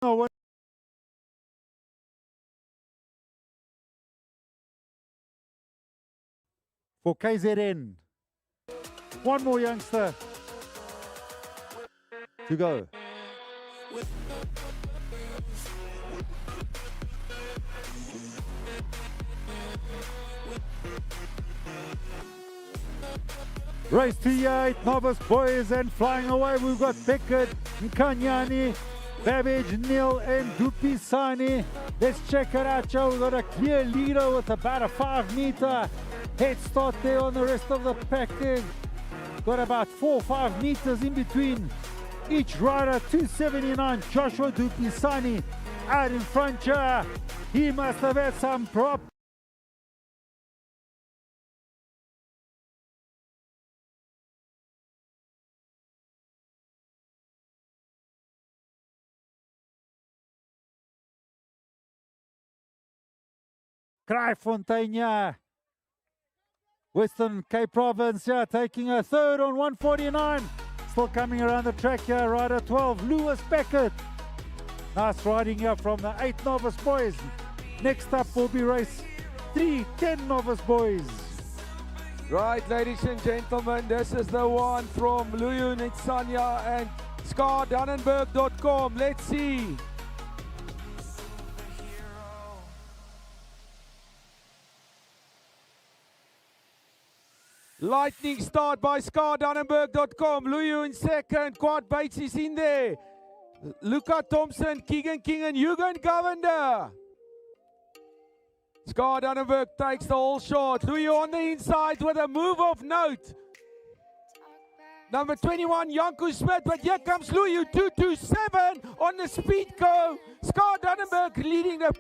Oh, what? For KZN. One more youngster to go. Race to 8 novice boys, and flying away we've got Beckett, Nkanyani, Babbage, Neil, and Dupisani. Let's check it out, Joe. We've got a clear leader with about a 5-meter head start there on the rest of the pack there. Got about 4 or 5 meters in between each rider. 279, Joshua Dupisani out in front here. He must have had some prop. Kraaifontein, Western Cape Province, yeah, taking a third on 149. Still coming around the track here, rider 12, Lewis Beckett. Nice riding here from the 8 novice boys. Next up will be race 3, 10 novice boys. Right, ladies and gentlemen, this is the one from Luyu Nitsanya and ScarDannenberg.com. Let's see. Lightning start by ScarDannenberg.com. Luyu in second. Quad Bates is in there. Luca Thompson, Keegan King, and Hugo Govender. ScarDannenberg takes the whole shot. Luyu on the inside with a move of note. Number 21, Janko Smith, but here comes Luyu, 227 on the speed go. ScarDannenberg leading the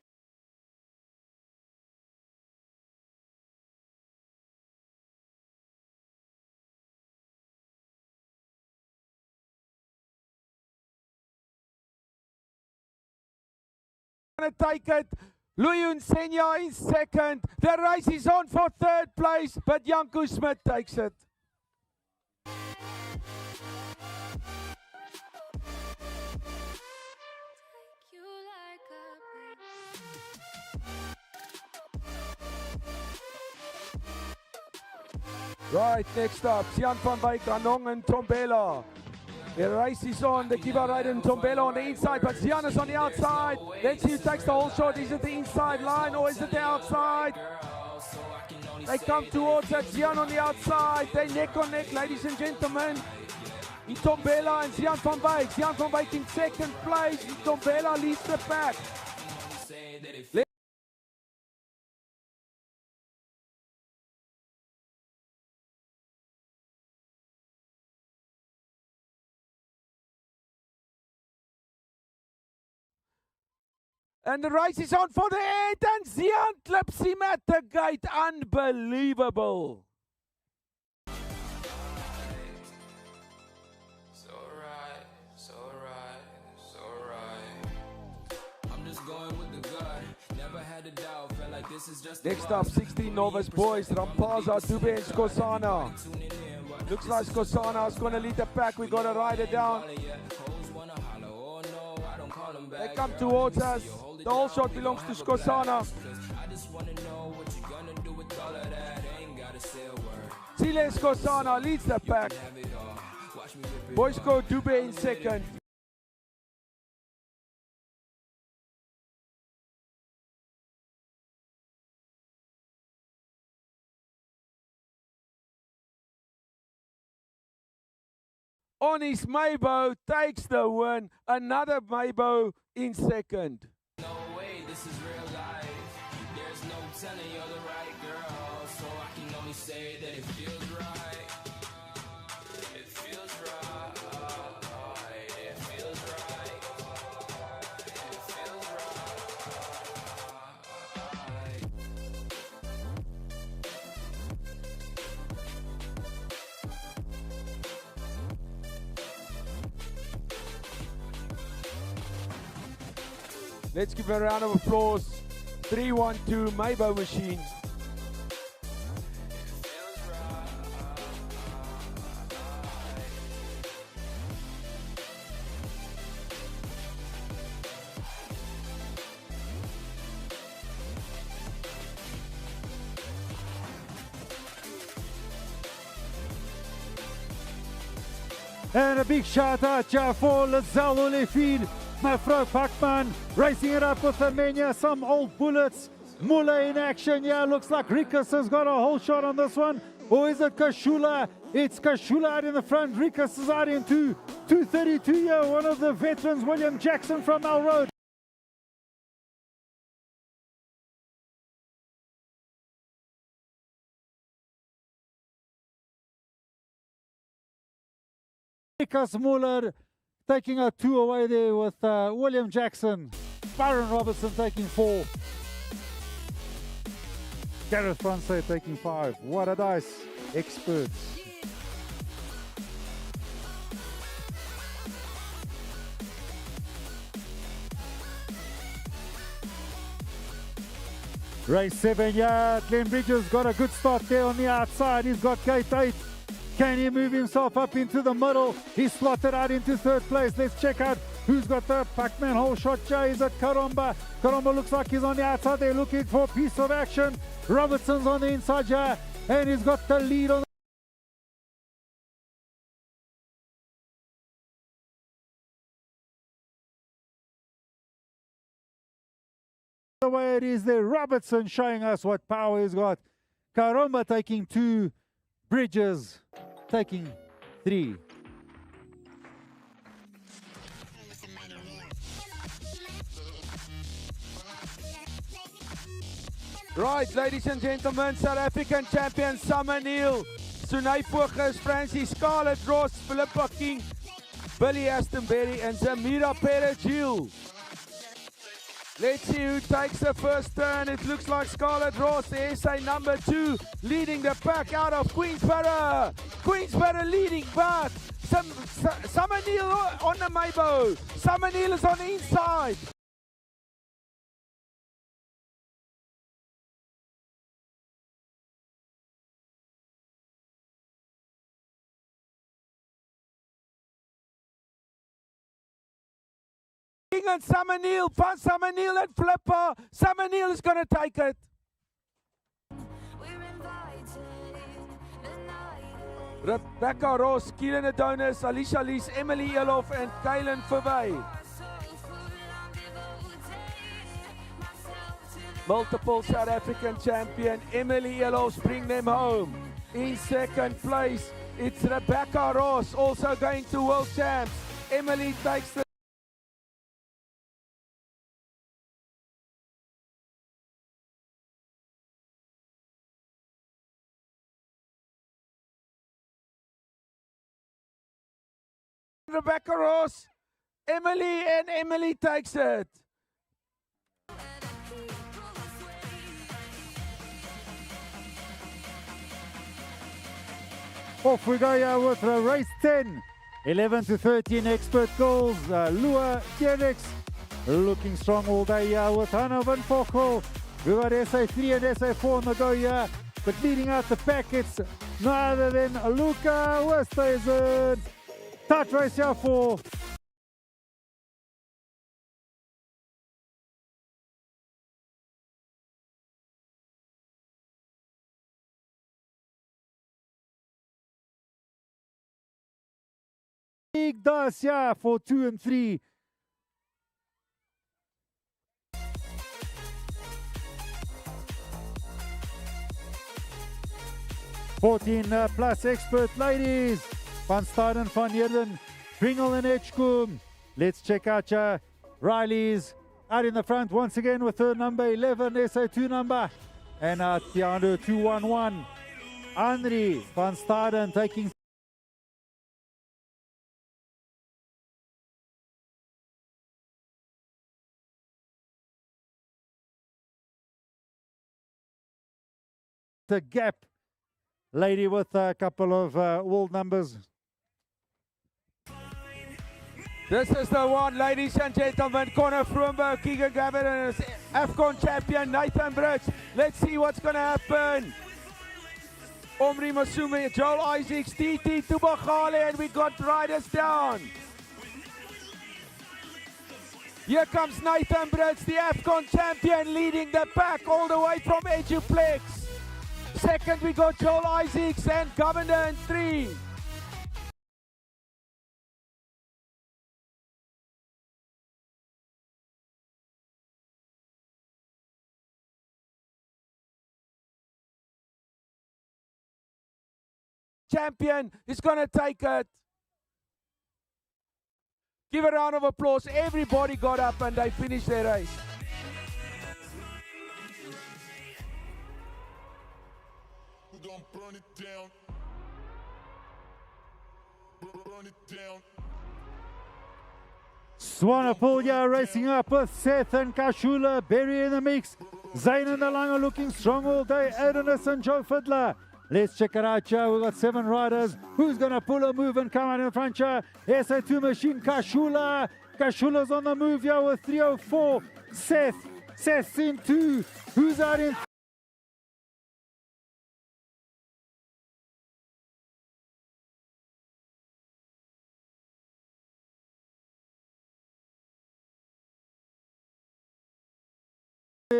take it. Luyu Senya in second. The race is on for third place, but Janko Smith takes it. Right, next up, Sian van Wyk, Anong and Tombela. The race is on, the Kiba rider and Tombela on the inside, but Sian is on the outside. Let's see who takes the whole shot. Is it the inside line or is it the outside? They come towards it, Sian on the outside. They neck on neck, ladies and gentlemen. In Tombela and Sian van Wyk. Sian van Wyk in second place. Tombela leads the pack. And the race is on for the end, and Zian clips him at the gate. Unbelievable. I'm just going with the gut. Never had a doubt. Felt like this is just Next up, 16 novice boys, Rampaza, Dube, and Skosana. Looks like Skosana is going to lead the pack. We got to ride it down. They come towards us. The whole shot belongs to Skosana. Sile Skosana leads the pack. Boysko Dube in second. On his Maybo, takes the win. Another Maybo in second. No way, this is real life. There's no telling you're the right girl, so I can only say that it feels right. It feels right. It feels right. It feels right. Let's give a round of applause. 312 Maybo machine. And a big shout out for Lazelle Olefin, Mevrouw Bakman, racing it up with Amenia, some old bullets. Muller in action, yeah, looks like Rikus has got a whole shot on this one. Or is it Kashula? It's Kashula out in the front, Rikus is out into 232 here, one of the veterans, William Jackson from Al Road. Rikus Muller taking a 2 away there with William Jackson. Byron Robertson taking 4. Gareth Francais taking 5. What a dice. Experts. Race 7, yeah. Glenn Bridges got a good start there on the outside. He's got gate 8. Can he move himself up into the middle? He's slotted out into third place. Let's check out Who's got the Pac-Man whole shot? Is it Karomba? Karomba looks like he's on the outside. They're looking for a piece of action. Robertson's on the inside here, and he's got the lead on the way it is there. Robertson showing us what power he's got. Karomba taking 2, Bridges taking 3. Right, ladies and gentlemen, South African champion Summer Neil, Sunay Pogus, Francie Scarlett Ross, Philippa King, Billy Astonberry, and Zamira Perez-Hill. Let's see who takes the first turn. It looks like Scarlett Ross, the SA number 2, leading the pack out of Queensborough. Queensborough leading, but Summer Neil on the Maybo. Summer Neil is on the inside. And Summer Neil, van Summer Neil and Flipper. Summer Neil is going to take it. Rebecca Ross, Kieran Adonis, Alicia Lees, Emily Elof, and Kaylin Verwey. Multiple South African champion, Emily Elof, bring them home. In second place, it's Rebecca Ross, also going to World Champs. Emily takes the Rebecca Ross, Emily, and Emily takes it. Off we go here with race 10. 11 to 13 expert goals. Lua Derricks looking strong all day here with Hannah Van Pochel. We got SA3 and SA4 on the go here. But leading out the pack, it's no other than Luca Westhuizen. Start race here for Big Das, yeah, for 2 and 3. +14 expert ladies. Van Staden, Van Heerden, Pringle and Edgecombe. Let's check out Riley's out in the front once again with her number 11, SA2 number. And Tiano 211. Henri Van Staden taking the gap. Lady with a couple of world numbers. This is the one, ladies and gentlemen. Connor Vroomberg, Keegan Gavin, and AFCON champion Nathan Brits. Let's see what's going to happen. Omri Masume, Joel Isaacs, TT Tubachale, and we got riders down. Here comes Nathan Brits, the AFCON champion, leading the pack all the way from Eduplex. Second, we got Joel Isaacs and Governor in 3. Champion is going to take it. Give a round of applause. Everybody got up and they finished their race. We're gonna burn it down. Burn it down. Swanepoel racing up with Seth and Kashula, Berry in the mix. Zayn and Alanga looking strong all day. Adonis and Joe Fiddler. Let's check it out, Joe. We've got 7 riders. Who's going to pull a move and come out in front, Joe? SA2 machine, Kashula. Kashula's on the move here with 304. Seth's in 2. Who's out in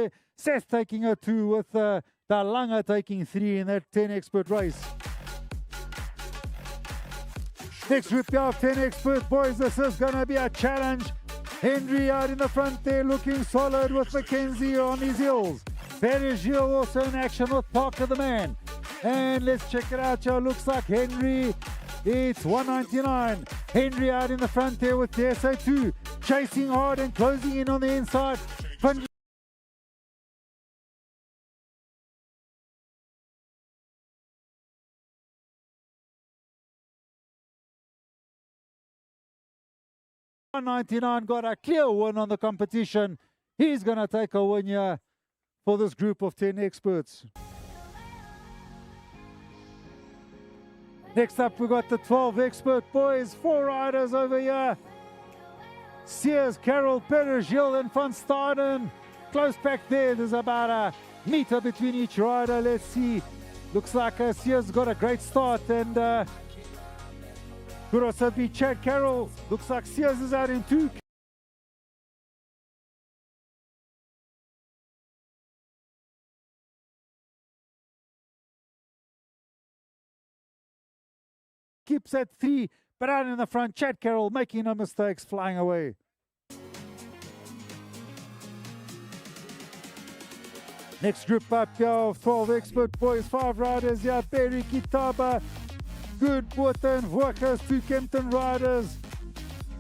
there. Seth taking a 2 with Dalanga taking 3 in that 10 expert race. Next group here of 10 expert boys. This is going to be a challenge. Henry out in the front there looking solid with Mackenzie on his heels. Perigil also in action with Parker the man. And let's check it out here. Looks like Henry, it's 199. Henry out in the front there with the SA2. Chasing hard and closing in on the inside. $199 got a clear win on the competition. He's going to take a win here for this group of 10 experts. Next up, we got the 12 expert boys. 4 riders over here. Sears, Carroll, Perigil, and Van Staden. Close back there. There's about a meter between each rider. Let's see. Looks like Sears got a great start, and could also be Chad Carroll. Looks like Sears is out in 2. Keeps at 3, but out in the front, Chad Carroll making no mistakes, flying away. Next group up here of 12 expert boys, 5 riders here. Perry Kitaba, Good Water and Workers, 2 Kempton riders.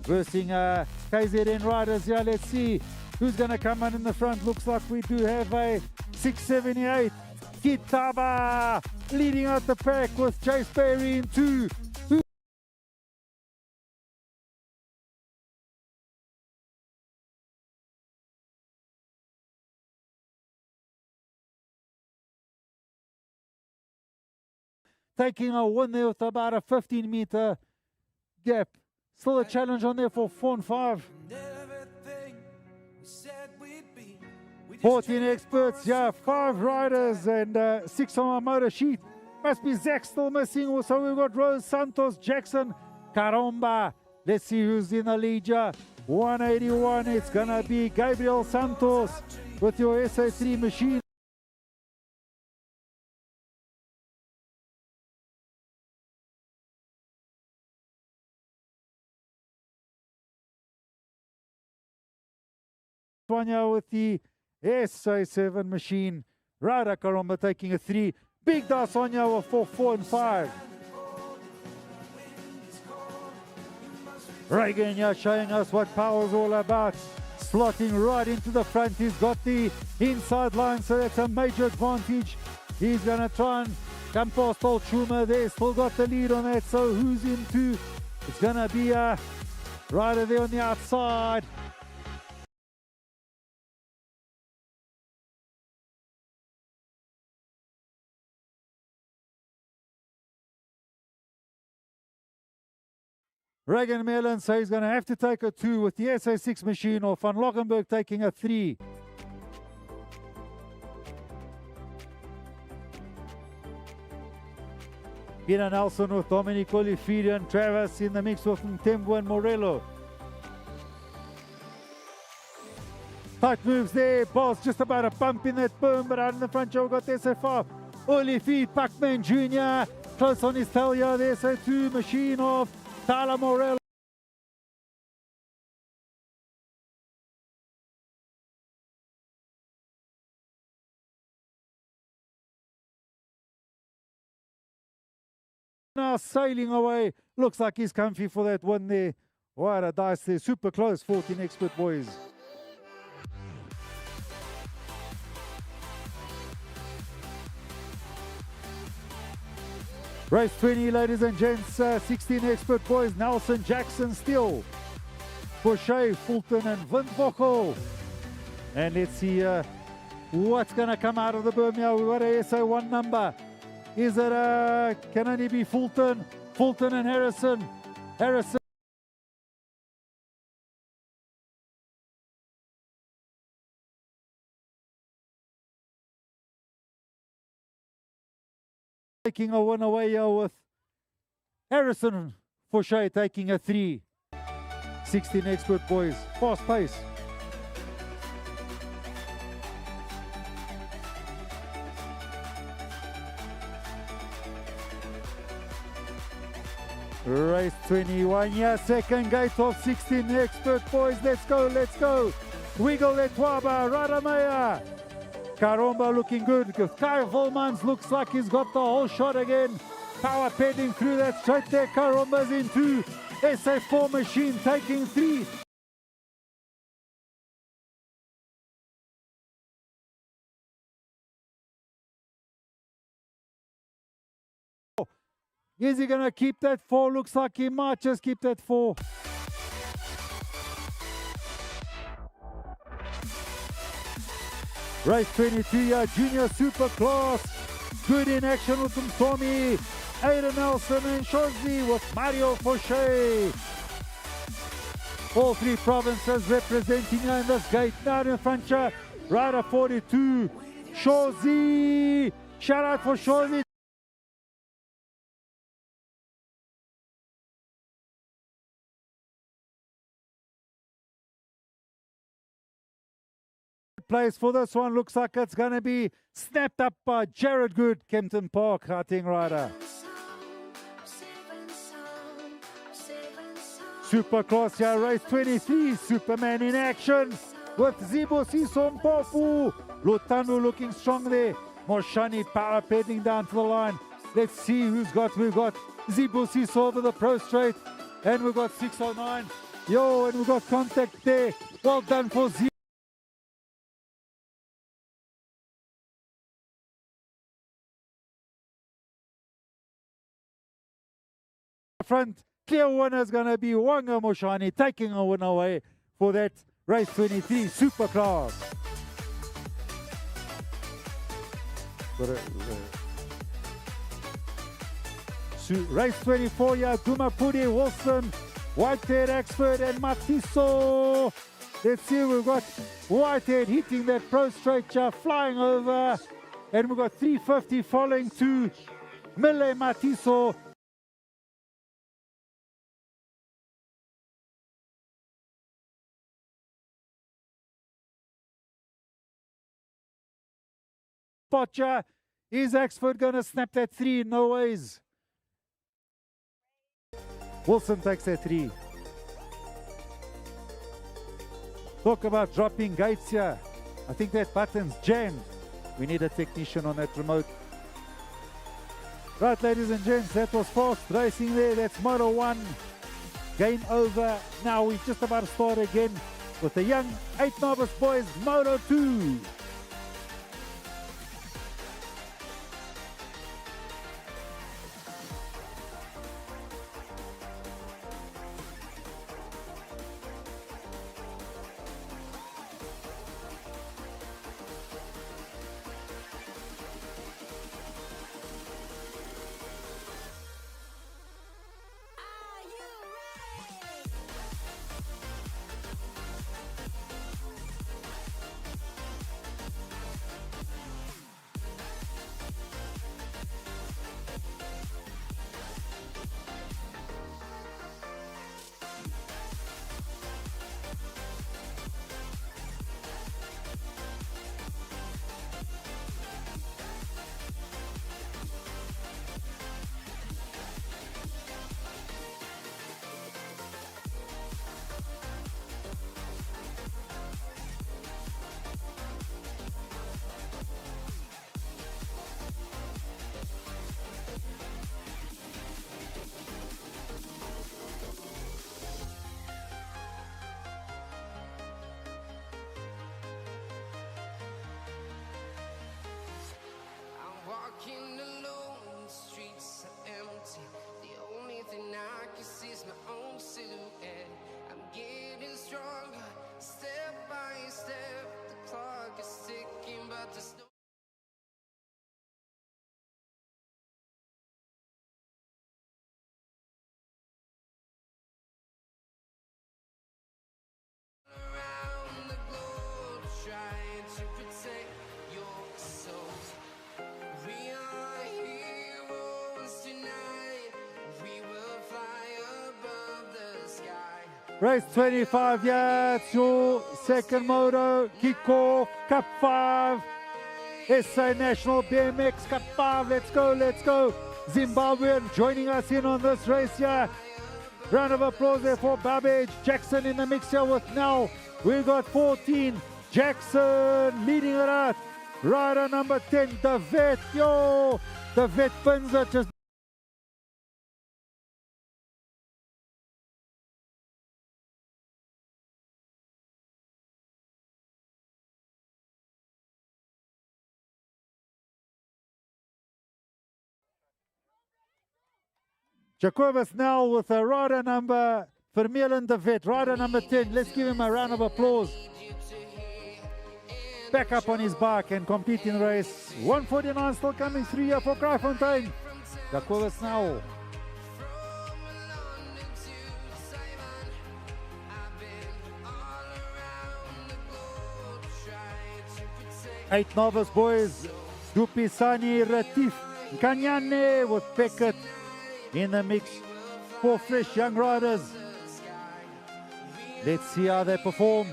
Versing KZN riders here. Let's see who's going to come on in the front. Looks like we do have a 678. Kitaba leading out the pack with Chase Perry in 2. Taking a win there with about a 15-meter gap. Still a challenge on there for 4 and 5. 14 experts, yeah, 5 riders and 6 on our motor sheet. Must be Zach still missing. Also, we've got Rose Santos, Jackson, Caromba. Let's see who's in the lead here. 181, it's going to be Gabriel Santos with your SA3 machine. With the SA7 machine. Rada Karomba taking a 3. Big Dasonia with 4 and 5. Reagan here showing us what power's all about. Slotting right into the front. He's got the inside line, so that's a major advantage. He's going to try and come past old Schumer there. Still got the lead on that, so who's into? It's going to be a rider there on the outside. Reagan Mellon, so he's going to have to take a 2 with the SA6 machine, or Van Lockenberg taking a 3. Peter Nelson with Dominic Olifidi and Travis in the mix with Ntembo and Morello. Tight moves there. Boss just about a bump in that berm, but out in the front, Joe got the SA5. Olifidi, Pacman Jr. Close on his tail here. The SA2 machine of Tyler Morello. Now sailing away. Looks like he's comfy for that one there. What a dice there. Super close. 14 expert boys. Race 20, ladies and gents, 16 expert boys, Nelson, Jackson, Steele, Boucher, Fulton, and Windvochel. And let's see what's going to come out of the berm here. We've got a SA1 number. Is it, can only be Fulton, Fulton and Harrison. Harrison. Taking a one away here with Harrison Fouché taking a 3. 16 expert boys, fast pace. Race 21, yeah, second gate of 16 expert boys. Let's go, let's go. Wiggle Etwaba, Radamaya. Karomba looking good. Kai Volmans looks like he's got the whole shot again. Power pedding through that straight there. Karomba's in two. SA4 machine taking three. Is he going to keep that four? Looks like he might just keep that four. Race 22, yeah, junior super class. Good in action with Tommy, Aiden Nelson and Shorzy with Mario Fauché. All three provinces representing in this gate. Now in front, rider 42, Shorzy. Shout out for Shorzy. Place for this one looks like it's going to be snapped up by Jared Good, Kempton Park karting rider. Supercross here, race 23, Superman in action with Zibusiso Mpofu. Lutando looking strong there. Moshani power peddling down to the line. Let's see who's got. We've got Zibusiso over the pro straight, and we've got 609. Yo, and we've got contact there. Well done for Zibusiso. Front, clear winner is going to be Wanga Moshani taking a win away for that race 23 Supercross. Race 24, yeah, Gumapudi, Wilson, Whitehead, Axford, and Matiso. Let's see, we've got Whitehead hitting that pro straight, flying over, and we've got 350 following to Mille Matiso. Potcha, is Axford going to snap that three? No ways. Wilson takes that three. Talk about dropping gates here. I think that button's jammed. We need a technician on that remote. Right, ladies and gents, that was fast racing there. That's Moto 1. Game over. Now we're just about to start again with the young 8 novice boys, Moto 2. Walking alone, the streets are empty. The only thing I can see is my own silhouette. I'm getting stronger, step by step. The clock is ticking, but there's no around the globe trying to protect your soul. We are heroes tonight. We will fly above the sky. Race 25, yeah, it's your second moto, kickoff, Cup 5, SA National BMX Cup 5, let's go, let's go. Zimbabwean, joining us in on this race here. Round of applause there for Babbage. Jackson in the mix here with now. We got 14. Jackson leading it out. Rider number 10, the vet. Yo, the vet pins are just. Jacobus now with a rider number Vermeulen de Vet, rider number 10. Let's give him a round of applause. Back up on his bike and completing the race. 149 still coming through here for Kraaifontein. Jacobus now. Eight novice boys. Dupisani, Ratif, Kanyane with Beckett in the mix. Four fresh young riders. Let's see how they perform.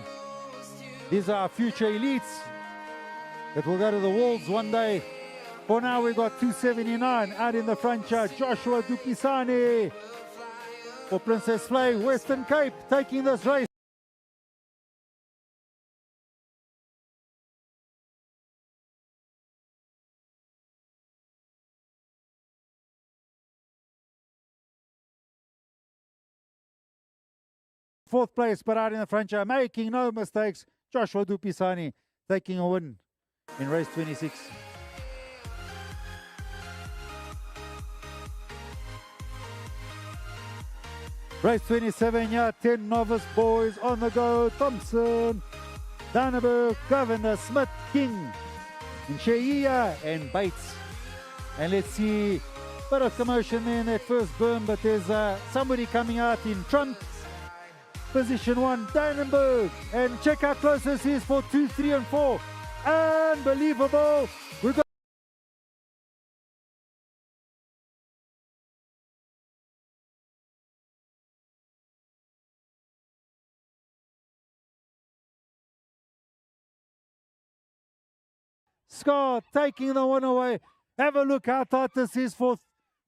These are our future elites that will go to the Worlds one day. For now, we got 279 out in the front here. Joshua Dupisani for Princess Flay, Western Cape, taking this race. Fourth place, but out in the front here, making no mistakes. Joshua Dupisani taking a win in race 26. Race 27, yeah, 10 novice boys on the go. Thompson, Danneberg, Governor, Smith, King, and Sheia and Bates. And let's see, a bit of commotion there in that first berm, but there's somebody coming out in front. Position 1, Dannenberg, and check how close this is for 2, 3, and 4. Unbelievable. We've got Scott taking the one away. Have a look how tight this is for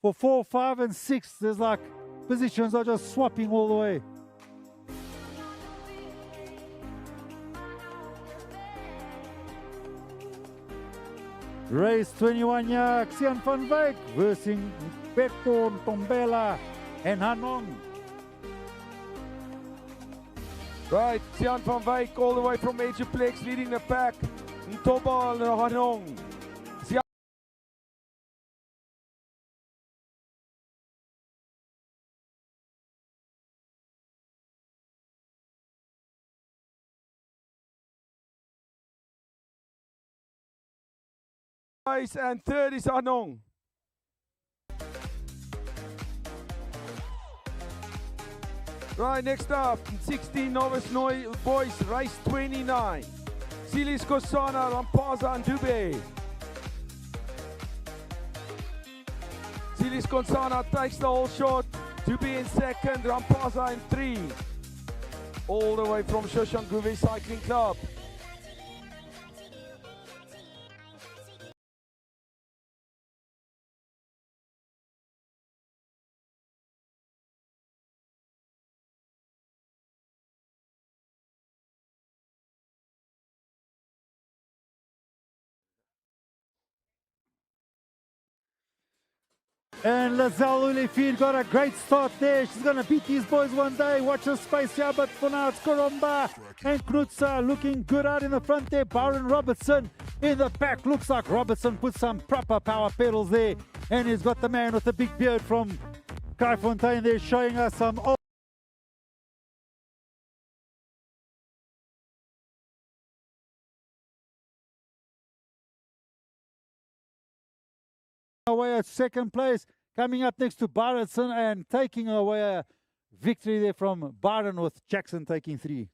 4, 5, and 6. There's like positions are just swapping all the way. Race 21, yeah, Xian van Wyk versus Beton, Tombela, and Hanong. Right, Xian van Wyk all the way from Edgeplex leading the pack. Ntoba and Hanong. Xian and third is Hanong. Right, next up, 16 novice boys, race 29. Silis Kosana, Rampaza and Dube. Silis Kosana takes the whole shot. Dube in second, Rampaza in 3. All the way from Shoshanguve Cycling Club. And Lazelle Ulifield got a great start there. She's going to beat these boys one day. Watch her space here, but for now it's Koromba and Knutsa looking good out in the front there. Byron Robertson in the back. Looks like Robertson put some proper power pedals there. And he's got the man with the big beard from Kraaifontein there showing us some old away at second place, coming up next to Barretson and taking away a victory there from Byron with Jackson taking 3.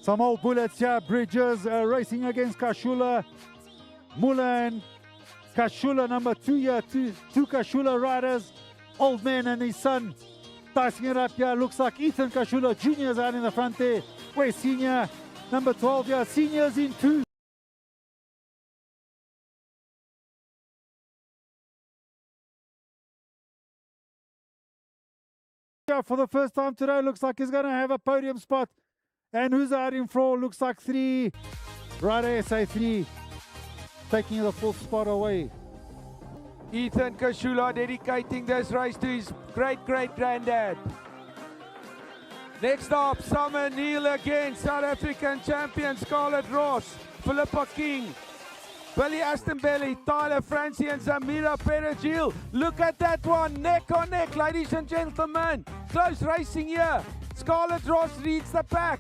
Some old bullets here, Bridges racing against Kashula, Muller and Kashula number 2 here, two Kashula riders, old man and his son, dicing it up here. Looks like Ethan Kashula Jr. is out in the front there, where senior number 12 here, seniors in 2. For the first time today, looks like he's going to have a podium spot. And who's out in front? Looks like 3. Rider SA 3 taking the 4th spot away. Ethan Kashula dedicating this race to his great-great-granddad. Next up, Summer Neil again, South African champion Scarlett Ross, Philippa King, Billy Astonbelly, Tyler Francie and Zamira Perigil. Look at that one, neck on neck, ladies and gentlemen. Close racing here. Scarlett Ross leads the pack.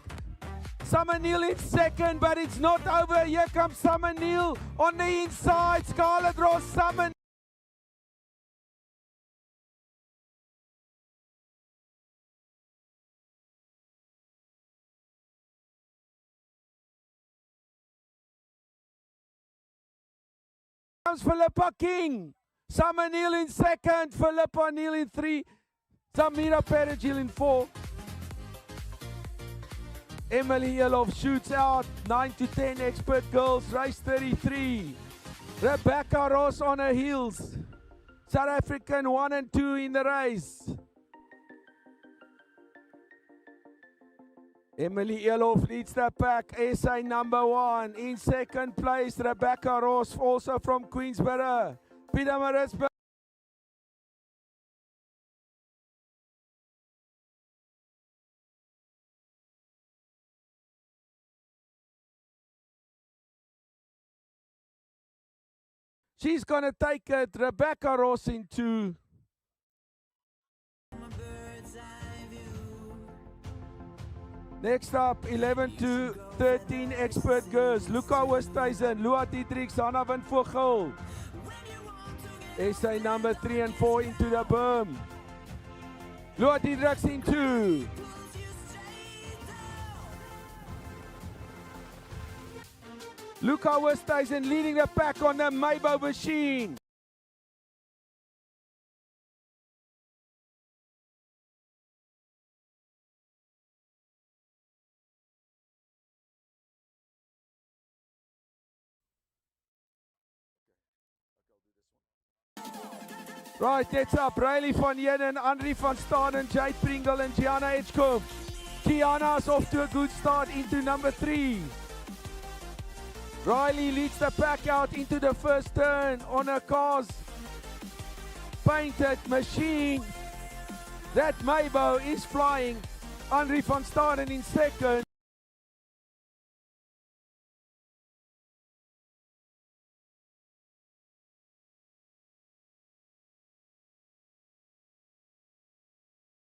Summer Neil in second, but it's not over. Here comes Summer Neil on the inside. Scarlett Ross, Summer comes Philippa King. Summer Neil in second, Philippa Neil in 3, Samira Perigil in 4. Emily Elof shoots out 9 to 10 expert girls, race 33. Rebecca Ross on her heels. South African 1 and 2 in the race. Emily Elof leads the pack, SA number 1. In second place, Rebecca Ross, also from Queensborough. Peter Maritzburg. She's going to take it, Rebecca Ross in 2. Next up, 11 to 13 expert girls. Luca Westhuizen, Lua Dietrich, Anna van Vogel. SA number 3 and 4 into the berm. Lua Dietrich in 2. Luca Westhuizen leading the pack on the Maybo machine. Right, next up, Riley van Heerden, Henri van Staden, Jade Pringle and Gianna Edgecombe. Gianna's off to a good start into number 3. Riley leads the pack out into the first turn on a car's painted machine. That Maybo is flying. Henri van Staden in second.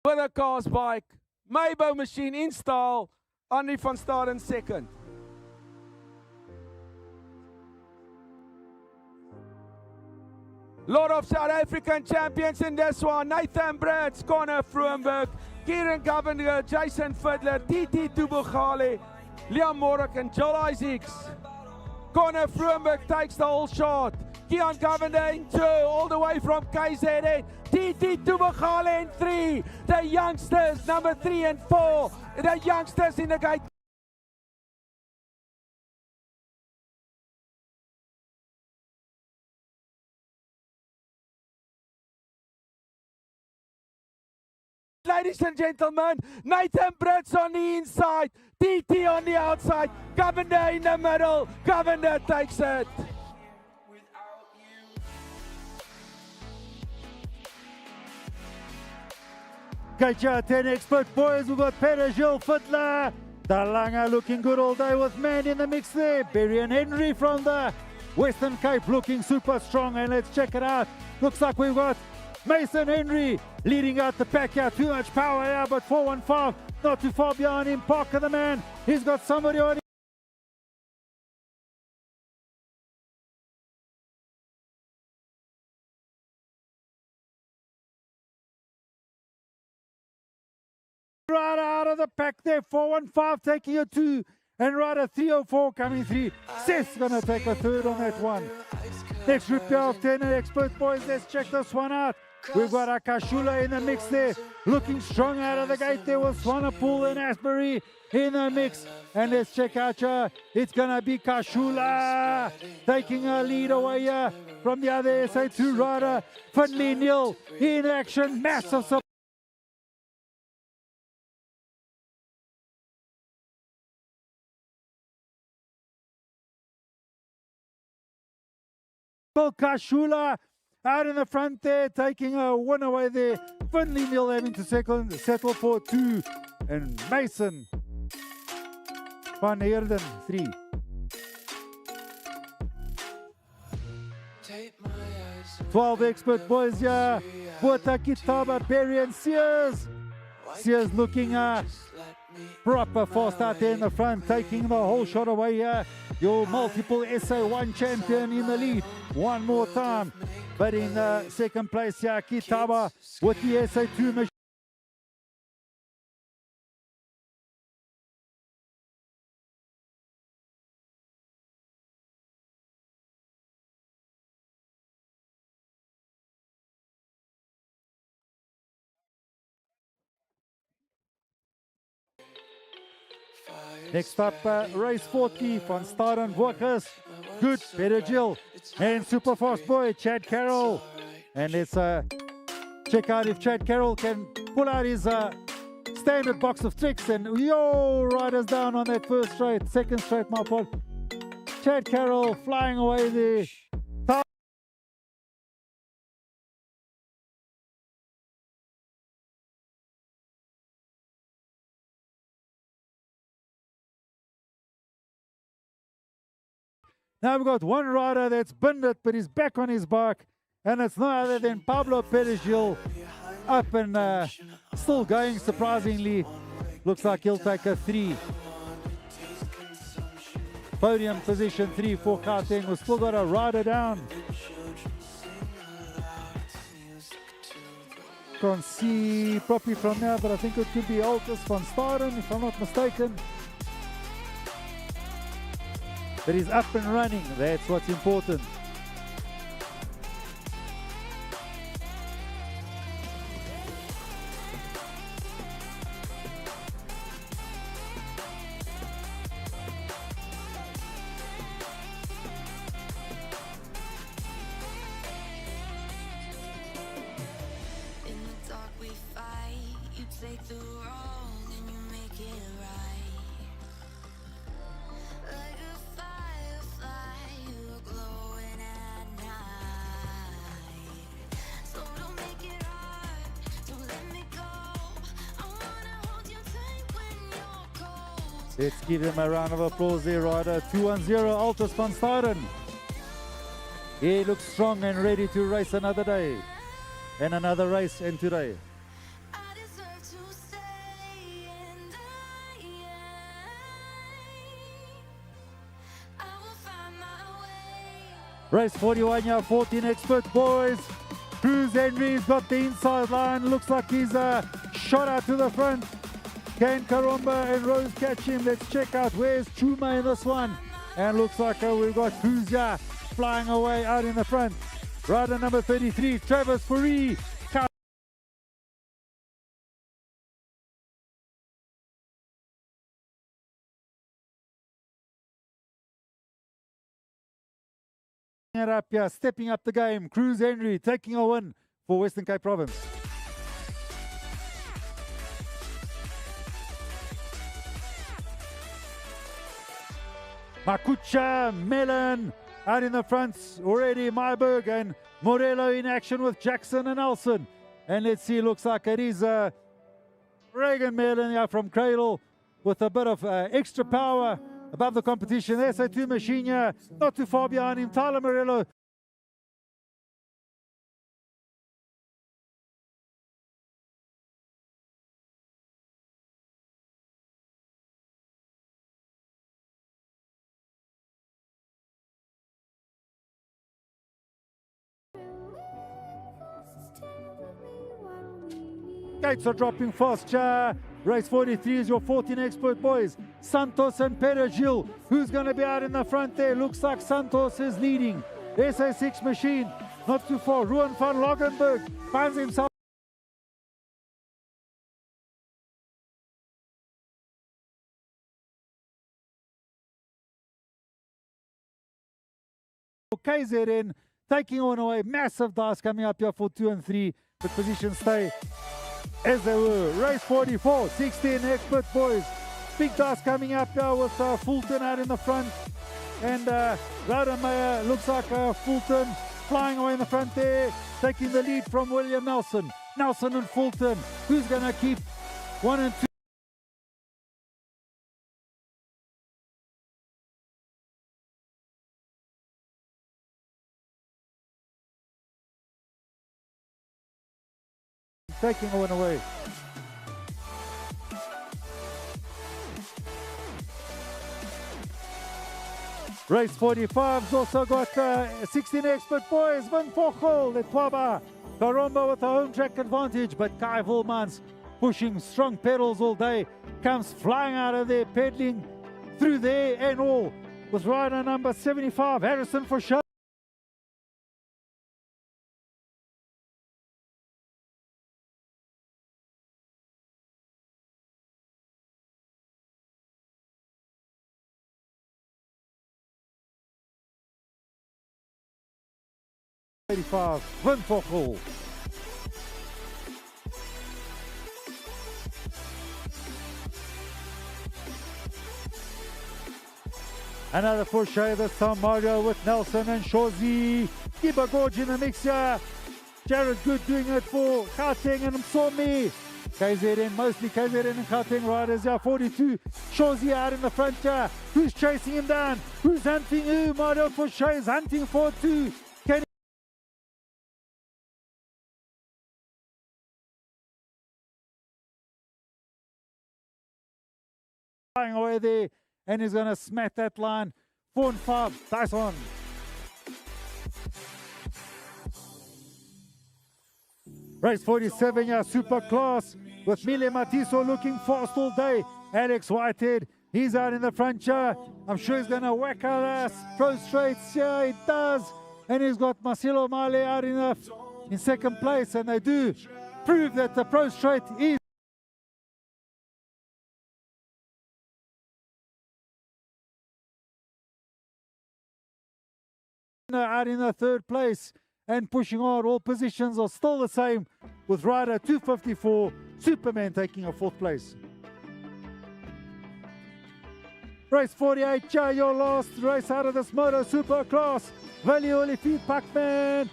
With a car's bike, Maybo machine in style, Henri van Staden second. Lot of South African champions in this one. Nathan Brits, Connor Fruenberg, Kieran Governor, Jason Fiddler, TT Tubogale, Liam Morrick and Joel Isaacs. Connor Fruenberg takes the whole shot. Kian Governor in 2, all the way from KZN. TT Tubogale in 3. The youngsters, number 3 and 4. The youngsters in the gate. Ladies and gentlemen, Nathan Brits on the inside, TT on the outside, Governor in the middle, Governor takes it. KJ 10 expert boys, we've got Perigil Fiddler. Dalanga looking good all day with man in the mix there. Barry and Henry from the Western Cape looking super strong, and let's check it out. Looks like we've got Mason Henry leading out the pack here. Too much power here, but 415 not too far behind him. Parker the man, he's got somebody on him. Right out of the pack there, 415 taking a 2, and Rider 304 coming 3. Seth's gonna take a 3rd on that one. Next group here of 10 expert boys, let's check this one out. We've got Akashula in the mix there, looking strong out of the gate there with Swanepoel and Asbury in the mix. And let's check out here, it's gonna be Kashula taking a lead away here from the other SA2 rider, Finley Neal in action, massive support. Kashula out in the front there, taking a win away there. Finley Neal having to settle for 2. And Mason Van Heerden 3. Take my eyes 12 expert boys here. Bota Kitaba, Berry and Sears. Sears looking proper fast out there in the front, taking the whole shot away here. Your multiple SA1 champion in the lead one more time. But in second place here, Kitaba with the SA2 machine. Next up, race 40 van Staden Workers. Good, Peter Jill. And super fast boy, Chad Carroll. And let's check out if Chad Carroll can pull out his standard box of tricks. And riders down on that first straight, second straight, my fault. Chad Carroll flying away there. Now we've got one rider that's binned it, but he's back on his bike, and it's no other than Pablo Perezgil, up and still going surprisingly. Looks like he'll take a 3. Podium position 3 for Gauteng. We've still got a rider down. Can't see properly from there, but I think it could be Altus van Staden, if I'm not mistaken. But he's up and running, that's what's important. In the dark we fight, you take the wrong and you make it right. Like a firefly, you are glowing at night. So don't make it hard, don't let me go. I wanna hold you tight when you're cold. Let's give him a round of applause there, rider. 210 Altus van Staden. He looks strong and ready to race another day. And another race and today. I deserve to stay and I will find my way. Race 41, yeah, 14 expert boys. Cruz Henry's got the inside line. Looks like he's shot out to the front. Can Karomba and Rose catch him? Let's check out where's Chuma in this one. And looks like we've got Cruz flying away out in the front. Rider number 33, Travis Fourie. It up here, stepping up the game. Cruz Henry taking a win for Western Cape Province. Makucha, Mellon out in the fronts already. Myberg and Morello in action with Jackson and Nelson. And let's see, looks like it is Reagan Mellon here from Cradle with a bit of extra power above the competition. There's a 2 machine here, not too far behind him. Tyler Morello. Gates are dropping fast. Race 43 is your 14 expert boys. Santos and Perezgil. Who's going to be out in the front there? Looks like Santos is leading. SA6 machine, not too far. Ruan van Logenberg finds himself. KZN taking on away. Massive dice coming up here for 2 and 3. But positions stay as they were. Race 44, 16 expert boys. Big dice coming up here with Fulton out in the front. And Rademeyer looks like Fulton flying away in the front there, taking the lead from William Nelson. Nelson and Fulton. Who's going to keep 1 and 2? Taking one away. Race 45's also got 16 expert boys. Van Vogel, Letwaba, Karomba with a home track advantage, but Kai Volmans pushing strong pedals all day, comes flying out of there, pedaling through there and all, with rider number 75, Harrison for show. Van Vogel. Another push this time, Mario with Nelson and Shozi. Giba Gorge in the mix here. Jared Good doing it for Gauteng and Msomi. KZN, mostly KZN and Gauteng riders here. 42. Shozi out in the front here. Who's chasing him down? Who's hunting who? Mario for Show is hunting for 2. Flying away there, and he's going to smack that line. 4 and 5, Tyson. Race 47, yeah, super class with Mile Matiso looking fast all day. Alex Whitehead, he's out in the front here. I'm sure he's going to whack our pro straights. Yeah, he does. And he's got Marcelo Male out in second place, and they do prove that the pro straight is out in the third place and pushing on. All positions are still the same, with rider 254, Superman taking a 4th place. Race 48, yeah, your last race out of this moto super class. Valley Olifit Pacman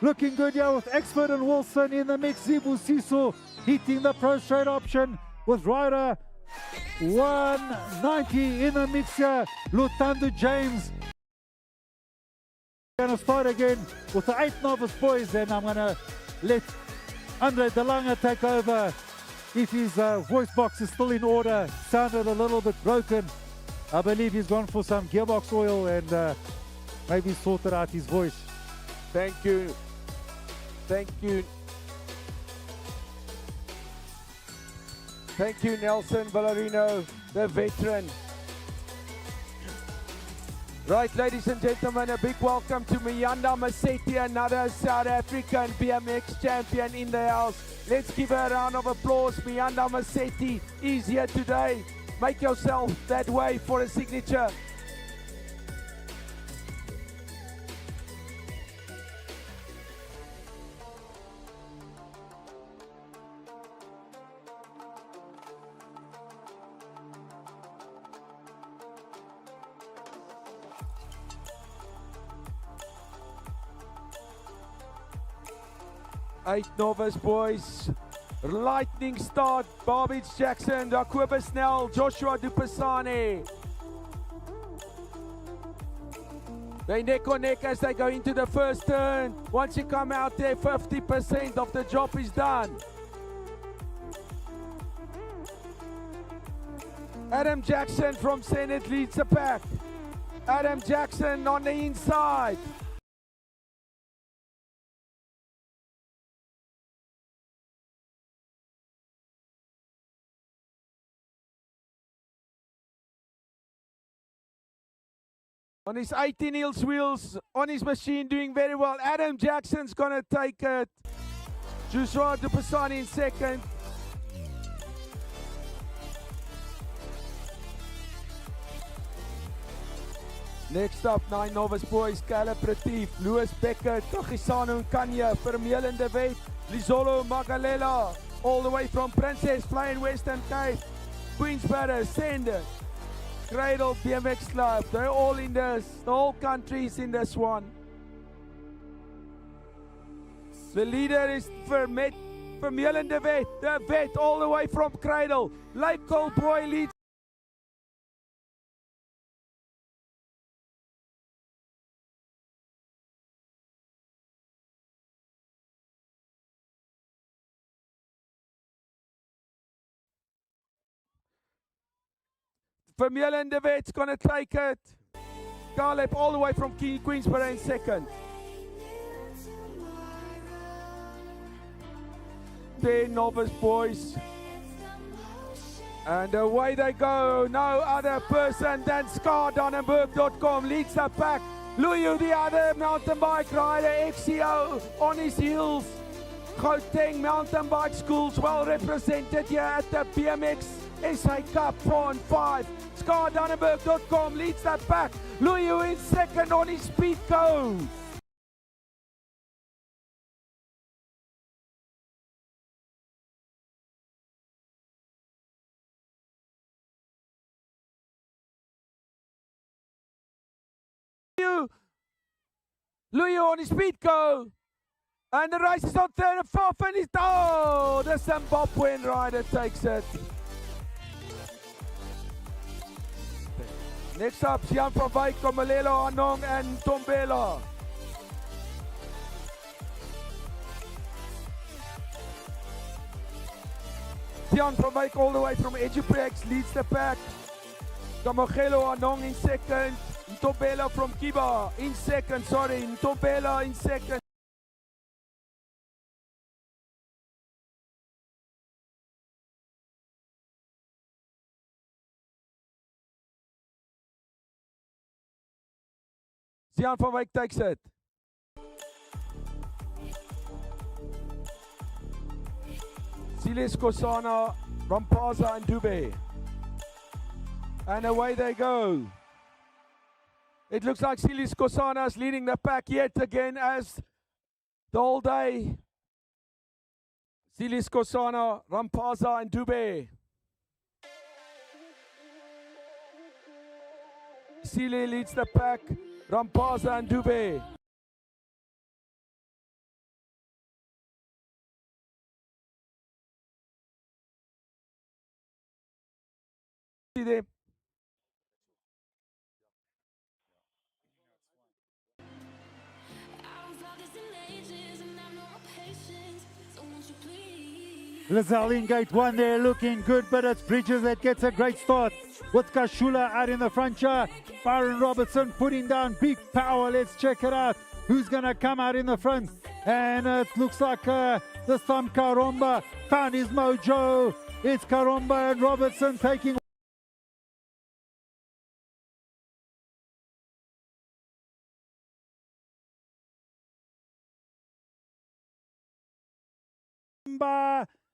looking good here with Expert and Wilson in the mix. Zibu Siso hitting the pro straight option with rider 190 in the mix here. Lutando James going to start again with the 8 novice boys, and I'm going to let Andre De Lange take over. If his voice box is still in order, sounded a little bit broken. I believe he's gone for some gearbox oil and maybe sorted out his voice. Thank you. Thank you. Thank you, Nelson Ballerino, the veteran. Right, ladies and gentlemen, a big welcome to Miyanda Masetti, another South African BMX champion in the house. Let's give her a round of applause. Miyanda Masetti is here today. Make yourself that way for a signature. Eight novice boys, lightning start, Barbage Jackson, Dakoba Snell, Joshua Dupasane. They neck on neck as they go into the first turn. Once you come out there, 50% of the job is done. Adam Jackson from Senate leads the pack. Adam Jackson on the inside. On his 18 Hills wheels, on his machine, doing very well. Adam Jackson's gonna take it. Joshua Dupasani in second. Next up, 9 novice boys, Caleb Retief, Louis Becker, Togisano Kanya, Vermeulen de Wet, Lizolo Magalela, all the way from Princess Plain, Western Cape, Queensboro, Sender. Cradle BMX Club. They're all in this. The whole country is in this one. The leader is Vermeulen de Wet. The Wet all the way from Cradle. Lake Colboy leads. Vermeulen de Wet's gonna take it. Caleb all the way from Queensborough in second. The novice boys. And away they go. No other person than ScarDonnenberg.com leads the pack. Luyu, the other mountain bike rider, FCO on his heels. Gauteng mountain bike schools well represented here at the BMX SA Cup 4 and 5. ScarDonnenberg.com leads that pack. Luyu in second on his speed go. Luyu on his speed go. And the race is on third and fourth, and he's the Zimbabwean rider takes it. Next up, Jan van Wyk, Komalelo, Anong, and Tombela. Jan van Wyk all the way from Eduprex leads the pack. Kamogelo Anong in second. Tombela from Kiba in second, Tombela in second. Jan van Wyk takes it. Siles Kosana, Rampaza and Dube. And away they go. It looks like Silis Kosana is leading the pack yet again as the whole day. Silis Kosana, Rampaza and Dube. Sile leads the pack, Rampaza and Dube. See them. Lazelle in gate one there looking good, but it's Bridges that gets a great start with Kashula out in the front here. Byron Robertson putting down big power. Let's check it out. Who's going to come out in the front? And it looks like this time Karomba found his mojo. It's Karomba and Robertson taking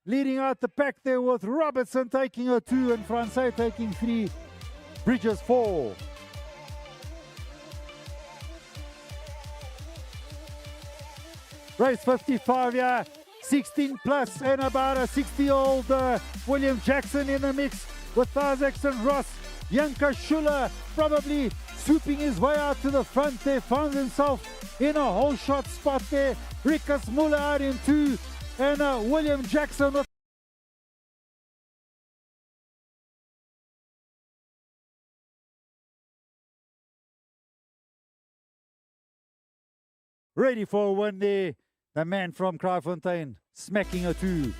leading out the pack there with Robertson taking a 2 and Francais taking 3. Bridges 4. Race 55, yeah. 16 plus and about a 60-year-old William Jackson in the mix with Isaacson Ross. Janka Schuller probably swooping his way out to the front there. Finds himself in a whole shot spot there. Rikas Muller out in 2. And William Jackson with ready for a win there. The man from Kraaifontein smacking a 2.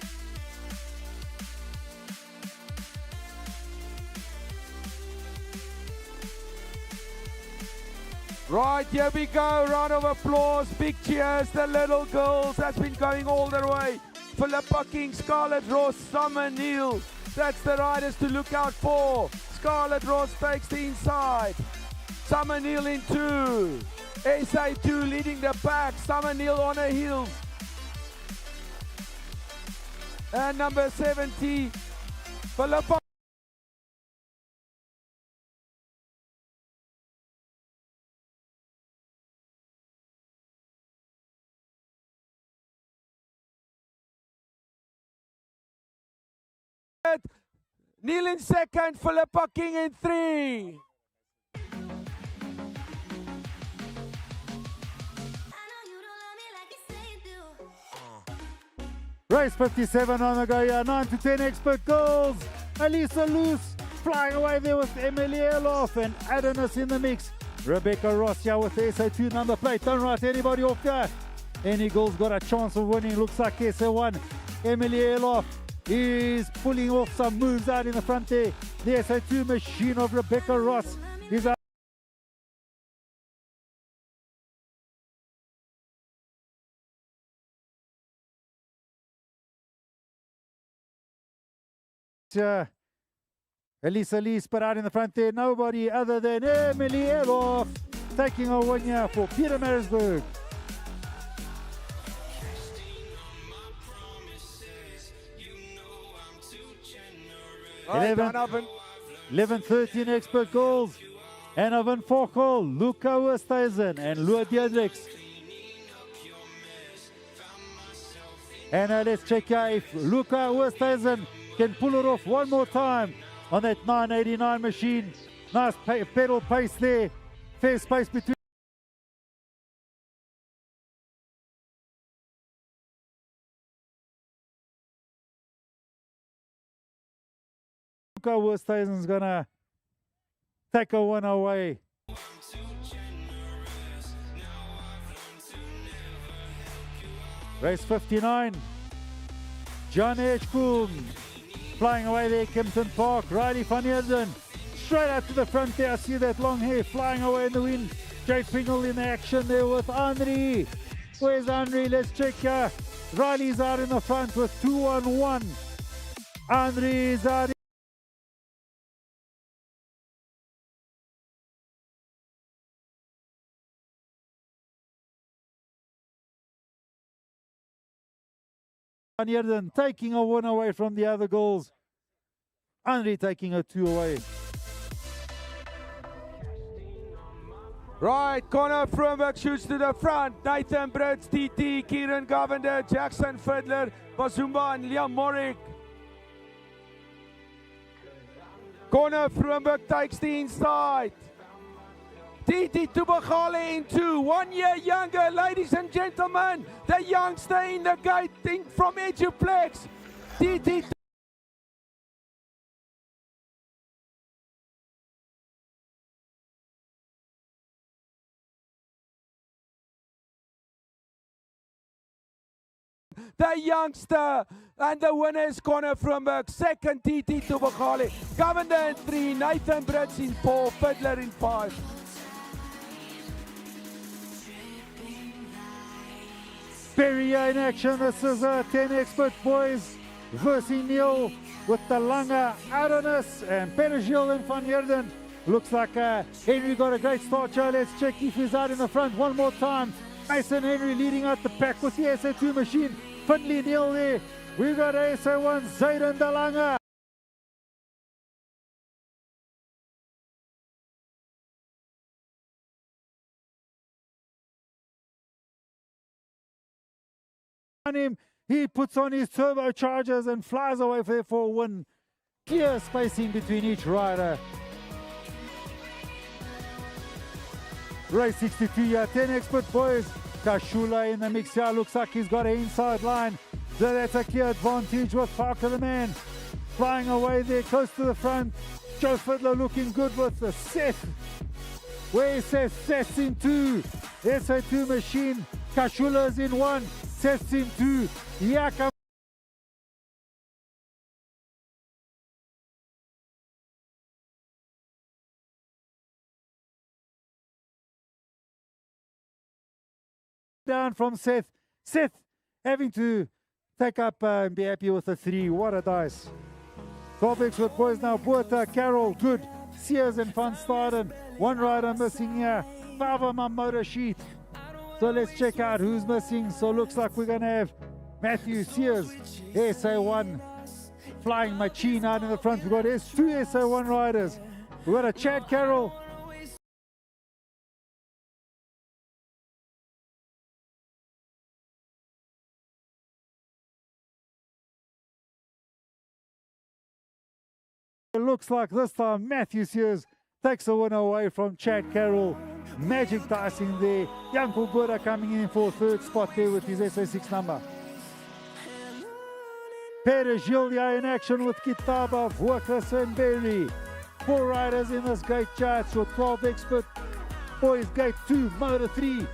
Right, here we go. Round of applause. Big cheers. The little girls. That's been going all the way. Philippa King, Scarlett Ross, Summer Neal. That's the riders to look out for. Scarlett Ross takes the inside. Summer Neal in 2. SA2 leading the pack. Summer Neal on her heels. And number 70, Philippa. Neil in second, Philippa King in 3. Race 57 on the go here. 9 to 10 expert girls. Elisa Loose flying away there with Emily Elof and Adonis in the mix. Rebecca Ross here with the SA2 number plate. Don't write anybody off there. Any girl's got a chance of winning. Looks like SA1. Emily Elof is pulling off some moves out in the front there. The SA2 machine of Rebecca Ross is out. Elisa Lee spit out in the front there. Nobody other than Emily Elof taking a 1 year for Peter Marisburg. Right, 11-13 expert goals. Anavan Forkel, Luca Westhuizen and Lua Diedrichs. And let's check out if Luca Westhuizen can pull it off one more time on that 989 machine. Nice pedal pace there. Fair space between. Luca Westhuizen's gonna take a one away. Race 59. John Edgecombe flying away there, Kempton Park. Riley van Heerden straight out to the front there. I see that long hair flying away in the wind. Jade Pringle in action there with Henri. Where's Henri? Let's check. Riley's out in the front with 2-1-1. Henri is out. Van Heerden taking a 1 away from the other goals. Henri taking a 2 away. Right, Connor Fromberg shoots to the front. Nathan Brits, TT, Kieran Govender, Jackson Fiddler, Bazumba and Liam Morik. Connor Fromberg takes the inside. TT Tubachale in 2, 1 year younger, ladies and gentlemen. The youngster in the gate from Eduplex. TT the youngster, and the winner is Connor Fromberg. Second, TT Tubachale. Govender in 3, Nathan Brits in 4, Fiddler in 5. Perry in action. This is 10 expert boys versus Neil with the Langa, Adonis and Perigil and Van Heerden. Looks like Henry got a great start here. Let's check if he's out in the front one more time. Mason Henry leading out the pack with the SA2 machine. Finley Neil there. We've got SA1 Zayden Dalanga. Him, he puts on his turbochargers and flies away for a win. Clear spacing between each rider. Race 62 here, 10 expert boys. Kashula in the mix here, looks like he's got an inside line. So that's a clear advantage with Parker the man. Flying away there, close to the front. Joe Fiddler looking good with the Seth. Where is Seth? Seth's in 2. SA2 machine. Kashula's in 1. Seth's in 2. Yaka down from Seth. Seth having to take up and be happy with a 3. What a dice. 12 expert boys now. Buerta, Carol, good. Sears and Van Staden. One rider missing here. 5 on my motor sheet. So let's check out who's missing. So looks like we're going to have Matthew Sears, SA1, flying machine out in the front. We've got S2 SA1 riders. We've got a Chad Carroll, It looks like this time Matthew Sears takes a win away from Chad Carroll. Magic dicing there. Yanko Buddha coming in for third spot there with his SA6 number. Peter Gillia in action with Kitaba, Vukas and Berry. 4 riders in this gate chart. Your 12 expert boys gate 2, motor 3.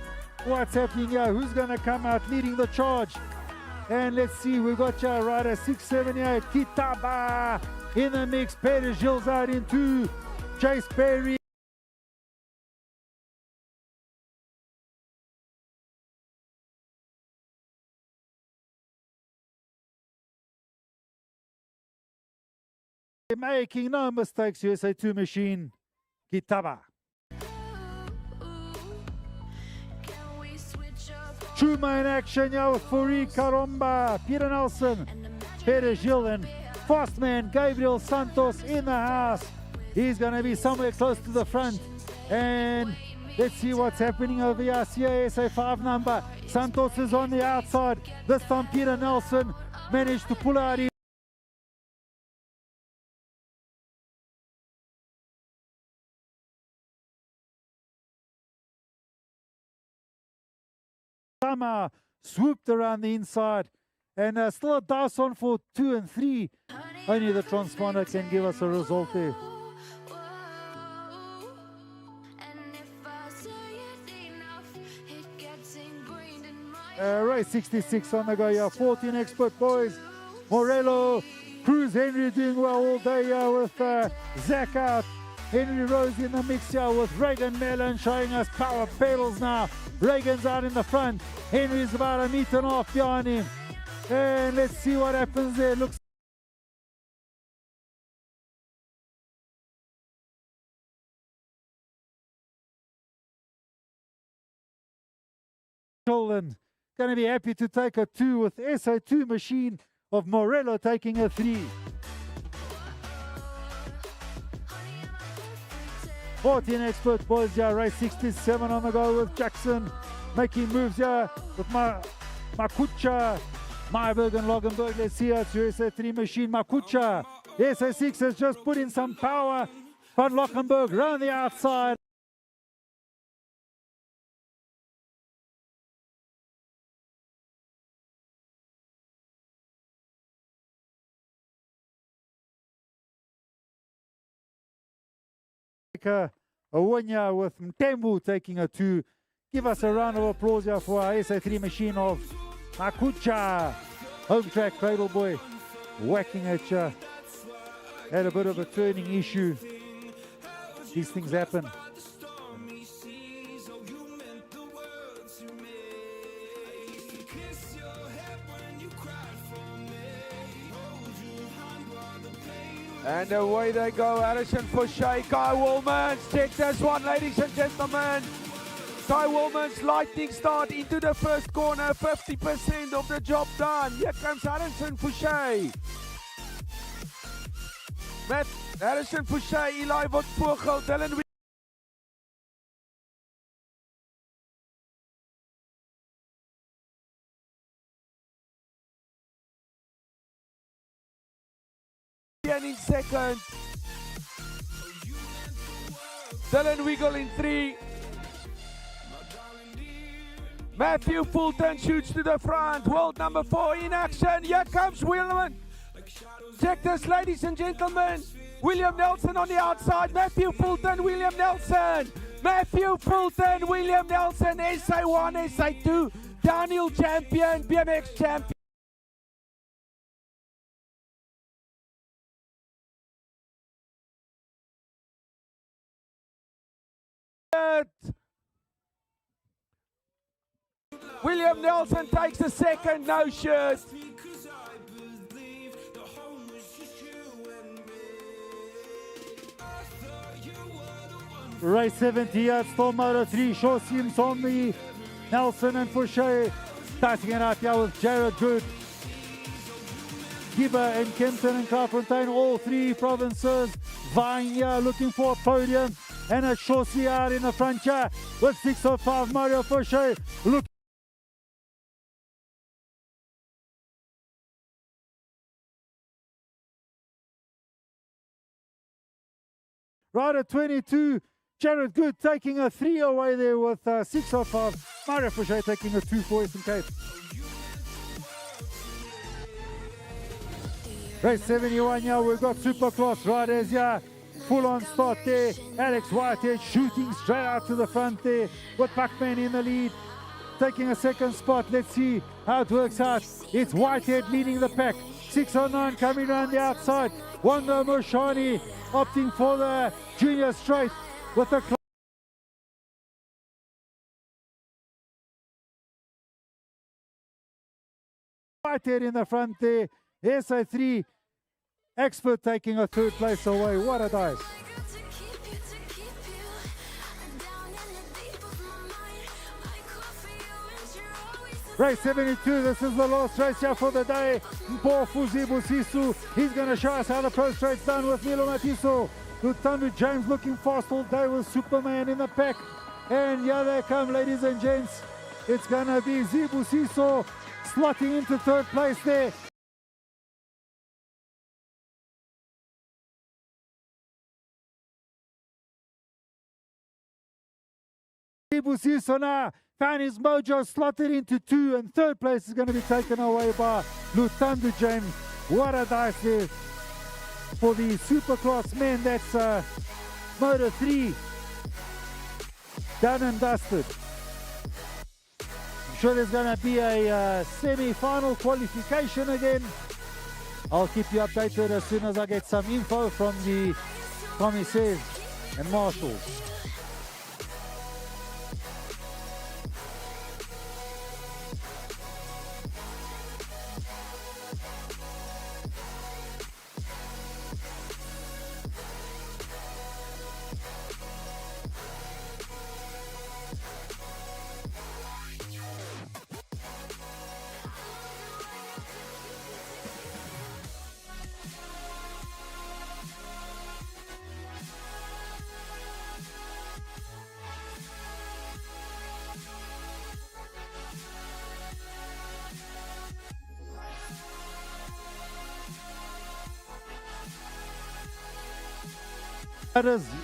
What's happening here? Who's going to come out leading the charge? And let's see, we've got your rider 678, Kitaba in the mix. Peter Gilles out in 2. Chase Perry. Making no mistakes, USA 2 machine, Kitaba. Chuma in action, yo, Furi Karomba, Peter Nelson, Peter Gilles, and Fastman Gabriel Santos in the house. He's going to be somewhere close to the front. And let's see what's happening over here. CASA 5 number. Santos is on the outside. This time Peter Nelson managed to pull out. Somehow swooped around the inside, and still a dice on for 2 and 3. Only the transponder can give us a result there. Race 66 on the go here. 14 expert boys. Morello, Cruz, Henry doing well all day here with Zach out. Henry Rose in the mix here with Reagan Mellon showing us power pedals now. Reagan's out in the front. Henry's about 1.5 meters behind him. And let's see what happens there. Looks and going to be happy to take a 2 with SA2 machine of Morello taking a 3. 14 expert boys here, race 67 on the go with Jackson making moves here with Makucha, Myberg and Loganberg. Let's see it's USA 3 machine. Makucha, SA6 has just put in some power. Van Lockenberg round the outside. A win here with Mtembu taking a 2. Give us a round of applause here for our SA3 machine of Makucha. Home track Cradle boy whacking at you. Had a bit of a turning issue. These things happen. And away they go, Harrison Fouché, Guy Woolmans. Check this one, ladies and gentlemen. Guy Woolmans lightning start into the first corner, 50% of the job done. Here comes Harrison Fouché. Met Harrison Fouché, Eli Vogel, Dylan in second. Dylan Wiggle in 3. Matthew Fulton shoots to the front. World number 4 in action. Here comes William. Check this, ladies and gentlemen. William Nelson on the outside. Matthew Fulton, William Nelson. Matthew Fulton, William Nelson. SA1, SA2. Downhill champion, BMX champion. William Nelson takes a second, no shirt. Race 70 at Storm Motor 3. Shaw Sims on the Nelson and Fouché. Starting it out here with Jared Good. Gibber and Kempton and Clairefontaine, all 3 provinces vying here, looking for a podium. And a Chaussee out in the front here with 605 Mario Fouché. Look. Rider 22, Jared Good taking a 3 away there with 605. Mario Fouché taking a 2 for Eastern Cape. Race 71 now, we've got Supercross riders here. Full on start there. Alex Whitehead shooting straight out to the front there with Buckman in the lead. Taking a second spot. Let's see how it works out. It's Whitehead leading the pack. 609 coming around the outside. Wanda Moshani opting for the junior straight with the Whitehead in the front there. SA3 Expert taking a third place away. What a dice. Race 72, this is the last race here for the day. Mpofu Sisu, he's going to show us how the pro straight's done with Milo Matiso. Lutandu James looking fast all day with Superman in the pack. And here they come, ladies and gents. It's going to be Zibu Siso slotting into third place there. Zibu Siso now found his mojo, slotted into 2, and third place is going to be taken away by Lutandu James. What a dice there for the Supercross men. That's Moto 3 done and dusted. I'm sure there's going to be a semi-final qualification again. I'll keep you updated as soon as I get some info from the commissaires and marshals.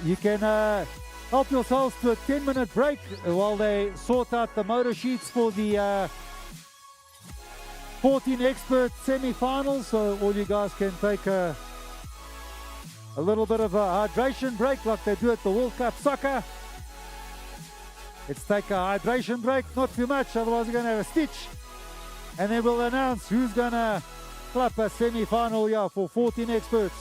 You can help yourselves to a 10-minute break while they sort out the motor sheets for the 14 expert semi-finals. So all you guys can take a little bit of a hydration break like they do at the World Cup Soccer. Let's take a hydration break, not too much, otherwise we're going to have a stitch. And then we'll announce who's going to clap a semi-final here for 14 experts.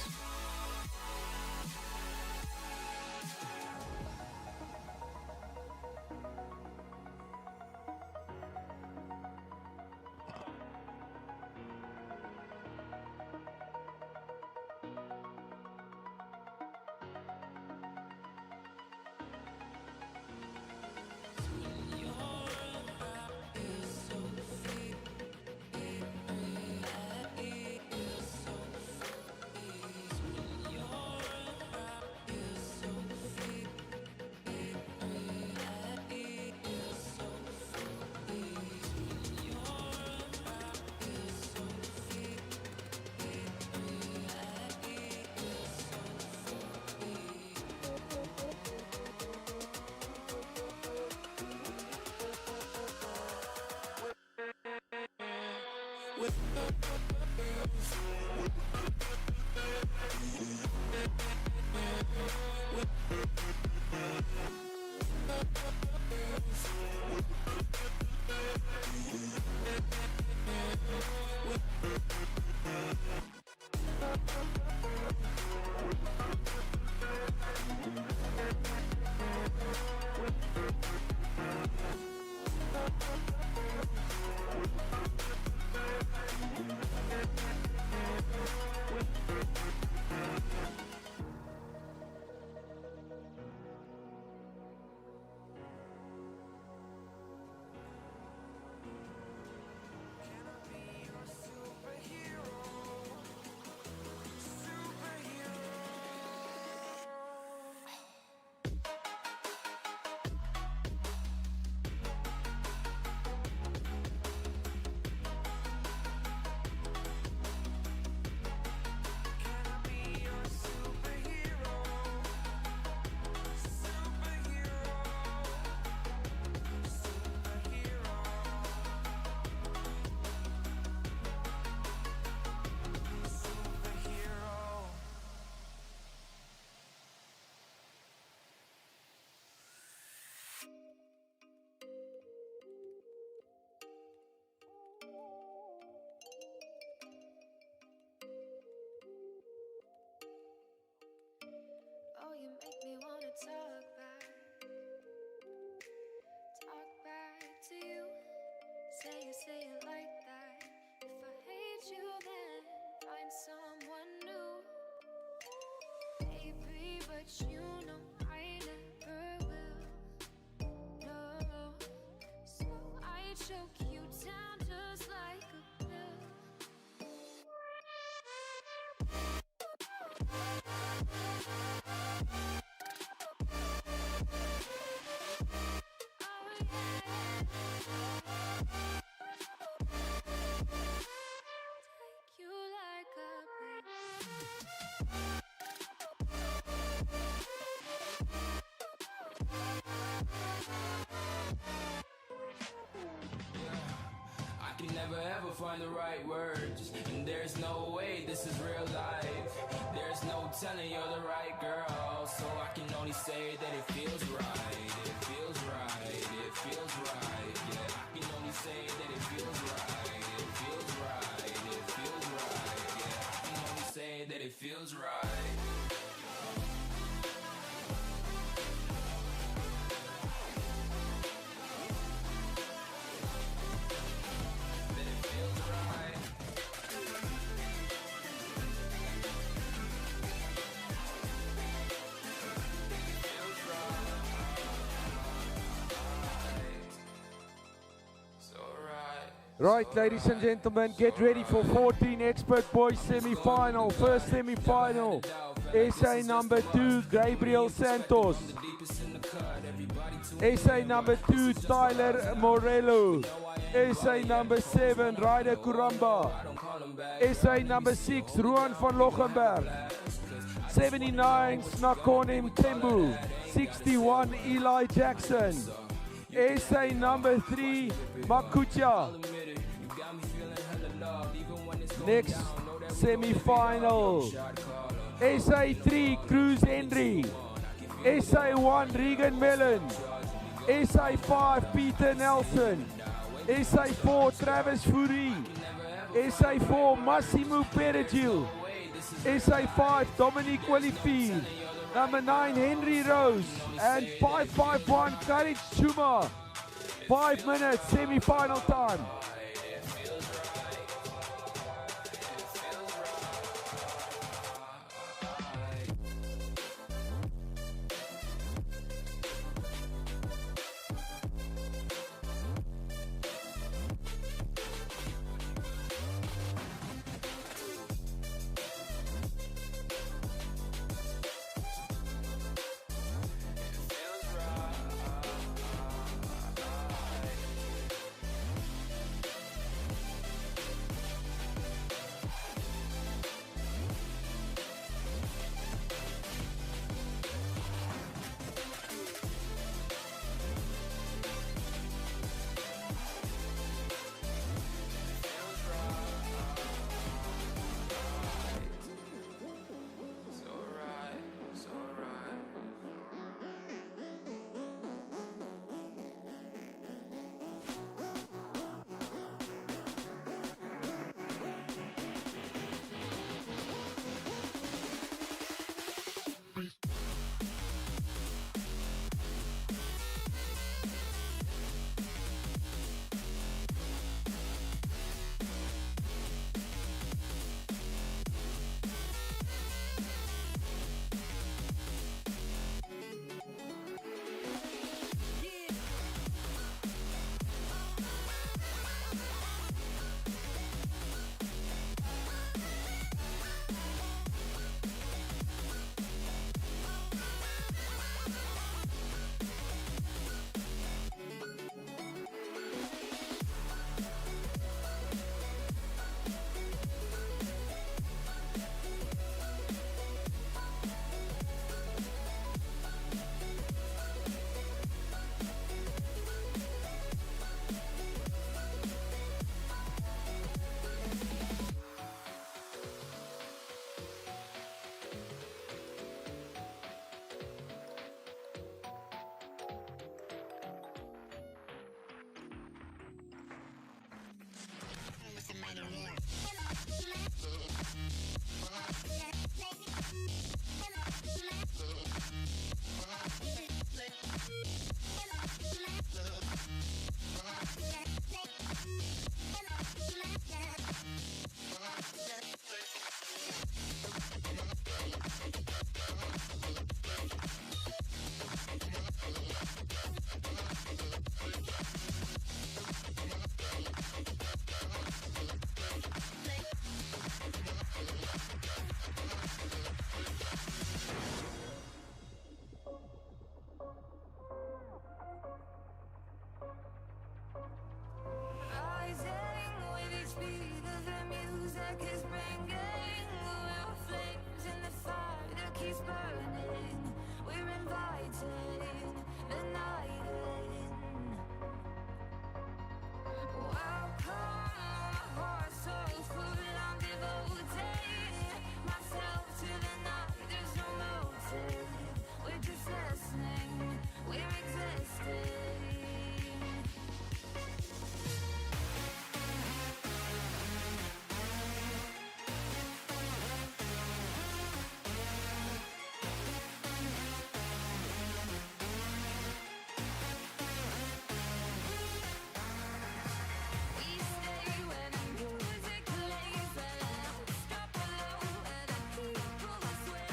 say it like that. If I hate you, then find someone new. Baby, but you know I never will. No, so I choke you down just like a pill. Take you like a I can never ever find the right words, and there's no way this is real life. There's no telling you're the right girl, so I can only say that it feels right. It feels right. It feels right. Yeah, I can only say that it feels right. It feels right. It feels right. Yeah, I can only say that it feels right. Right, ladies and gentlemen, get ready for 14 Expert Boys semi-final. First semi-final, SA number 2, Gabriel Santos. SA number 2, Tyler Morello. SA number 7, Ryder Kuramba. SA number 6, Ruan van Lochenberg. 79, Snakonim Tembu. 61, Eli Jackson. SA number 3, Makucha. Next semi-final, SA 3, Cruz Henry. SA 1, Regan Mellon. SA 5, Peter Nelson. SA 4, Travis Fourie. SA 4, Massimo Perigil. SA 5, Dominique Qualifier. Number 9, Henry Rose. And 551, Courage Chuma. 5 minutes, semi-final time. Rising with each beat of the music is bringing real flames in the fire that keeps burning. We're inviting the night in. Welcome, my heart so full, I'm devoting myself to the night. There's no motive, we're just listening, we're existing. We stay where the music plays, let us drop below where the people sway.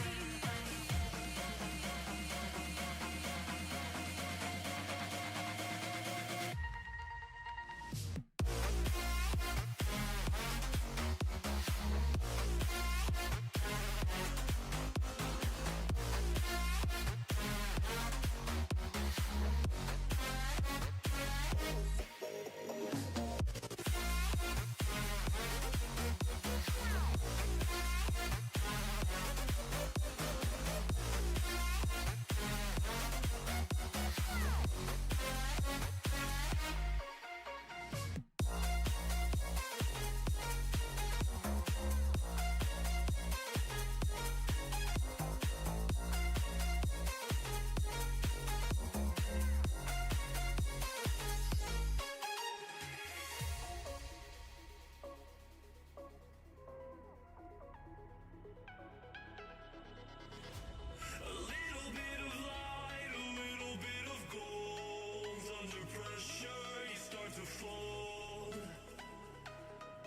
A little bit of light, a little bit of gold. Under pressure, you start to fold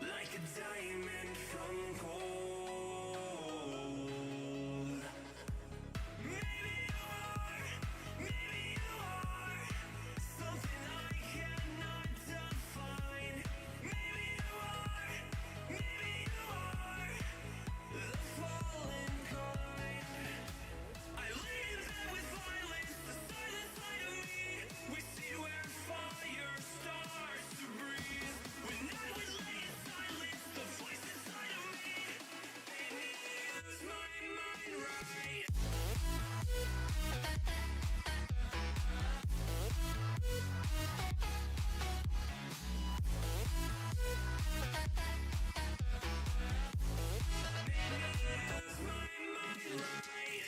like a diamond from gold. Maybe you are something I cannot define. Maybe you are the fallen kind. I lay in bed with violence, the silent side of me. We see where fire starts to breathe. When I would lay in silence, the voice inside of me made me lose my mind right. Lose my mind right. Lose my mind right.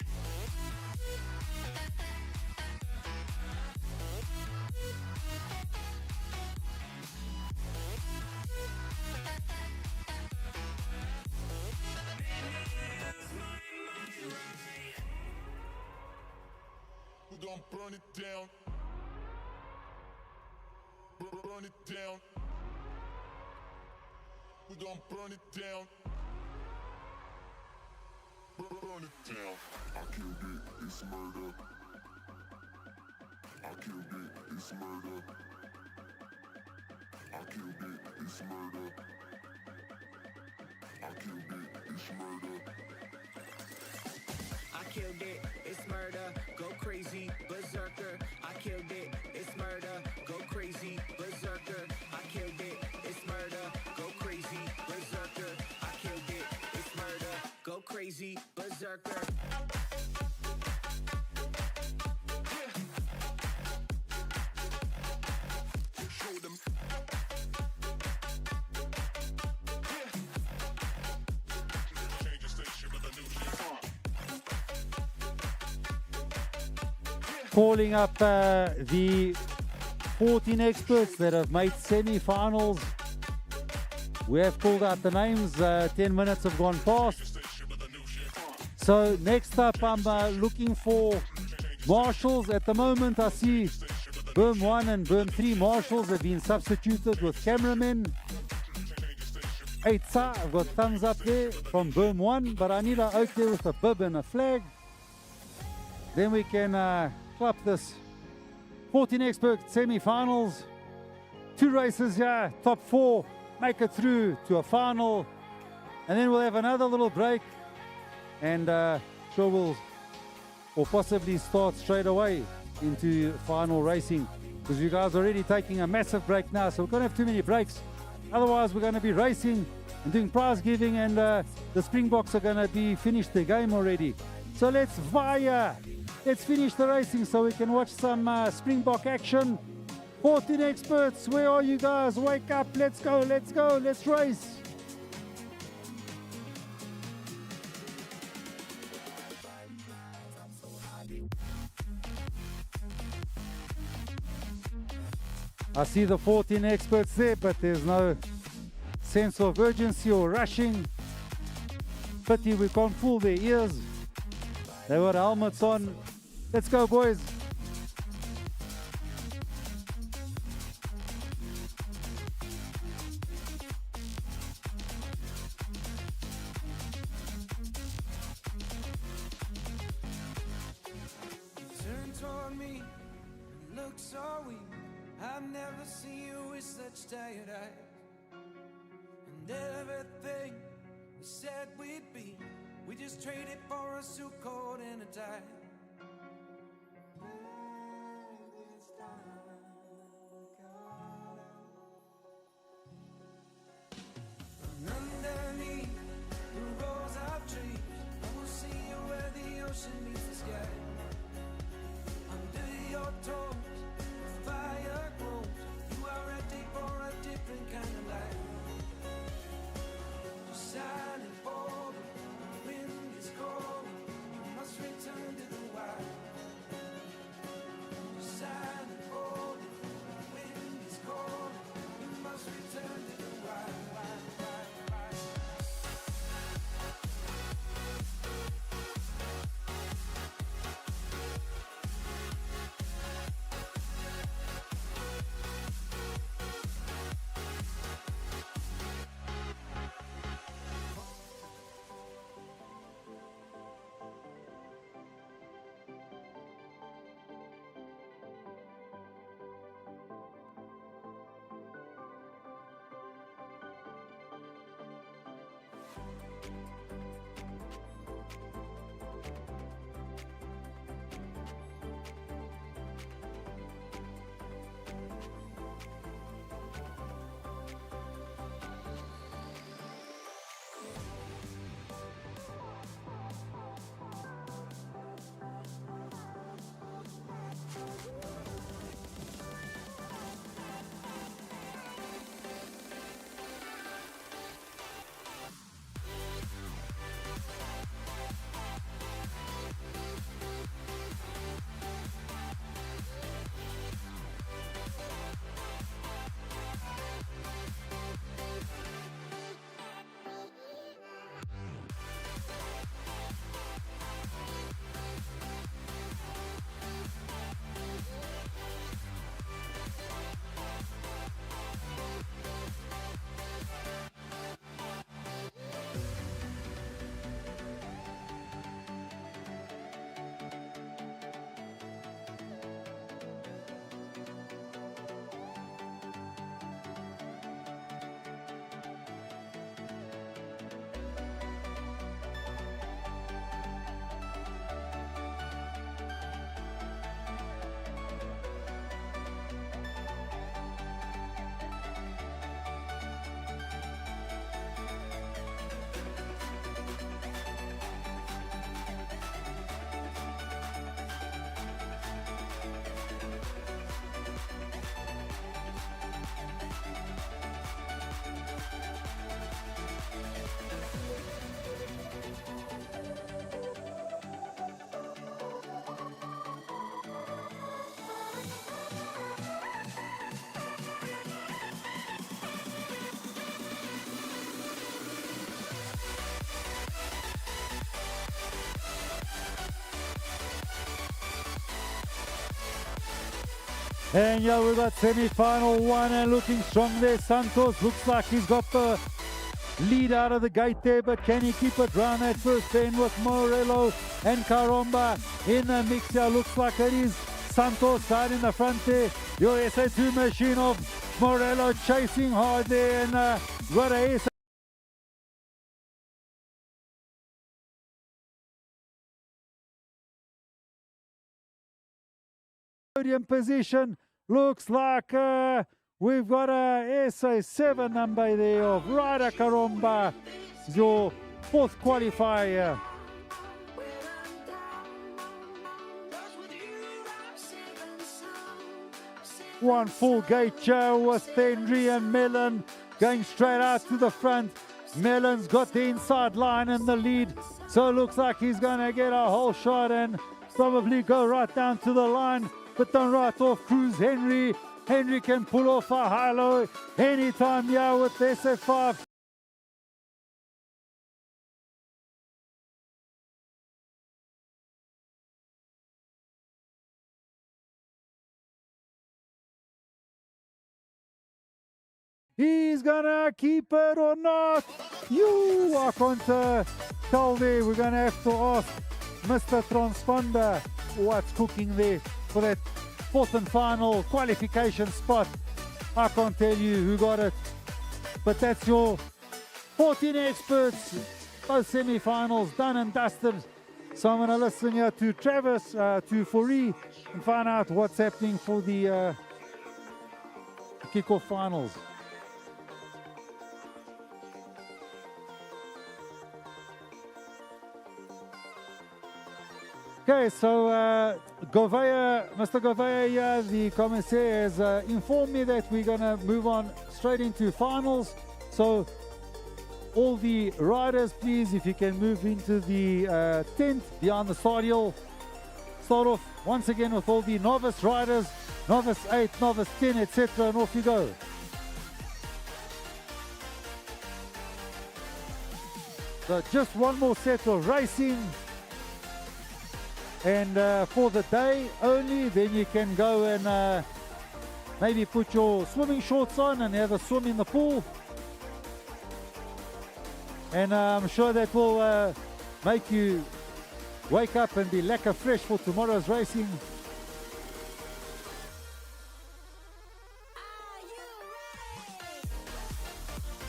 We're gonna burn it down. Burn it down. We're gonna burn it down. Burn it down. I killed it, it's murder. I killed it, it's murder. I killed it, it's murder. I killed it, it's murder. I killed it, it's murder, go crazy, berserker. I killed it, it's murder, go crazy, berserker. I killed it, it's murder, go crazy, berserker. I killed it, it's murder, go crazy, berserker. Show them. Change the station with a new shit. Calling up the 14 experts that have made semi-finals. We have called out the names. 10 minutes have gone past. So next up, I'm looking for marshals. At the moment, I see Berm 1 and Berm 3 marshals have been substituted with cameramen. 8 I've got thumbs up there from Berm 1, but I need a out there with a bib and a flag. Then we can clap this 14 expert semi-finals. 2 races here, top 4 make it through to a final, and then we'll have another little break, and sure we'll or possibly start straight away into final racing, because you guys are already taking a massive break now, so we're going to have too many breaks. Otherwise we're going to be racing and doing prize giving, and the Springboks are going to be finished the game already. So let's finish the racing so we can watch some Springbok action. 14 experts, where are you guys? Wake up, let's go, let's race. I see the 14 experts there, but there's no sense of urgency or rushing. Pity we can't fool their ears. They got helmets on. Let's go, boys. Turn toward me and look so weak. I've never seen you with such tired eyes. And everything we said we'd be, we just traded for a suit coat and a tie. And underneath the rows of trees, I will see you where the ocean meets the sky. Under your toes, the fire grows. You are ready for a different kind of life. You're silent for the wind is cold. You must return to the And yeah, we got semi-final one and looking strong there. Santos looks like he's got the lead out of the gate there, but can he keep it round that first bend with Morello and Caromba in the mix here? Looks like it is Santos side in the front there. Your SA2 machine of Morello chasing hard there, and got a podium position. Looks like we've got a SA7 number there of Ryder Karomba, your fourth qualifier. One full gate show with Henry and Mellon going straight out to the front. Mellon's got the inside line in the lead, so it looks like he's going to get a whole shot and probably go right down to the line. But don't right off cruise Henry. Henry can pull off a high-low anytime here with the SF5. He's gonna keep it or not. I can't tell there. We're gonna have to ask Mr. Transponder what's cooking there for that fourth and final qualification spot. I can't tell you who got it, but that's your 14 experts, both semi-finals done and dusted. So I'm gonna listen here to Travis, to Fourie, and find out what's happening for the kickoff finals. Okay, so Mr. Gouveia, the commissaire, has informed me that we're going to move on straight into finals. So all the riders, please, if you can move into the tent beyond the stadial. Start off once again with all the novice riders, novice 8, novice 10, etc., and off you go. So just one more set of racing. And for the day only, then you can go and maybe put your swimming shorts on and have a swim in the pool. And I'm sure that will make you wake up and be lekker fresh for tomorrow's racing.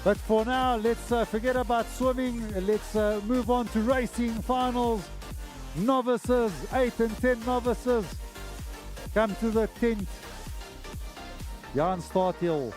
But for now, let's forget about swimming. Let's move on to racing finals. Novices, 8 and 10 novices, come to the tent. Jan Starthill.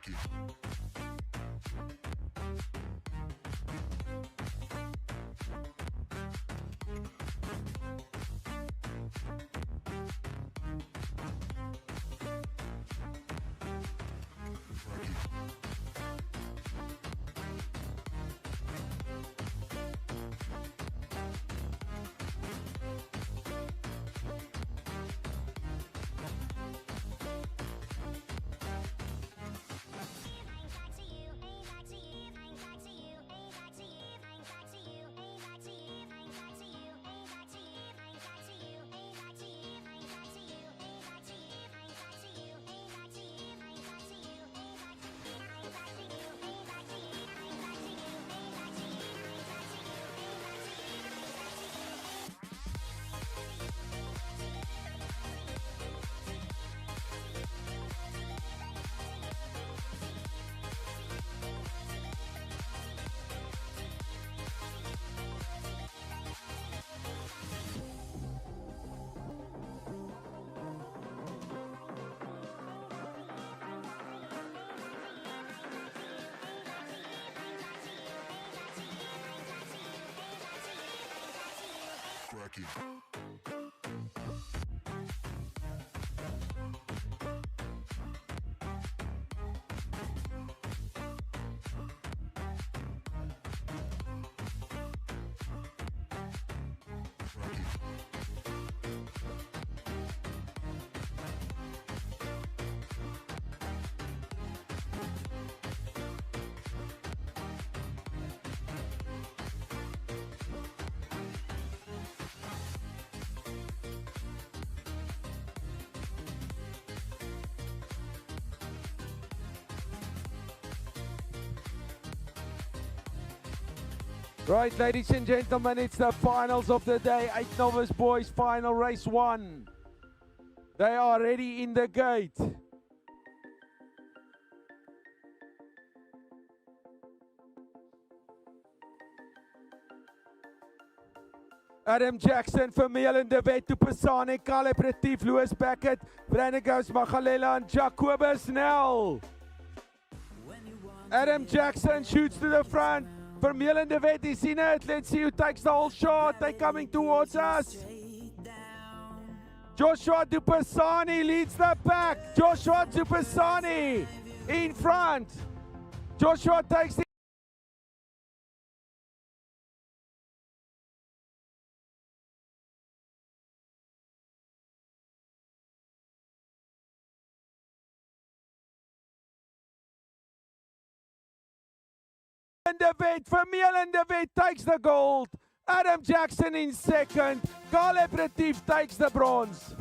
Cracky. Cracky. Right, ladies and gentlemen, it's the finals of the day. 8 novice boys, final race 1. They are ready in the gate. Adam Jackson, Vermeulen de Wet, Tupasane, Caleb Retief, Louis Beckett, Brandon Ghost, Magalela, and Jacobus Nel. Adam Jackson shoots to the front. Vermeulen de Wet is in it. Let's see who takes the whole shot. They're coming towards us. Joshua Dupasani leads the pack. Joshua Dupasani in front. Joshua takes the de Wet, Vermeulen de Wet takes the gold. Adam Jackson in second. Caleb Retief takes the bronze.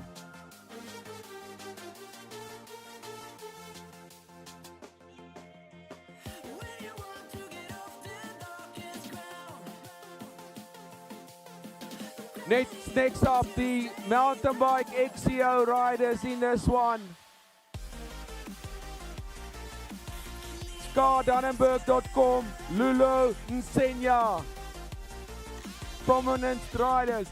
Next up, the mountain bike XCO riders in this one. ScarDannenberg.com, Lulo Nsenya. Prominent riders.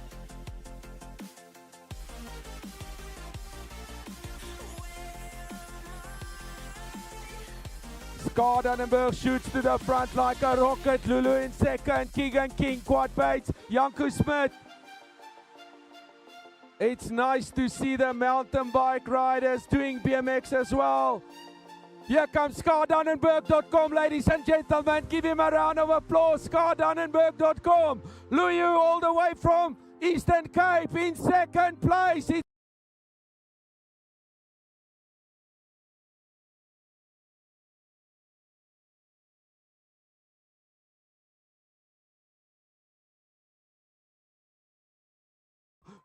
ScarDannenberg shoots to the front like a rocket. Lulu in second. Keegan King, Quad Bates, Janko Smith. It's nice to see the mountain bike riders doing BMX as well. Here comes ScarDannenberg.com, ladies and gentlemen. Give him a round of applause. ScarDannenberg.com. Luyu all the way from Eastern Cape in second place.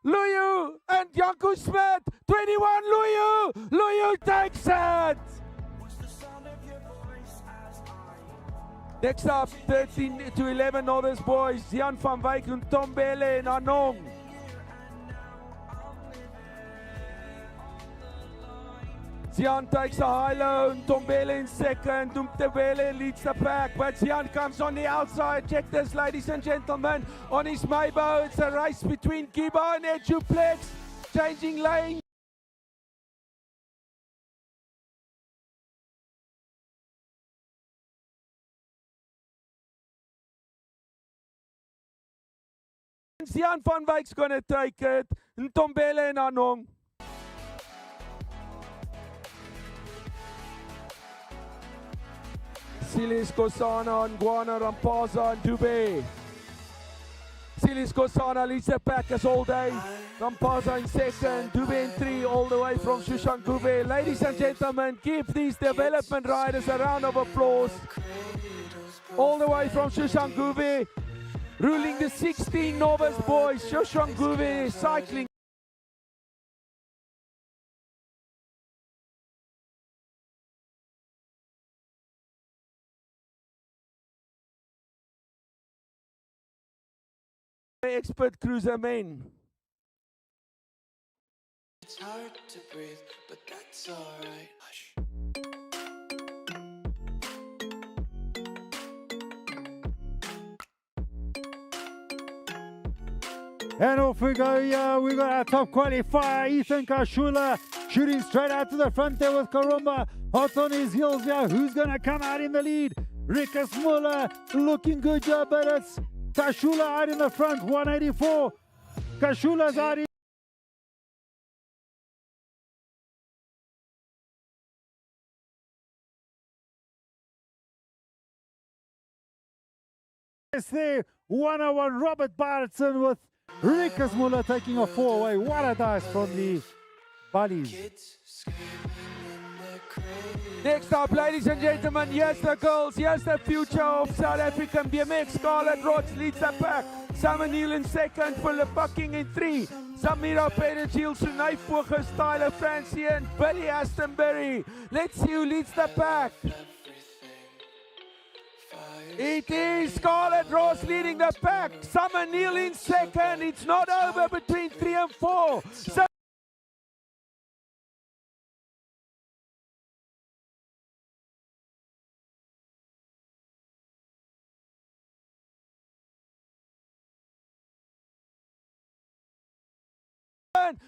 Luyu and Janko Smith. 21 Luyu. Luyu takes it. Next up, 13 to 11 novice boys, Jan van Wyk and Tombele and Anong. Jan takes a high low, Tombele in second, Tombele leads the pack, but Jan comes on the outside. Check this, ladies and gentlemen, on his Maybo. It's a race between Giba and Eduplex, changing lane. seconds. Jan van Wyck's going to take it. Ntombele and Anong. Silis Kosana, Nguana, Rampaza, and Dube. Silis Kosana leads the pack as all day. Rampaza in second, Dube in 3, all the way from Shushankuve. Ladies and gentlemen, give these development riders a round of applause. All the way from Shushankuve, ruling the 16 novice boys. Shushankuve cycling. Expert cruiser men. It's hard to breathe, but that's alright. Hush. And off we go, yeah, we got our top qualifier, Ethan Kashula, shooting straight out to the front there with Karumba, hot on his heels, yeah, who's gonna come out in the lead? Rikus Muller, looking good, yeah, but it's Kashula out in the front, 184, Kashula's out in there, 101, Robert Bartson with Rikus Muller taking a 4 away. What a dice from the buddies. Next up, ladies and gentlemen, here's the girls, here's the future of South African BMX. Scarlett Rods leads the pack. Summer Neal in second, Philip Bucking in 3. Samira Pedagil, Sunay Foger, Styler Francie, and Billy Astonbury. Let's see who leads the pack. It is Scarlett Ross leading the pack. Summer Neal in second. It's not over between 3 and 4. So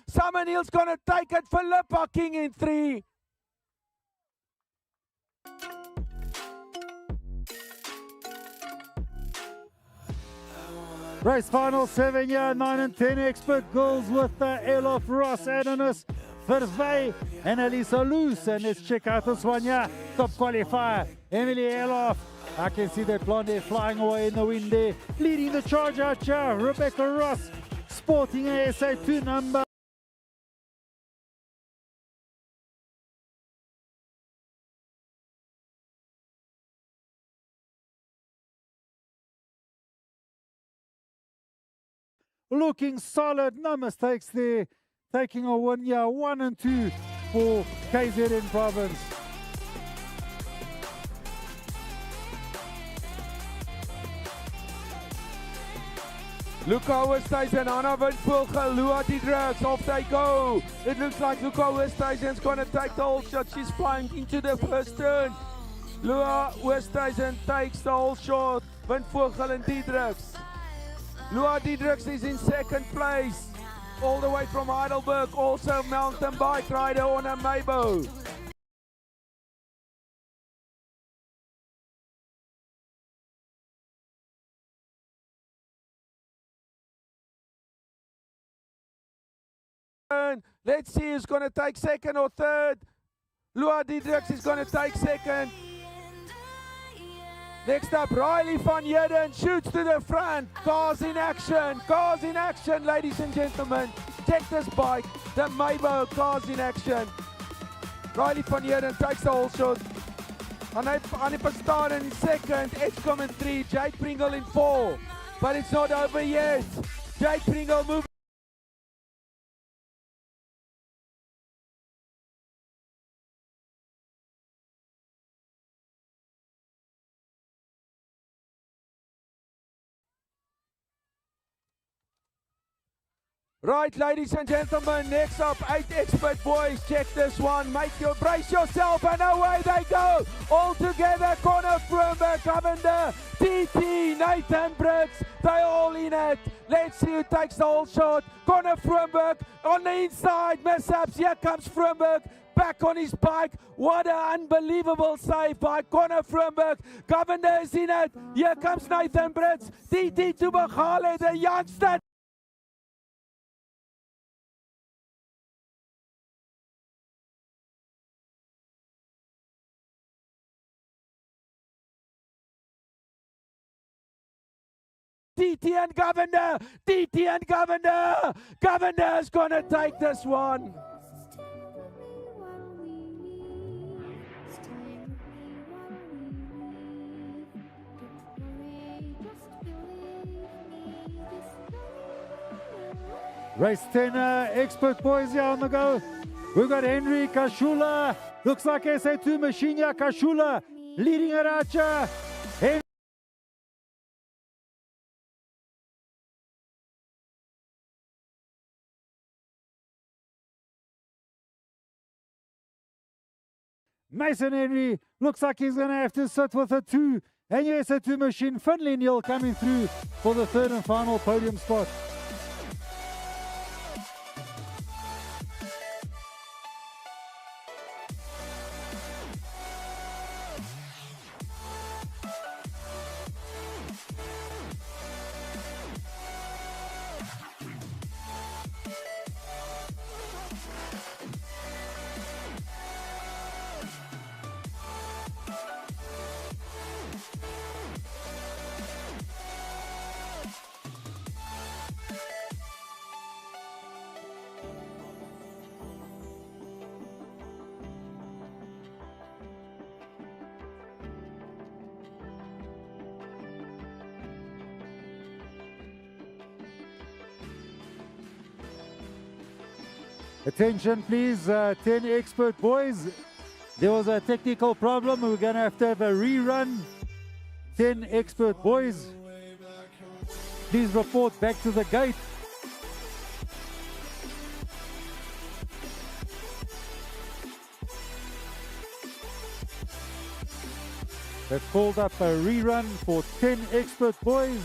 Summer Neal's gonna take it. Philippa King in 3. Race final 7, yeah, 9 and 10 expert girls with Elof Ross, Adonis, Vervey, and Elisa Loose. And let's check out this one, yeah, top qualifier, Emily Elof. I can see that blonde hair flying away in the wind there. Leading the charge out, yeah, Rebecca Ross, sporting a SA2 number. Looking solid, no mistakes there. Taking a 1 year, 1 and 2 for KZN province. Luca Westhuizen, Anna van Vogel, Lua Diedrichs, off they go. It looks like Luca Westhuizen's going to take the whole shot. She's flying into the first turn. Lua Westhuizen takes the whole shot. Van Vogel and Diedrichs. Lua Diedrichs is in second place. All the way from Heidelberg, also mountain bike rider on a Mabo. Let's see who's going to take second or third. Lua Diedrichs is going to take second. Next up, Riley van Heerden shoots to the front. Cars in action, ladies and gentlemen. Check this bike, the Mabo cars in action. Riley van Heerden takes the whole shot. Annie Pastanen in second, Edgecombe in 3, Jade Pringle in 4. But it's not over yet. Jade Pringle moves. Right, ladies and gentlemen, next up, 8 expert boys. Check this one. Brace yourself, and away they go. All together, Connor Vroomberg, Cavender, TT, Nathan Brits. They all in it. Let's see who takes the whole shot. Connor Vroomberg on the inside. Mishaps. Here comes Vroomberg. Back on his bike. What an unbelievable save by Connor Vroomberg. Cavender is in it. Here comes Nathan Brits. TT to Bagale, the youngster. DT and Governor. DT and Governor. Governor's gonna take this one. Race 10 expert boys here on the go. We've got Henry Kashula. Looks like SA2 machine here. Kashula leading it out here. Mason Henry looks like he's going to have to sit with a 2. And yes, a 2 machine. Finley Neal coming through for the third and final podium spot. Attention please, 10 expert boys. There was a technical problem. We're going to have a rerun. 10 expert boys. Please report back to the gate. They've called up a rerun for 10 expert boys.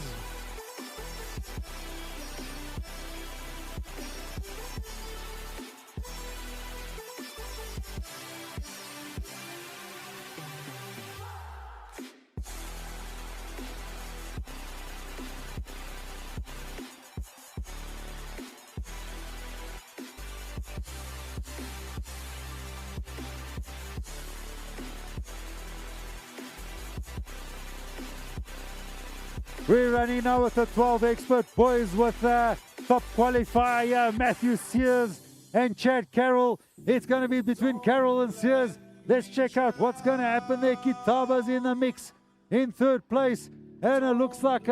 We're running now with the 12 expert boys with top qualifier Matthew Sears and Chad Carroll. It's going to be between Carroll and Sears. Let's check out what's going to happen there. Kitaba's in the mix in third place. And it looks like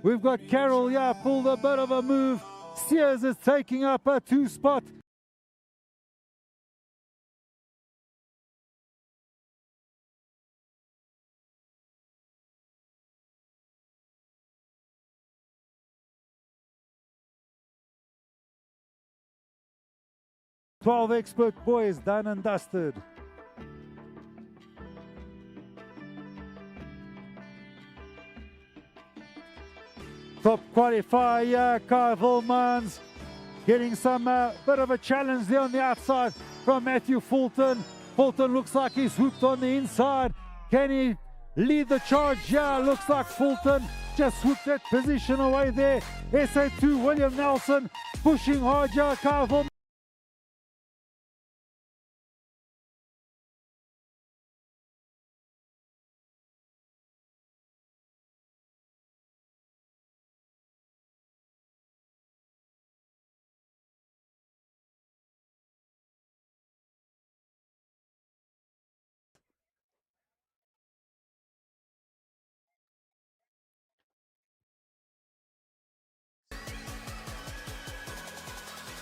we've got Carroll, pulled a bit of a move. Sears is taking up a 2 spot. Twelve expert boys done and dusted. Top qualifier, Kyle Volmans getting some bit of a challenge there on the outside from Matthew Fulton. Fulton looks like he's hooked on the inside. Can he lead the charge? Yeah, looks like Fulton just hooked that position away there. SA2 William Nelson pushing hard. Yeah, Kyle Volmans.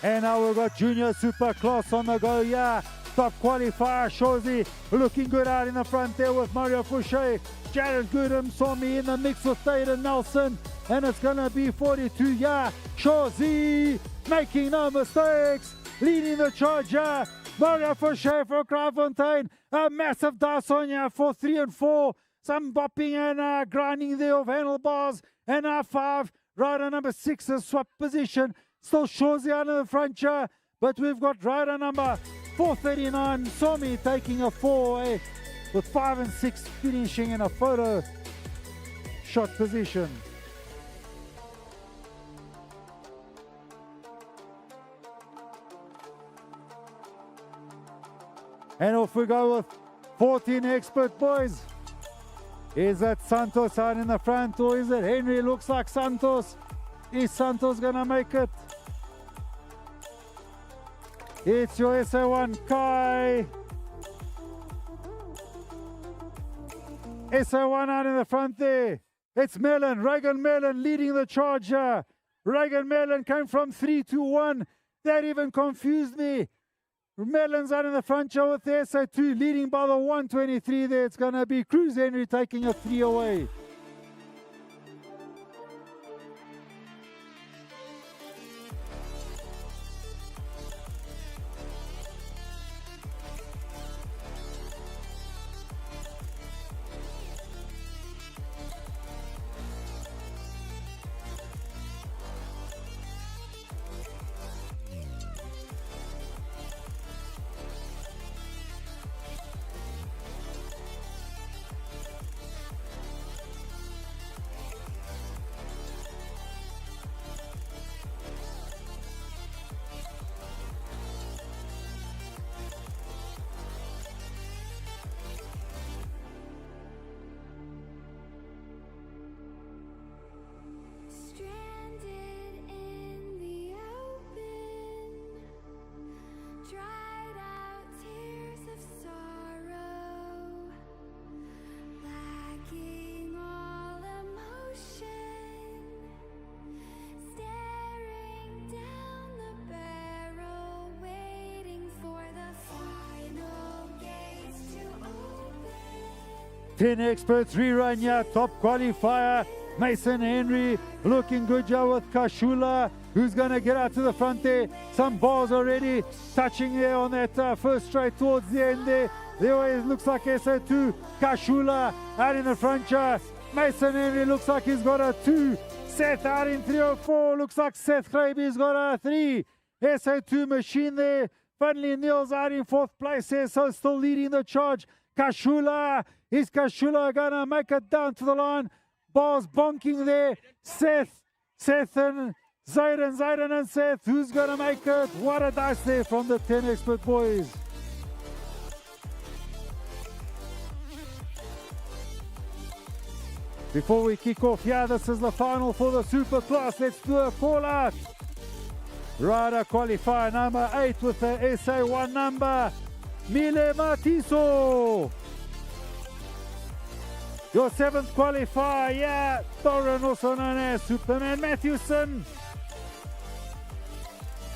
And now we've got Junior Superclass on the go, Top qualifier, Shorzy looking good out in the front there with Mario Fouché. Jared Goodham saw me in the mix with Thaden Nelson. And it's going to be 42, Shorzy making no mistakes, leading the charge, Mario Fouché for Krafontein. A massive dice on for 3 and 4. Some bopping and grinding there of handlebars. And R5, rider number 6 has swapped position. Still Shorzy out in the front, but we've got rider number 439, Somi taking a 4 with 5 and 6 finishing in a photo shot position. And off we go with 14 expert boys. Is it Santos out in the front or is it Henry? Looks like Santos. Is Santos gonna make it? It's your SA1 Kai. SA1 out in the front there. It's Mellon, Reagan Mellon leading the charge here. Reagan Mellon came from 3 to 1. That even confused me. Mellon's out in the front here with the SA2 leading by the 123 there. It's going to be Cruz Henry taking a 3 away. Stranded in the open, dried out tears of sorrow, lacking all emotion, staring down the barrel, waiting for the final gates to open. 10 experts rerun here, top qualifier. Mason Henry looking good here with Kashula, who's going to get out to the front there. Some bars already touching there on that first straight towards the end there. There it looks like SA2. Kashula out in the front here. Mason Henry looks like he's got a 2. Seth out in 304. Looks like Seth Graby's got a 3. SA2 machine there. Finally, Neil's out in 4th place here, so still leading the charge. Kashula. Is Kashula going to make it down to the line? Bars bonking there. Seth and Zayden and Seth. Who's going to make it? What a dice there from the 10 expert boys. Before we kick off, yeah, this is the final for the super class. Let's do a call out. Rider qualifier number 8 with the SA1 number, Mile Matiso. Your 7th qualifier, yeah, Thorin, also known as Superman Matthewson.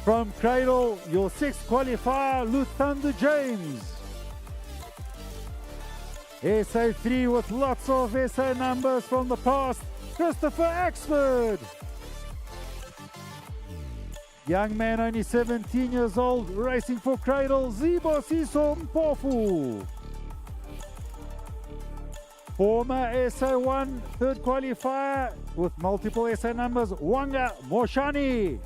From Cradle, your 6th qualifier, Luthander James. SA3 with lots of SA numbers from the past, Christopher Axford. Young man, only 17 years old, racing for Cradle, Zibosiso Mpofu. Former SA1 third qualifier with multiple SA numbers, Wanga Moshani.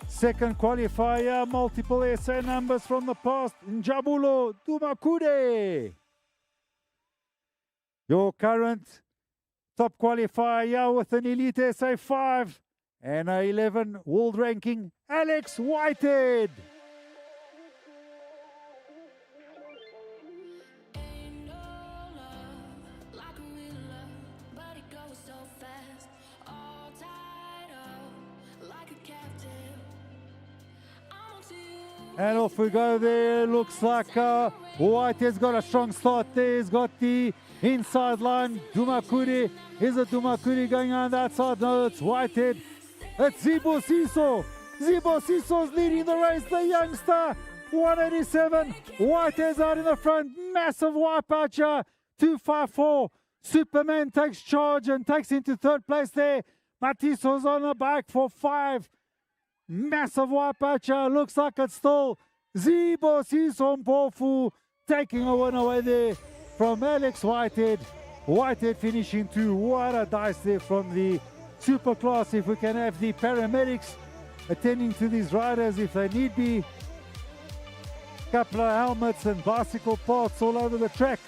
Second qualifier, multiple SA numbers from the past, Njabulo Dumakude. Your current top qualifier with an elite SA5 and a 11 world ranking, Alex Whitehead. And off we go there. Looks like Whitehead's got a strong start there. He's got the inside line. Dumakuri. Is it Dumakuri going on that side? No, it's Whitehead. It's Zibosiso. Zibosiso's leading the race. The youngster. 187. Whitehead's out in the front. Massive wipeout here. 254. Superman takes charge and takes into third place there. Matiso's on the bike for 5. Massive wipeout here. Looks like it's still Zibosiso Mpofu taking a win away there from Alex Whitehead. Whitehead finishing 2. What a dice there from the super class. If we can have the paramedics attending to these riders if they need be. Couple of helmets and bicycle parts all over the track.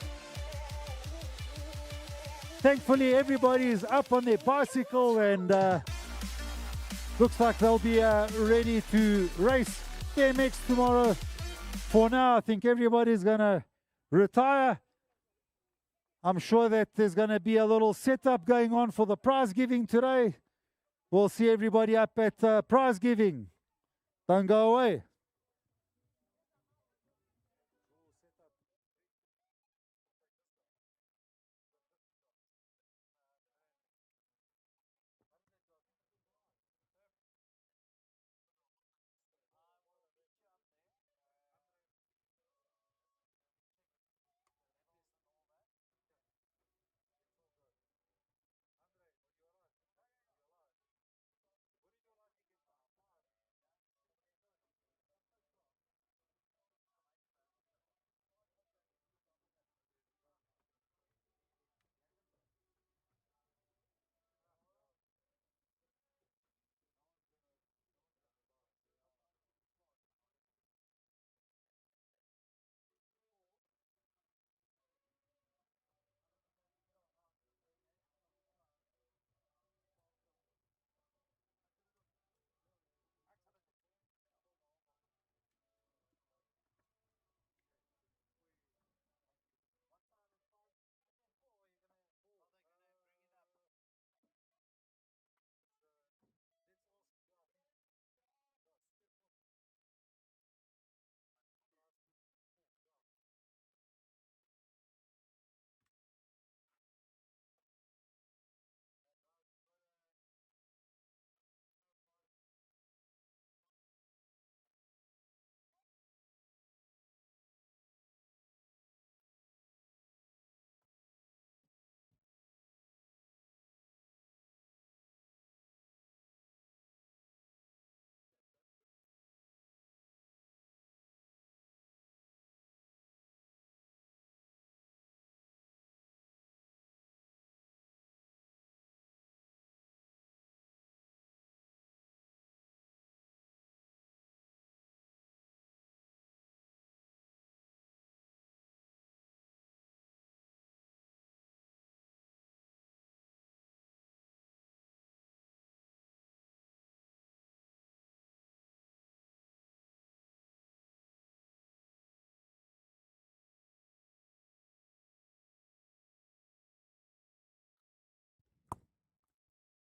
Thankfully everybody is up on their bicycle and looks like they'll be ready to race BMX tomorrow. For now, I think everybody's going to retire I'm sure that there's going to be a little setup going on for the prize giving today. We'll see everybody up at prize giving. Don't go away.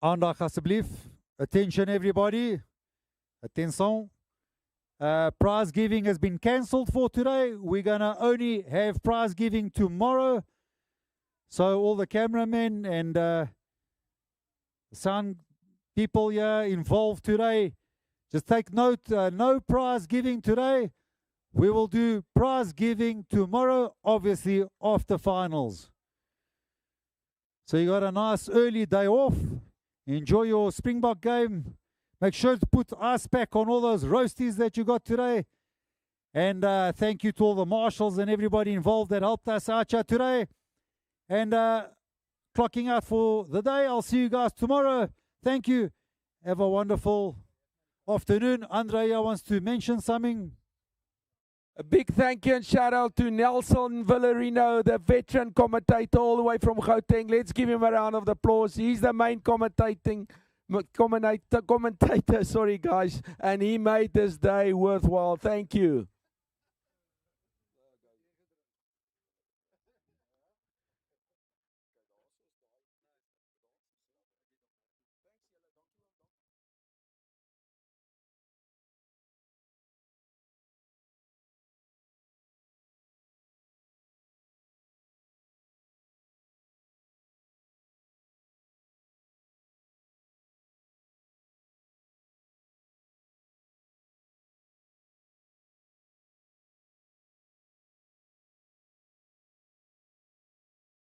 Aandag asseblief. Attention everybody. Attention. Prize giving has been cancelled for today. We're going to only have prize giving tomorrow. So all the cameramen and sound people here involved today, just take note, no prize giving today. We will do prize giving tomorrow, obviously after finals. So you got a nice early day off. Enjoy your Springbok game. Make sure to put ice pack on all those roasties that you got today. And thank you to all the marshals and everybody involved that helped us out here today. And clocking out for the day. I'll see you guys tomorrow. Thank you. Have a wonderful afternoon. Andrea wants to mention something. A big thank you and shout out to Nelson Villarino, the veteran commentator all the way from Gauteng. Let's give him a round of applause. He's the main commentator, sorry guys, and he made this day worthwhile. Thank you.